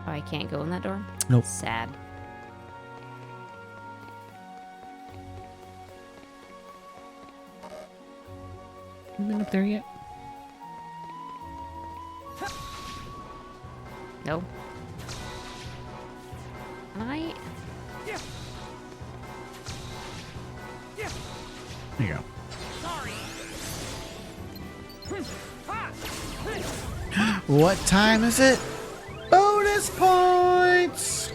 Oh, I can't go in that door? Nope. Sad. Haven't been up there yet. No. I... There you go. What time is it? Bonus points!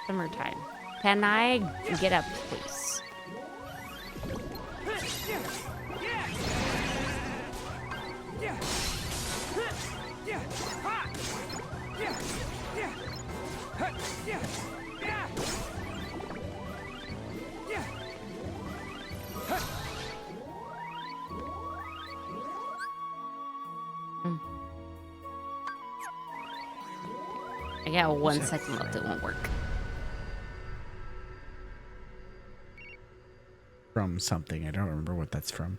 Summertime. Can I get up, please? I got 1 second left, it won't work. From something. I don't remember what that's from.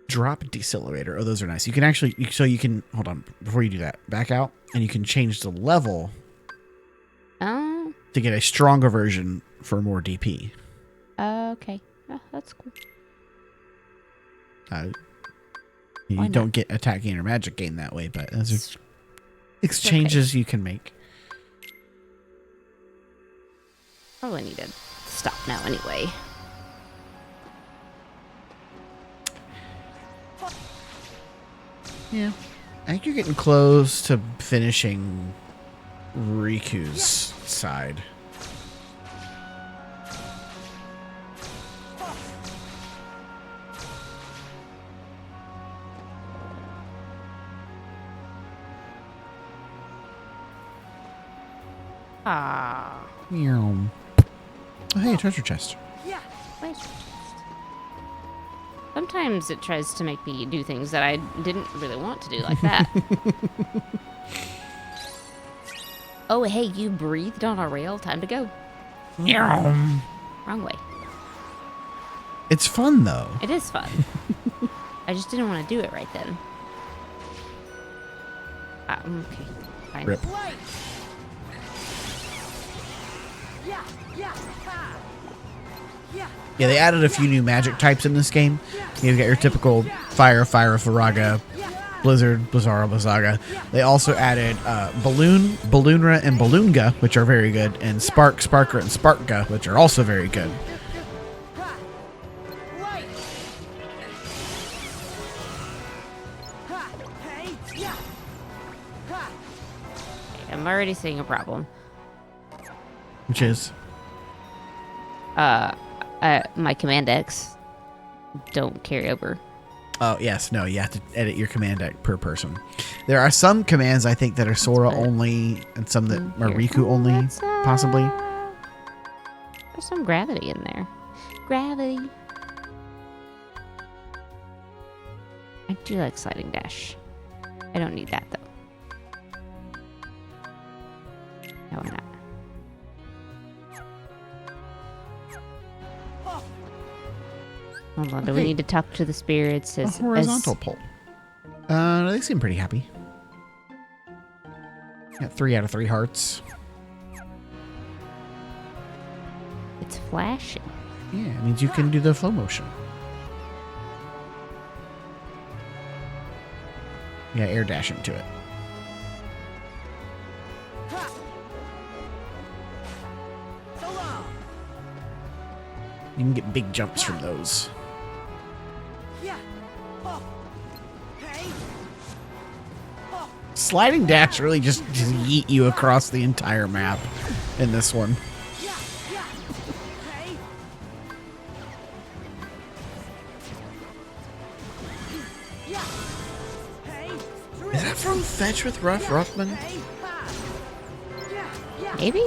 Drop decelerator. Oh, those are nice. You can actually... So you can... Hold on. Before you do that, back out. And you can change the level Oh, to get a stronger version for more DP. okay. Oh, that's cool. You Why don't not? get attack gain or magic gain that way, but those are exchanges you can make. Probably need to stop now anyway. Yeah. I think you're getting close to finishing Riku's side. Ah. Meow. Oh, hey, treasure chest. Wait. Sometimes it tries to make me do things that I didn't really want to do, like that. Oh, hey, you breathed on a rail. Time to go. Wrong way. It's fun, though. It is fun. I just didn't want to do it right then. Okay, fine. Rip. Yeah, they added a few new magic types in this game. You've got your typical Fire, Faraga, Blizzard, Blizzara, Blizzaga. They also added Balloon, Balloonra, and Balloonga, which are very good, and Spark, Sparker, and Sparkga, which are also very good. I'm already seeing a problem. Which is? My Command X don't carry over. Oh, yes. No, you have to edit your command deck per person. There are some commands, I think, that are Sora only, and some that are Riku only, possibly. There's some gravity in there. Gravity. I do like sliding dash. I don't need that, though. No, why not? Hold on, do we need to talk to the spirits? A horizontal pole. They seem pretty happy. Got 3 out of 3 hearts. It's flashing. Yeah, it means you can do the flow motion. Yeah, air dash into it. You can get big jumps from those. Sliding dash really just yeet you across the entire map in this one. Is that from Fetch with Ruffman? Maybe?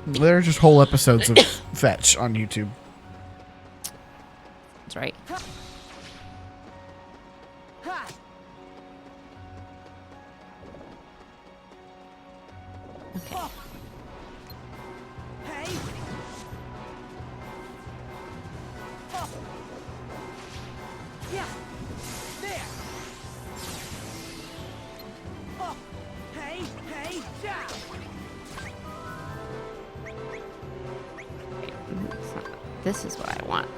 There are just whole episodes of Fetch on YouTube. That's right. Okay. This is what I want.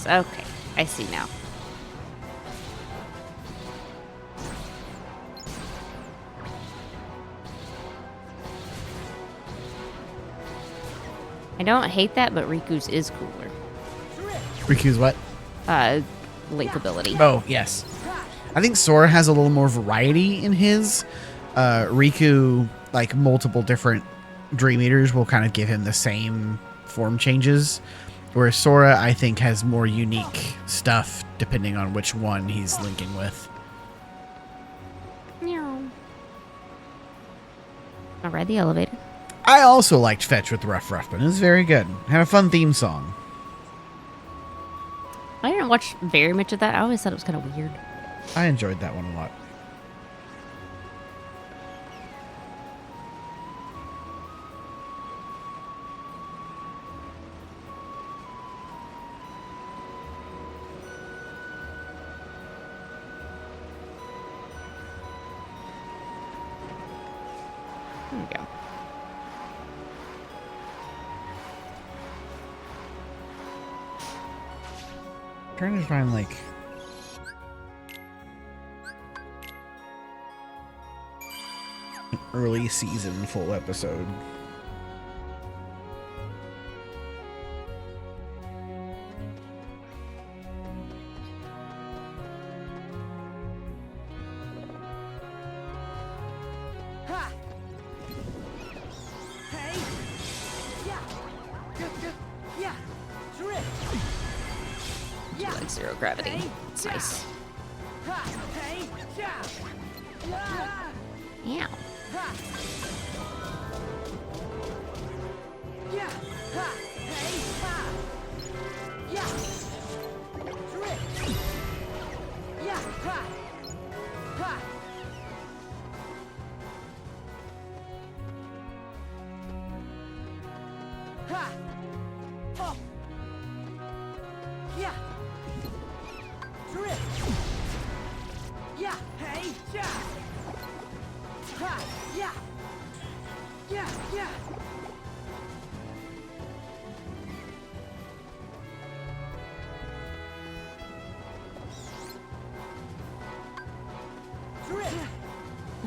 Okay, I see now. I don't hate that, but Riku's is cooler. Riku's what? Link ability. Oh, yes. I think Sora has a little more variety in his. Riku, like multiple different Dream Eaters, will kind of give him the same form changes. Whereas Sora, I think, has more unique stuff depending on which one he's linking with. I'll ride the elevator. I also liked Fetch with Ruffman. It was very good. Had a fun theme song. I didn't watch very much of that. I always thought it was kind of weird. I enjoyed that one a lot. There we go. Trying to find like an early season full episode. do like zero gravity. It's nice. Yeah.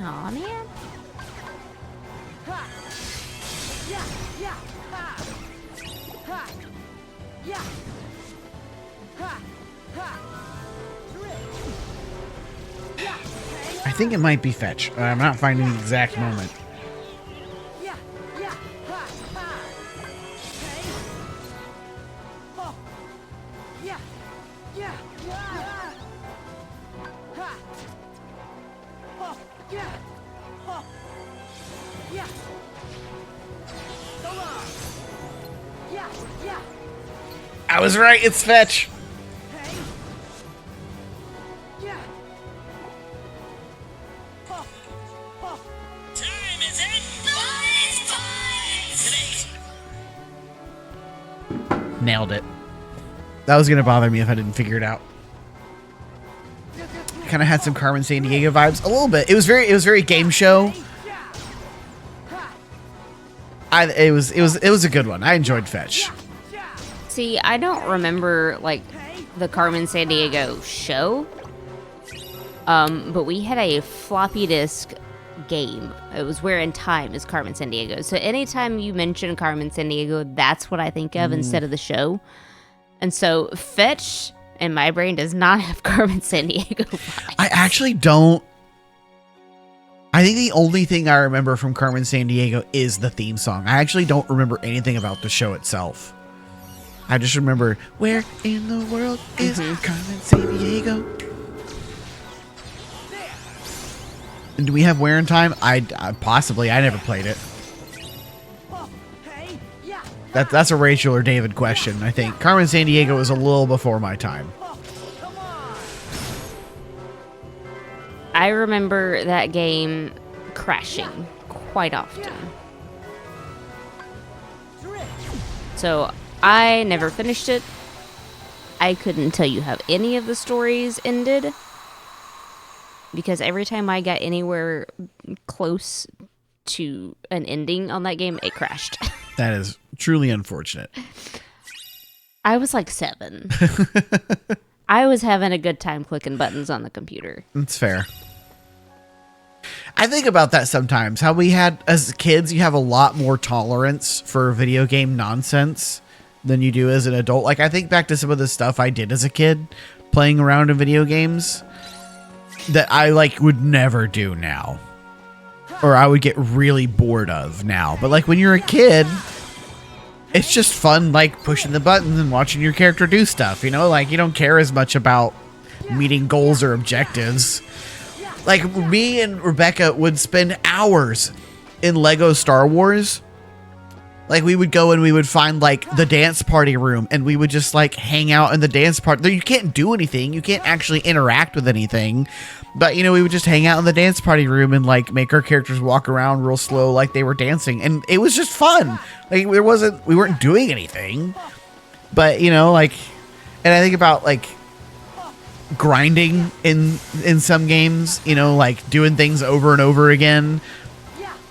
Aw, man. I think it might be fetch. I'm not finding the exact moment. I was right, it's fetch. Nailed it. That was gonna bother me if I didn't figure it out. Kind of had some Carmen Sandiego vibes, a little bit. It was very game show. It was a good one. I enjoyed fetch. See, I don't remember like the Carmen Sandiego show, but we had a floppy disk game. It was Where in Time is Carmen Sandiego. So anytime you mention Carmen Sandiego, that's what I think of instead of the show. And so fetch in my brain does not have Carmen Sandiego vibes. I actually don't. I think the only thing I remember from Carmen Sandiego is the theme song. I actually don't remember anything about the show itself. I just remember, where in the world is Carmen Sandiego? And do we have Where in Time? I possibly. I never played it. That's a Rachel or David question, I think. Carmen Sandiego was a little before my time. I remember that game crashing quite often. So I never finished it. I couldn't tell you how any of the stories ended, because every time I got anywhere close to an ending on that game, it crashed. That is truly unfortunate. I was like 7. I was having a good time clicking buttons on the computer. That's fair. I think about that sometimes. How we had, as kids, you have a lot more tolerance for video game nonsense than you do as an adult. Like, I think back to some of the stuff I did as a kid, playing around in video games, that I, like, would never do now. Or I would get really bored of now. But, like, when you're a kid, it's just fun, like, pushing the buttons and watching your character do stuff, you know? Like, you don't care as much about meeting goals or objectives. Like, me and Rebecca would spend hours in Lego Star Wars. Like, we would go and we would find, like, the dance party room, and we would just, like, hang out in the dance party. You can't do anything. You can't actually interact with anything. But, you know, we would just hang out in the dance party room and, like, make our characters walk around real slow like they were dancing. And it was just fun. Like, we weren't doing anything. But, you know, like, and I think about, like, grinding in some games, you know, like doing things over and over again.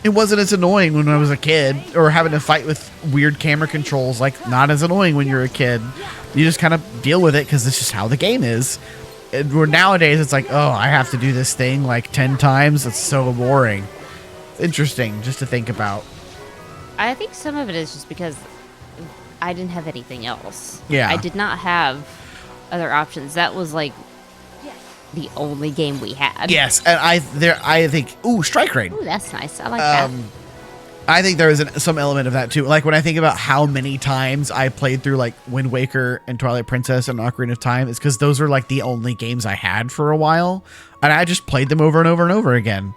It wasn't as annoying when I was a kid, or having to fight with weird camera controls, like, not as annoying when you're a kid. You just kind of deal with it because it's just how the game is. And where nowadays it's like, oh, I have to do this thing like 10 times. It's so boring. It's interesting just to think about. I think some of it is just because I didn't have anything else. Yeah. I did not have other options. That was like the only game we had. Yes, and I think, ooh, Strike Raid. Ooh, that's nice. I like that. I think there is some element of that too. Like when I think about how many times I played through like Wind Waker and Twilight Princess and Ocarina of Time, it's because those were like the only games I had for a while, and I just played them over and over and over again.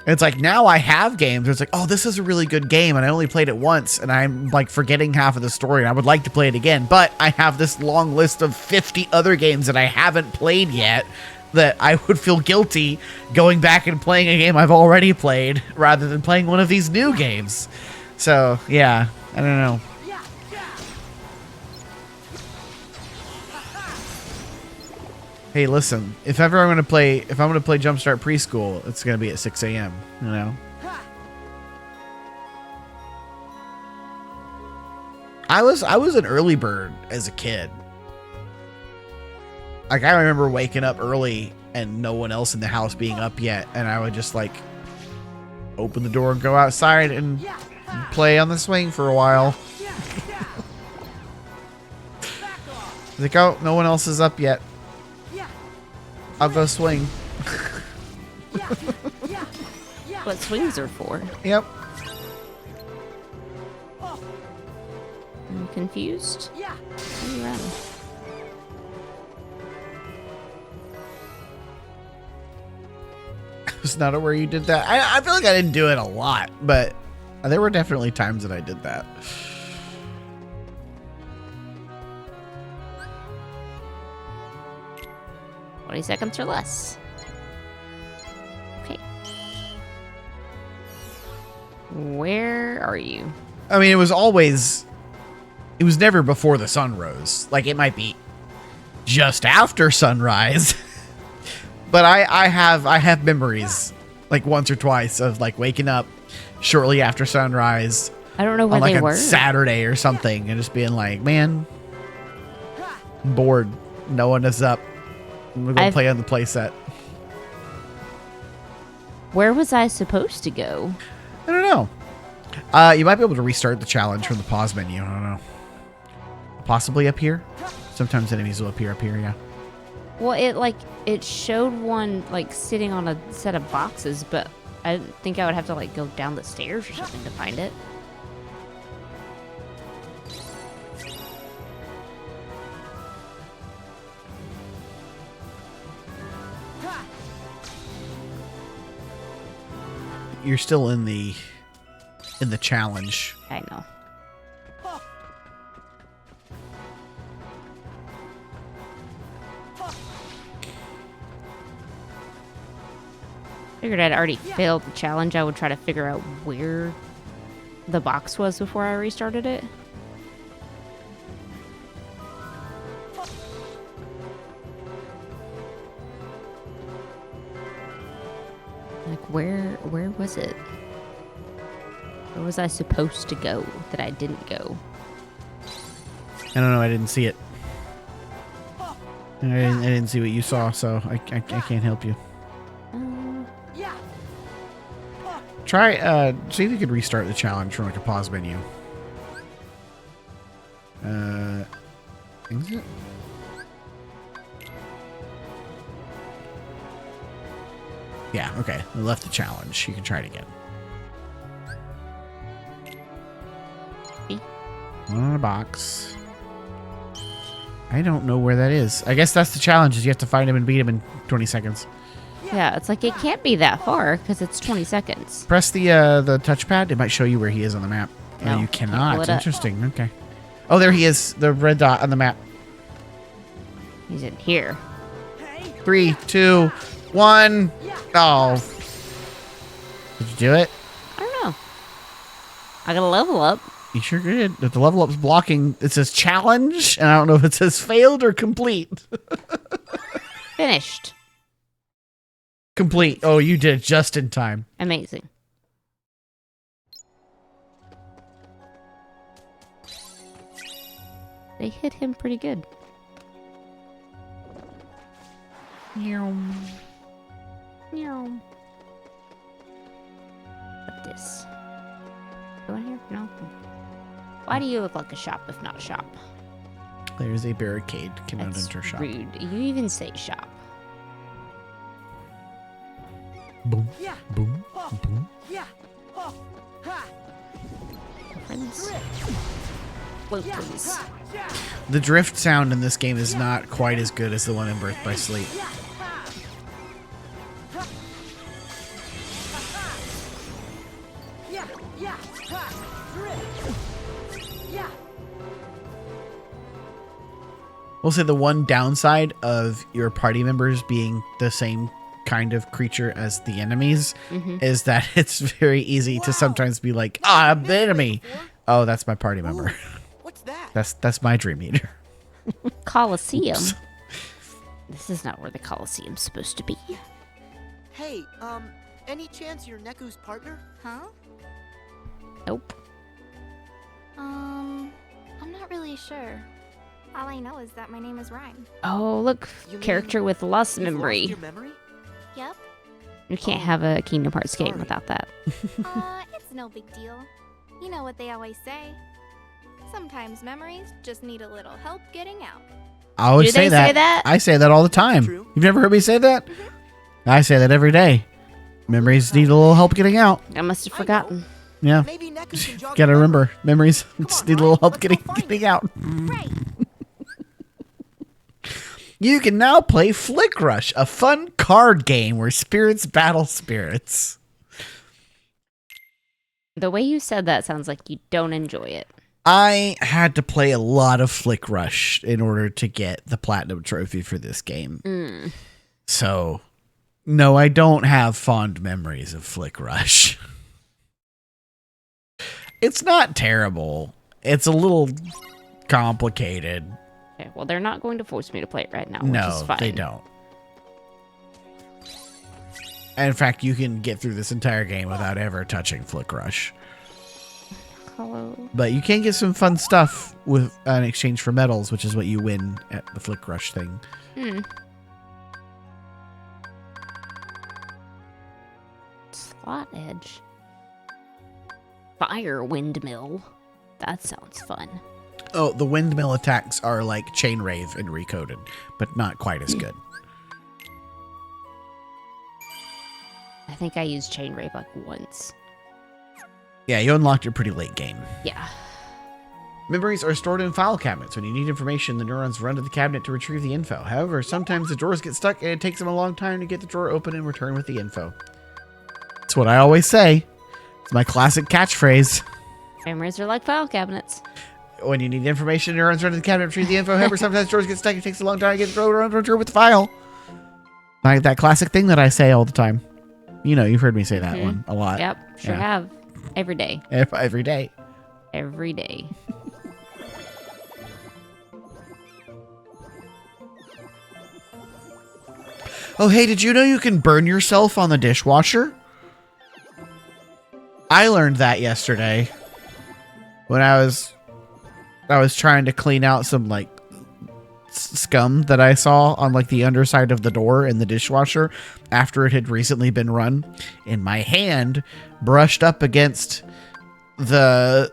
And it's like now I have games where it's like, oh, this is a really good game, and I only played it once, and I'm like forgetting half of the story, and I would like to play it again, but I have this long list of 50 other games that I haven't played yet, that I would feel guilty going back and playing a game I've already played rather than playing one of these new games. So, yeah, I don't know. Hey, listen, if ever I'm going to play Jumpstart Preschool, it's going to be at 6 a.m., you know? I was an early bird as a kid. Like, I remember waking up early and no one else in the house being up yet, and I would just, like, open the door and go outside and play on the swing for a while. Like, oh, no one else is up yet. I'll go swing. What swings are for? Yep. I'm confused. Turn around. It's not where you did that. I feel like I didn't do it a lot, but there were definitely times that I did that. $20 seconds or less. Okay. Where are you? I mean, it was never before the sun rose. Like, it might be just after sunrise. But I have memories, like once or twice, of like waking up shortly after sunrise. I don't know where on like they a were. Saturday or something, and just being like, man, I'm bored. No one is up. I'm gonna go play on the playset. Where was I supposed to go? I don't know. You might be able to restart the challenge from the pause menu. I don't know. Possibly up here. Sometimes enemies will appear up here. Yeah. Well, it showed one like sitting on a set of boxes, but I didn't think I would have to like go down the stairs or something to find it. You're still in the challenge. I know. Figured I'd already failed the challenge. I would try to figure out where the box was before I restarted it. Like, where was it? Where was I supposed to go that I didn't go? I don't know. I didn't see it. I didn't see what you saw, so I can't help you. Try, see if you could restart the challenge from like a pause menu. Is it? Yeah, okay. I left the challenge. You can try it again. One on a box. I don't know where that is. I guess that's the challenge, is you have to find him and beat him in 20 seconds. Yeah, it's like it can't be that far because it's 20 seconds. Press the touchpad. It might show you where he is on the map. No, you cannot. can't Interesting. Okay. Oh, there he is. The red dot on the map. He's in here. 3, 2, 1. Oh. Did you do it? I don't know. I got a level up. You sure did. If the level up's blocking, it says challenge, and I don't know if it says failed or complete. Finished. Complete. Oh, you did it just in time. Amazing. They hit him pretty good. Meow. Meow. What this? Go in here? No. Why do you look like a shop if not shop? There's a barricade. Cannot That's enter shop. rude. You even say shop. Boom. Boom. Boom. friends. Floaties. The drift sound in this game is not quite as good as the one in Birth by Sleep. We'll say the one downside of your party members being the same kind of creature as the enemies is that it's very easy to sometimes be like, I'm the enemy. Oh, that's my party member. What's that? That's my Dream Eater. Colosseum. Oops. This is not where the Colosseum's supposed to be. Hey, any chance you're Neku's partner? Huh? Nope. I'm not really sure. All I know is that my name is Rhyme. Oh, look. You Character mean with lost You've memory. lost your memory? Yep. You can't have a Kingdom Hearts game Sorry. without that. It's no big deal. You know what they always say. Sometimes memories just need a little help getting out. I always Do say they that. say that? I say that all the time. True. You've never heard me say that? I say that every day. Memories need a little help getting out. I must have forgotten. Yeah. Maybe Neku can jog Gotta your memory. remember, memories just on, need a little Ryan, help let's go getting find out. Right. You can now play Flick Rush, a fun card game where spirits battle spirits. The way you said that sounds like you don't enjoy it. I had to play a lot of Flick Rush in order to get the Platinum Trophy for this game. So, no, I don't have fond memories of Flick Rush. It's not terrible. It's a little complicated. Okay, well, they're not going to force me to play it right now, which is No, fine. they don't. And in fact, you can get through this entire game without ever touching Flick Rush. Hello. But you can get some fun stuff with in exchange for medals, which is what you win at the Flick Rush thing. Slot Edge. Fire Windmill. That sounds fun. Oh, the windmill attacks are like Chain Rave and recoded, but not quite as good. I think I used Chain Rave like once. Yeah, you unlocked it pretty late game. Yeah. Memories are stored in file cabinets. When you need information, the neurons run to the cabinet to retrieve the info. However, sometimes the drawers get stuck and it takes them a long time to get the drawer open and return with the info. That's what I always say. It's my classic catchphrase. Memories are like file cabinets. When you need information, neurons run to the cabinet to retrieve the info. However, sometimes drawers get stuck and it takes a long time to get the drawer to return with the file. Like that classic thing that I say all the time. You know, you've heard me say that one a lot. Yep, sure Yeah. have. Every day. Every day. Every day. Oh, hey, did you know you can burn yourself on the dishwasher? I learned that yesterday when I was trying to clean out some like scum that I saw on like the underside of the door in the dishwasher after it had recently been run, and my hand brushed up against the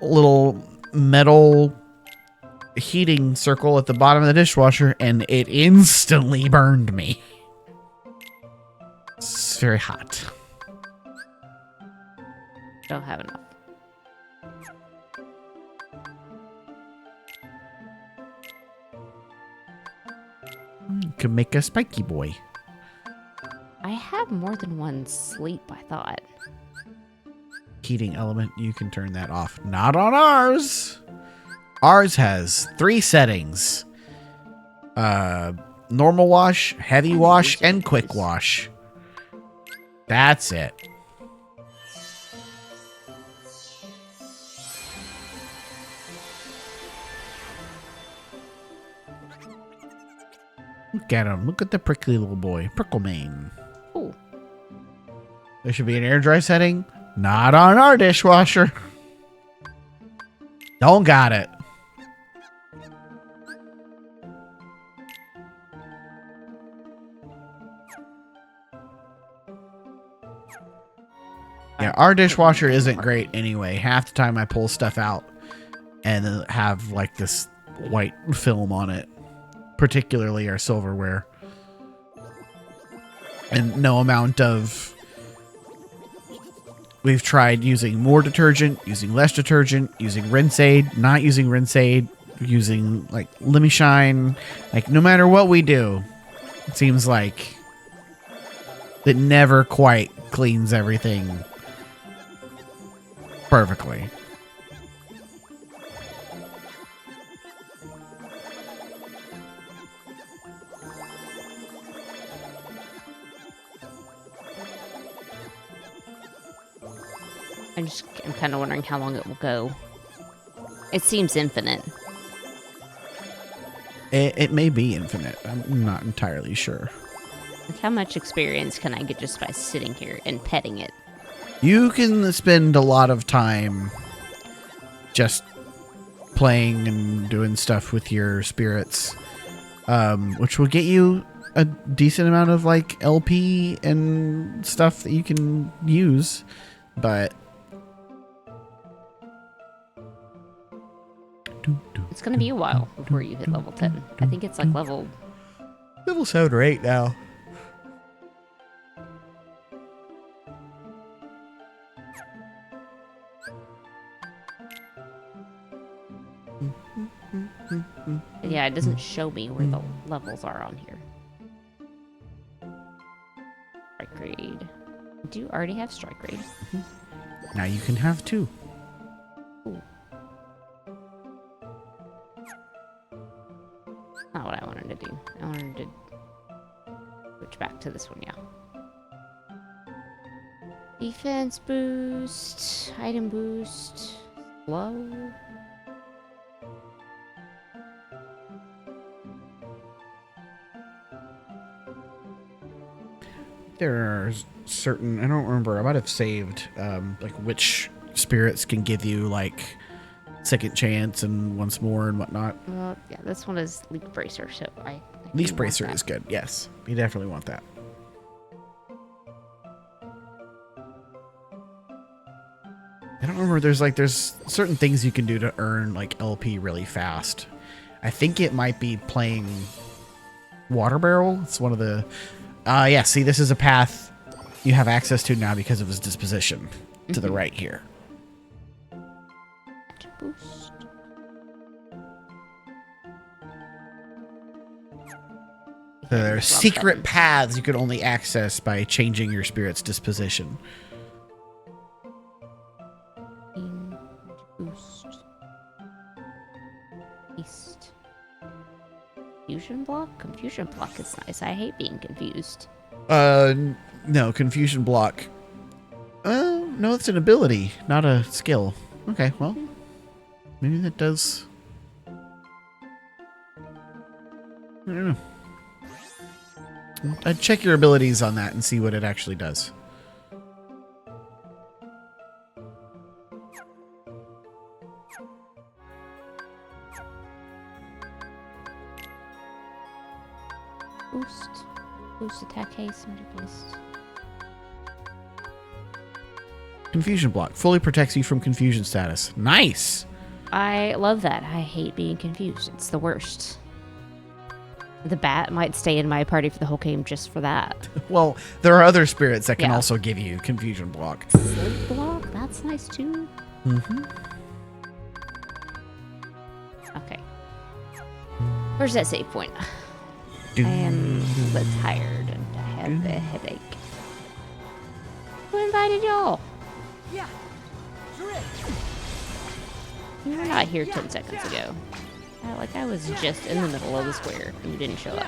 little metal heating circle at the bottom of the dishwasher, and it instantly burned me. It's very hot. Don't have enough. Could make a spiky boy. I have more than one sleep, I thought. Heating element, you can turn that off. Not on ours. Ours has 3 settings. Normal wash, heavy wash, and quick wash. That's it. Look at him. Look at the prickly little boy. Pricklemane. Ooh. There should be an air dry setting. Not on our dishwasher. Don't got it. Yeah, our dishwasher isn't great anyway. Half the time I pull stuff out and then have like this white film on it, particularly our silverware. And no amount of We've tried using more detergent, using less detergent, using rinse aid, not using rinse aid, using like Lemmy Shine. Like no matter what we do, it seems like it never quite cleans everything perfectly. I'm kind of wondering how long it will go. It seems infinite. It may be infinite. I'm not entirely sure. Like, how much experience can I get just by sitting here and petting it? You can spend a lot of time just playing and doing stuff with your spirits, which will get you a decent amount of like LP and stuff that you can use, but It's gonna be a while before you hit level 10. I think it's like level 7 or 8 now. Yeah, it doesn't show me where the levels are on here. Strike grade. Do you already have strike grade? Now you can have 2. Ooh. Not what I wanted to do. I wanted to switch back to this one, yeah. Defense boost, item boost, slow. There are certain, I don't remember, I might have saved like which spirits can give you like second chance and once more and whatnot. Well, yeah, this one is Leaf Bracer, so I Leaf Bracer is good, yes. You definitely want that. I don't remember, there's certain things you can do to earn like LP really fast. I think it might be playing Water Barrel. It's one of the yeah, see, this is a path you have access to now because of his disposition to the right here. Boost. So there are secret paths you can only access by changing your spirit's disposition. Boost. East. Confusion block? Confusion block is nice. I hate being confused. No, confusion block. Oh, no, it's an ability, not a skill. Okay, well, maybe that does. I don't know. I'd check your abilities on that and see what it actually does. Boost. Boost attack haste. Boost. Confusion block fully protects you from confusion status. Nice. I love that. I hate being confused. It's the worst. The bat might stay in my party for the whole game just for that. Well, there are other spirits that can also give you confusion block. Sleep block? That's nice too. Mm-hmm. Okay. Where's that save point? I am a bit tired and I have a headache. Who invited y'all? Yeah. You were not here 10 seconds ago. I was just in the middle of the square and you didn't show up.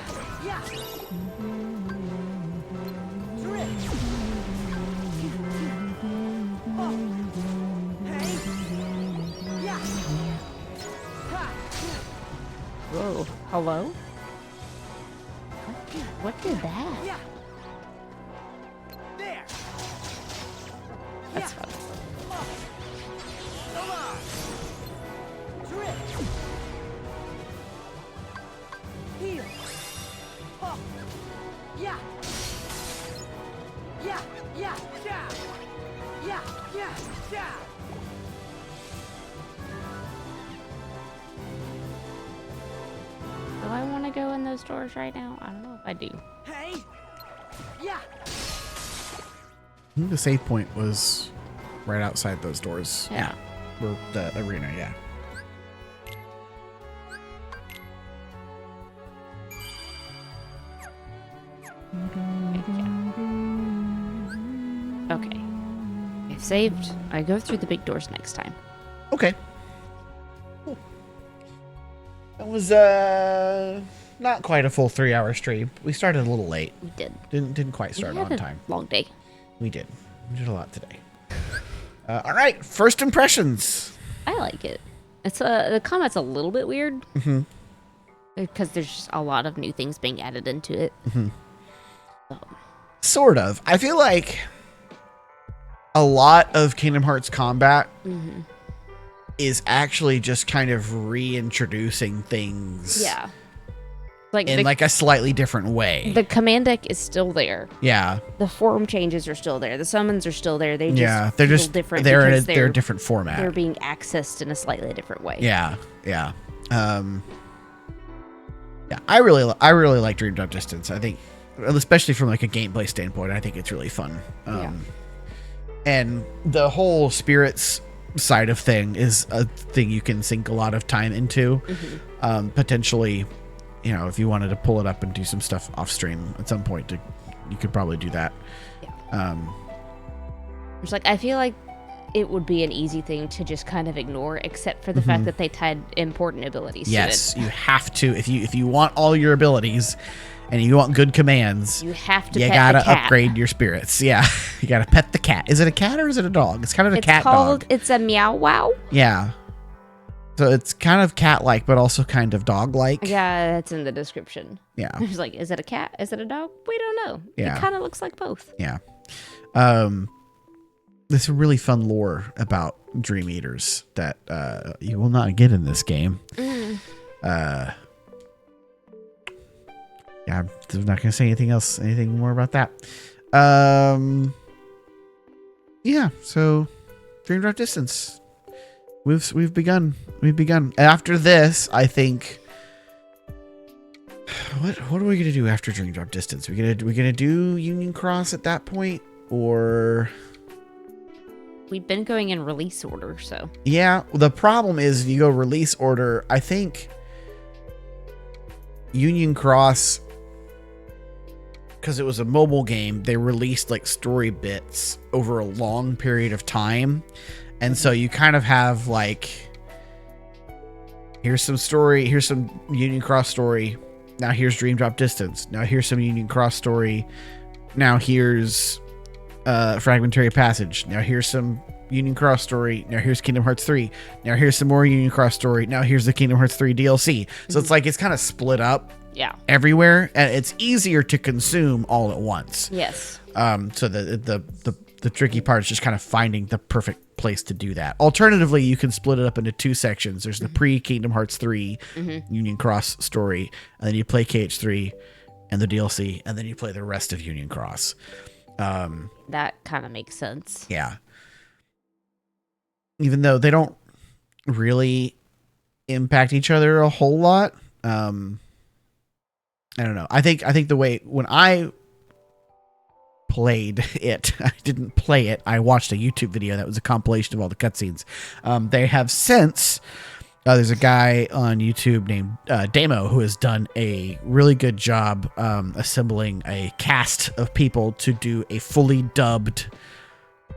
Whoa, hello? What did that? There. That's fun. Come on. Drip. Heal. Up. Yeah. Yeah. Yeah. Yeah. Yeah. Yeah. Yeah. Do I want to go in those doors right now? I don't know if I do. Hey. Yeah. I think the save point was right outside those doors. Yeah. Or the arena, yeah. Okay. I've saved. I go through the big doors next time. Okay. Cool. That was not quite a full 3-hour stream. We started a little late. We did. Didn't quite start We had on a time. long day. We did. We did a lot today. All right, first impressions. I like it. It's the combat's a little bit weird because there's just a lot of new things being added into it. So. Sort of. I feel like a lot of Kingdom Hearts combat is actually just kind of reintroducing things. Yeah. Like in like a slightly different way. The command deck is still there. Yeah. The form changes are still there. The summons are still there. They just they're feel just different. They're because they're a different format. They're being accessed in a slightly different way. Yeah. Yeah. Yeah. I really like Dream Drop Distance. I think, especially from like a gameplay standpoint, I think it's really fun. And the whole spirits side of thing is a thing you can sink a lot of time into. Potentially, you know, if you wanted to pull it up and do some stuff off stream at some point, you could probably do that. Yeah. It's like I feel like it would be an easy thing to just kind of ignore, except for the fact that they tied important abilities to it. Yes, you have to. If you want all your abilities and you want good commands, you have to. You gotta upgrade your spirits. Yeah, you gotta pet the cat. Is it a cat or is it a dog? It's kind of a cat dog. It's a meow wow. Yeah. So it's kind of cat-like, but also kind of dog-like. Yeah, that's in the description. Yeah. It's like, is it a cat? Is it a dog? We don't know. Yeah. It kind of looks like both. Yeah. There's a really fun lore about Dream Eaters that you will not get in this game. Yeah, I'm not going to say anything more about that. Yeah, so Dream Drop Distance. We've begun. After this, I think. What are we gonna do after Dream Drop Distance? We gonna do Union Cross at that point, or we've been going in release order, so yeah. The problem is if you go release order, I think Union Cross, because it was a mobile game, they released like story bits over a long period of time. And so you kind of have like, here's some story, here's some Union Cross story. Now here's Dream Drop Distance. Now here's some Union Cross story. Now here's Fragmentary Passage. Now here's some Union Cross story. Now here's Kingdom Hearts 3. Now here's some more Union Cross story. Now here's the Kingdom Hearts 3 DLC. So it's like, it's kind of split up everywhere. And it's easier to consume all at once. Yes. So the tricky part is just kind of finding the perfect place to do that. Alternatively, you can split it up into two sections. There's the pre-Kingdom Hearts 3 Union Cross story, and then you play KH3 and the DLC, and then you play the rest of Union Cross. That kind of makes sense. Yeah. Even though they don't really impact each other a whole lot. I don't know. I think the way when I played it, I didn't play it. I watched a YouTube video that was a compilation of all the cutscenes. They have since there's a guy on YouTube named Damo who has done a really good job assembling a cast of people to do a fully dubbed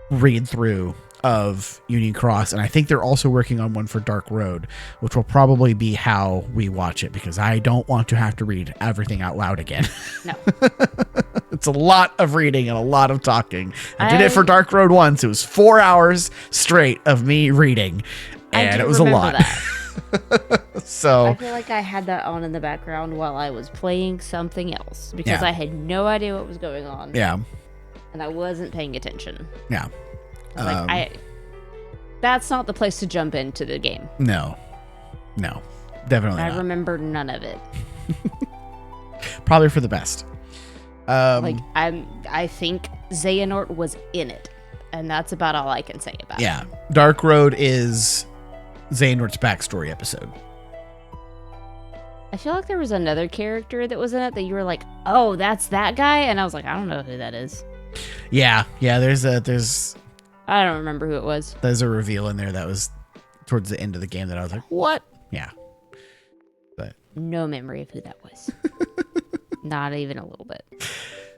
read through of Union Cross, and I think they're also working on one for Dark Road, which will probably be how we watch it, because I don't want to have to read everything out loud again. No. It's a lot of reading and a lot of talking. I did it for Dark Road once. It was 4 hours straight of me reading, and it was a lot. So I feel like I had that on in the background while I was playing something else, because I had no idea what was going on. Yeah. And I wasn't paying attention. Yeah. That's not the place to jump into the game. No, definitely not. I remember none of it. Probably for the best. I think Xehanort was in it, and that's about all I can say about it. Yeah, Dark Road is Xehanort's backstory episode. I feel like there was another character that was in it that you were like, "Oh, that's that guy," and I was like, "I don't know who that is." Yeah. There's I don't remember who it was. There's a reveal in there that was towards the end of the game that I was like, what? Yeah. But no memory of who that was. Not even a little bit.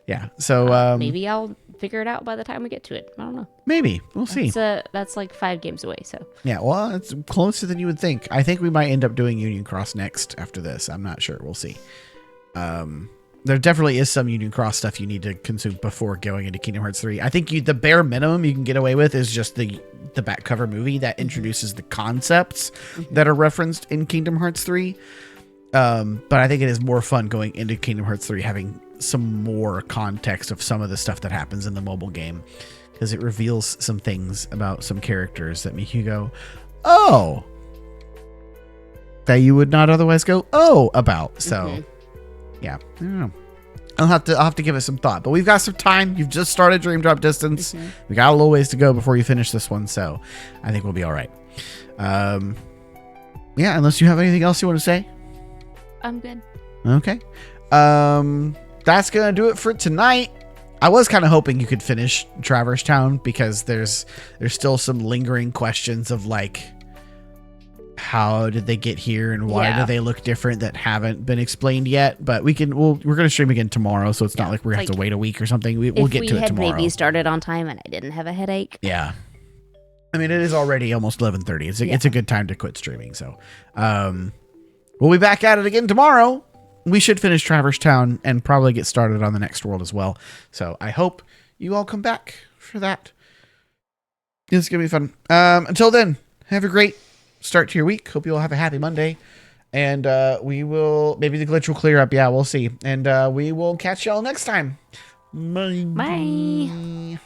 Yeah. So maybe I'll figure it out by the time we get to it. I don't know. Maybe. We'll see. That's like 5 games away, so. Yeah, well, it's closer than you would think. I think we might end up doing Union Cross next after this. I'm not sure. We'll see. There definitely is some Union Cross stuff you need to consume before going into Kingdom Hearts 3. I think the bare minimum you can get away with is just the back cover movie that introduces the concepts that are referenced in Kingdom Hearts 3. But I think it is more fun going into Kingdom Hearts 3 having some more context of some of the stuff that happens in the mobile game, because it reveals some things about some characters that make you go, oh, that you would not otherwise go, oh, about. So yeah, I don't know. I'll have to give it some thought, but we've got some time. You've just started Dream Drop Distance. We got a little ways to go before you finish this one, so I think we'll be all right. Yeah, unless you have anything else you want to say. I'm good. Okay. That's gonna do it for tonight. I was kind of hoping you could finish Traverse Town, because there's still some lingering questions of like, how did they get here and why do they look different that haven't been explained yet? But we're gonna stream again tomorrow, so it's not like we're gonna have to wait a week or something. We'll get to it tomorrow. Maybe started on time and I didn't have a headache. Yeah. I mean, it is already almost 11:30. It's a good time to quit streaming. So, we'll be back at it again tomorrow. We should finish Traverse Town and probably get started on the next world as well. So I hope you all come back for that. It's going to be fun. Until then, have a great start to your week. Hope you all have a happy Monday. And maybe the glitch will clear up. Yeah, we'll see. And we will catch y'all next time. Bye. Bye.